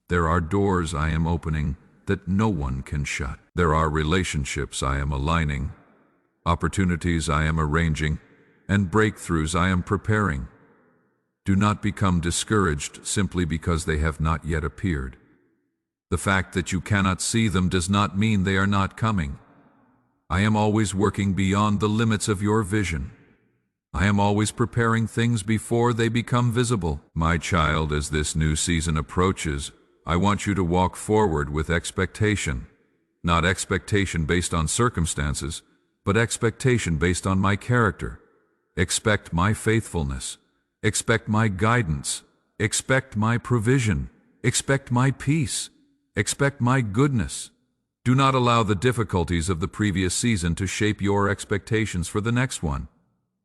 There are doors I am opening that no one can shut. There are relationships I am aligning, opportunities I am arranging, and breakthroughs I am preparing. Do not become discouraged simply because they have not yet appeared. The fact that you cannot see them does not mean they are not coming. I am always working beyond the limits of your vision. I am always preparing things before they become visible. My child, as this new season approaches, I want you to walk forward with expectation. Not expectation based on circumstances, but expectation based on my character. Expect my faithfulness. Expect my guidance. Expect my provision. Expect my peace. Expect my goodness. Do not allow the difficulties of the previous season to shape your expectations for the next one.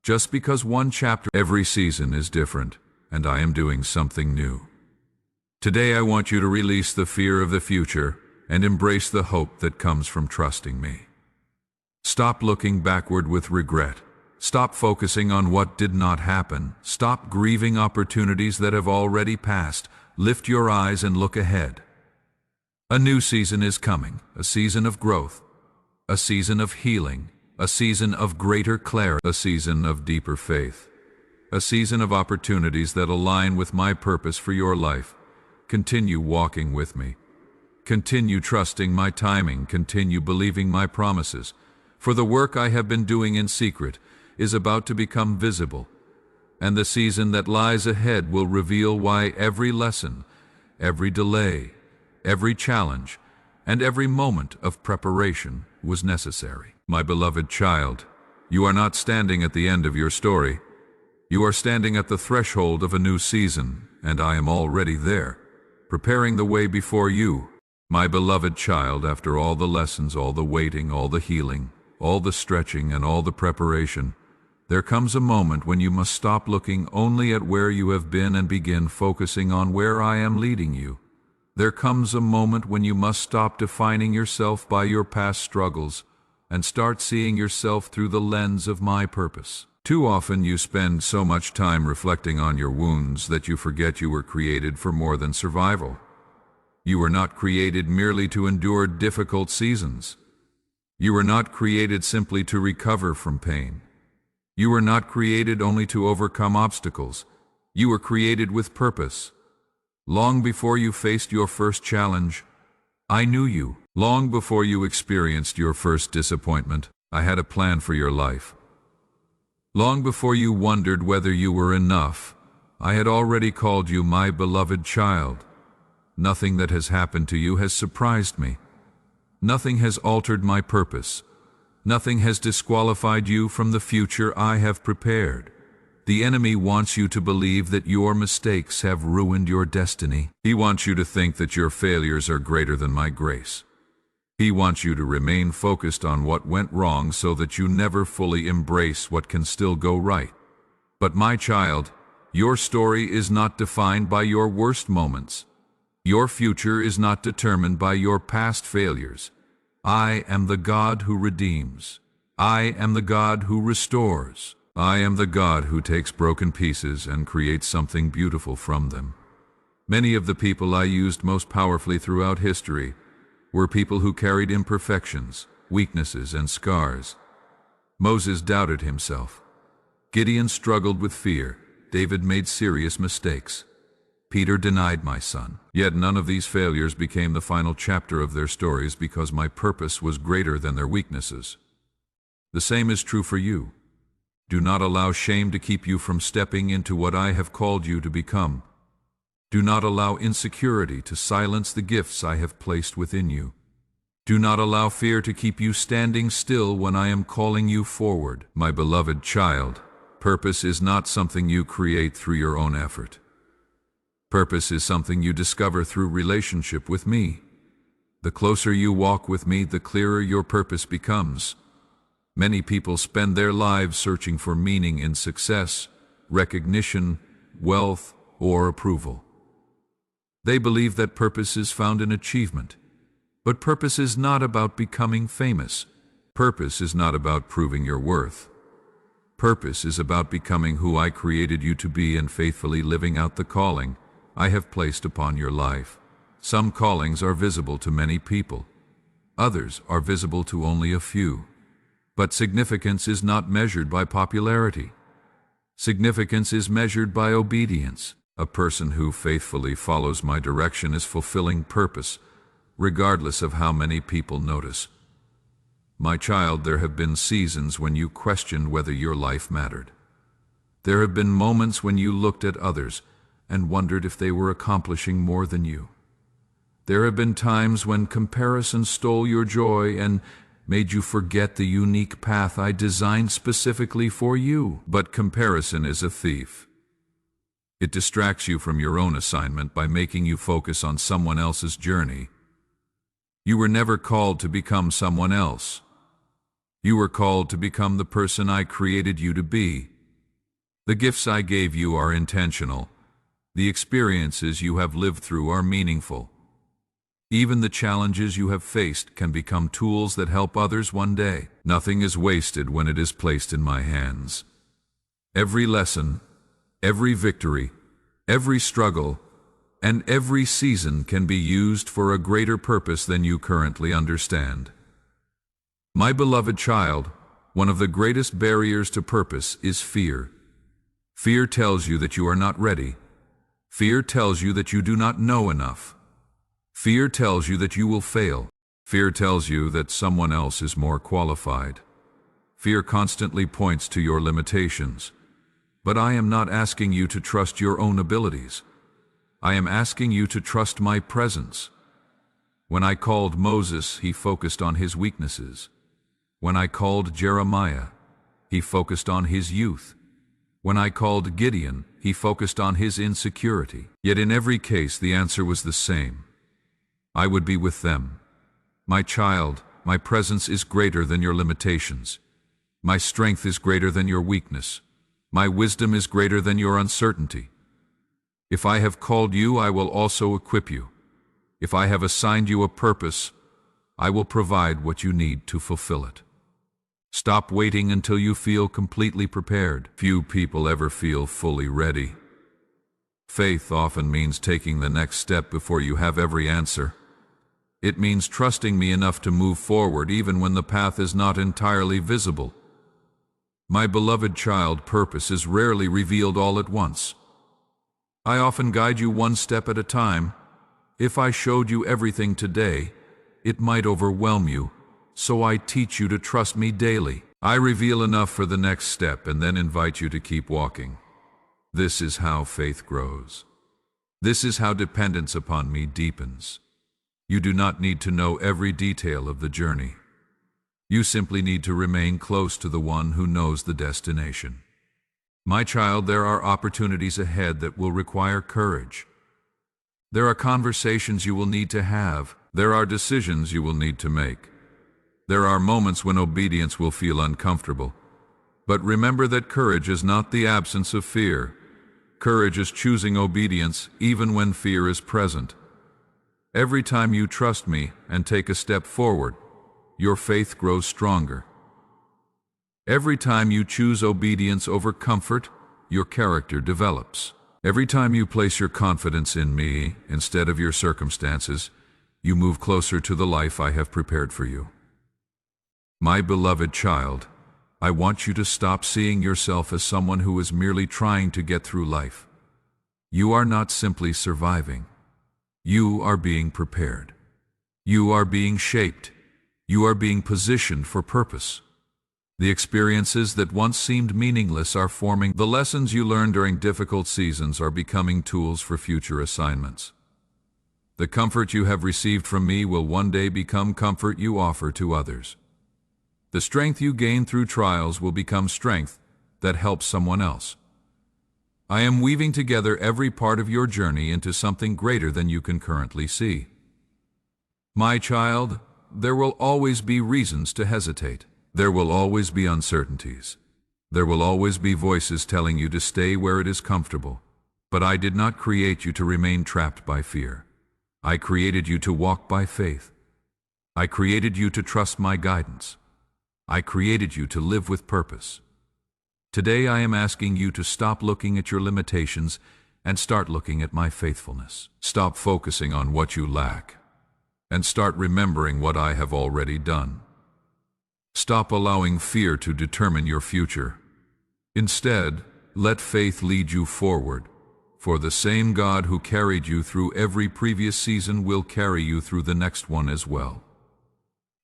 Just because one chapter, every season is different, and I am doing something new. Today I want you to release the fear of the future and embrace the hope that comes from trusting me. Stop looking backward with regret. Stop focusing on what did not happen. Stop grieving opportunities that have already passed. Lift your eyes and look ahead. A new season is coming, a season of growth, a season of healing, a season of greater clarity, a season of deeper faith, a season of opportunities that align with my purpose for your life. Continue walking with me. Continue trusting my timing. Continue believing my promises. For the work I have been doing in secret is about to become visible, and the season that lies ahead will reveal why every lesson, every delay, every challenge, and every moment of preparation was necessary. My beloved child, you are not standing at the end of your story. You are standing at the threshold of a new season, and I am already there, preparing the way before you. My beloved child, after all the lessons, all the waiting, all the healing, all the stretching, and all the preparation, there comes a moment when you must stop looking only at where you have been and begin focusing on where I am leading you. There comes a moment when you must stop defining yourself by your past struggles and start seeing yourself through the lens of my purpose. Too often you spend so much time reflecting on your wounds that you forget you were created for more than survival. You were not created merely to endure difficult seasons. You were not created simply to recover from pain. You were not created only to overcome obstacles. You were created with purpose. Long before you faced your first challenge, I knew you. Long before you experienced your first disappointment, I had a plan for your life. Long before you wondered whether you were enough, I had already called you my beloved child. Nothing that has happened to you has surprised me. Nothing has altered my purpose. Nothing has disqualified you from the future I have prepared. The enemy wants you to believe that your mistakes have ruined your destiny. He wants you to think that your failures are greater than my grace. He wants you to remain focused on what went wrong so that you never fully embrace what can still go right. But my child, your story is not defined by your worst moments. Your future is not determined by your past failures. I am the God who redeems. I am the God who restores. I am the God who takes broken pieces and creates something beautiful from them. Many of the people I used most powerfully throughout history were people who carried imperfections, weaknesses, and scars. Moses doubted himself. Gideon struggled with fear. David made serious mistakes. Peter denied my son. Yet none of these failures became the final chapter of their stories because my purpose was greater than their weaknesses. The same is true for you. Do not allow shame to keep you from stepping into what I have called you to become. Do not allow insecurity to silence the gifts I have placed within you. Do not allow fear to keep you standing still when I am calling you forward. My beloved child, purpose is not something you create through your own effort. Purpose is something you discover through relationship with me. The closer you walk with me, the clearer your purpose becomes. Many people spend their lives searching for meaning in success, recognition, wealth, or approval. They believe that purpose is found in achievement. But purpose is not about becoming famous. Purpose is not about proving your worth. Purpose is about becoming who I created you to be and faithfully living out the calling I have placed upon your life. Some callings are visible to many people. Others are visible to only a few. But significance is not measured by popularity. Significance is measured by obedience. A person who faithfully follows my direction is fulfilling purpose, regardless of how many people notice. My child, there have been seasons when you questioned whether your life mattered. There have been moments when you looked at others and wondered if they were accomplishing more than you. There have been times when comparison stole your joy and made you forget the unique path I designed specifically for you. But comparison is a thief. It distracts you from your own assignment by making you focus on someone else's journey. You were never called to become someone else. You were called to become the person I created you to be. The gifts I gave you are intentional. The experiences you have lived through are meaningful. Even the challenges you have faced can become tools that help others one day. Nothing is wasted when it is placed in my hands. Every lesson, every victory, every struggle, and every season can be used for a greater purpose than you currently understand. My beloved child, one of the greatest barriers to purpose is fear. Fear tells you that you are not ready. Fear tells you that you do not know enough. Fear tells you that you will fail. Fear tells you that someone else is more qualified. Fear constantly points to your limitations. But I am not asking you to trust your own abilities. I am asking you to trust my presence. When I called Moses, he focused on his weaknesses. When I called Jeremiah, he focused on his youth. When I called Gideon, he focused on his insecurity. Yet in every case, the answer was the same. I would be with them. My child, my presence is greater than your limitations. My strength is greater than your weakness. My wisdom is greater than your uncertainty. If I have called you, I will also equip you. If I have assigned you a purpose, I will provide what you need to fulfill it. Stop waiting until you feel completely prepared. Few people ever feel fully ready. Faith often means taking the next step before you have every answer. It means trusting me enough to move forward even when the path is not entirely visible. My beloved child, purpose is rarely revealed all at once. I often guide you one step at a time. If I showed you everything today, it might overwhelm you, so I teach you to trust me daily. I reveal enough for the next step and then invite you to keep walking. This is how faith grows. This is how dependence upon me deepens. You do not need to know every detail of the journey. You simply need to remain close to the one who knows the destination. My child, there are opportunities ahead that will require courage. There are conversations you will need to have. There are decisions you will need to make. There are moments when obedience will feel uncomfortable. But remember that courage is not the absence of fear. Courage is choosing obedience even when fear is present. Every time you trust me and take a step forward, your faith grows stronger. Every time you choose obedience over comfort, your character develops. Every time you place your confidence in me instead of your circumstances, you move closer to the life I have prepared for you. My beloved child, I want you to stop seeing yourself as someone who is merely trying to get through life. You are not simply surviving. You are being prepared. You are being shaped. You are being positioned for purpose. The experiences that once seemed meaningless are forming. The lessons you learn during difficult seasons are becoming tools for future assignments. The comfort you have received from me will one day become comfort you offer to others. The strength you gain through trials will become strength that helps someone else. I am weaving together every part of your journey into something greater than you can currently see. My child, there will always be reasons to hesitate. There will always be uncertainties. There will always be voices telling you to stay where it is comfortable. But I did not create you to remain trapped by fear. I created you to walk by faith. I created you to trust my guidance. I created you to live with purpose. Today I am asking you to stop looking at your limitations and start looking at my faithfulness. Stop focusing on what you lack and start remembering what I have already done. Stop allowing fear to determine your future. Instead, let faith lead you forward, for the same God who carried you through every previous season will carry you through the next one as well.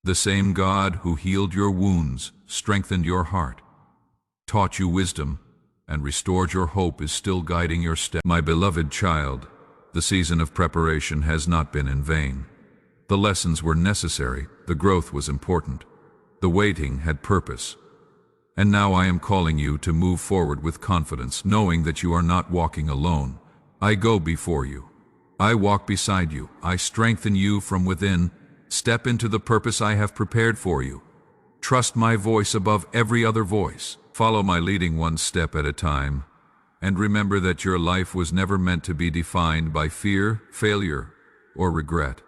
The same God who healed your wounds, strengthened your heart, taught you wisdom, and restored your hope is still guiding your steps. My beloved child, the season of preparation has not been in vain. The lessons were necessary, the growth was important, the waiting had purpose. And now I am calling you to move forward with confidence, knowing that you are not walking alone. I go before you. I walk beside you. I strengthen you from within. Step into the purpose I have prepared for you. Trust my voice above every other voice. Follow my leading one step at a time. And remember that your life was never meant to be defined by fear, failure, or regret.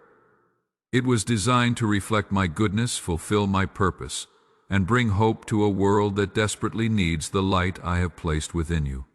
It was designed to reflect my goodness, fulfill my purpose, and bring hope to a world that desperately needs the light I have placed within you.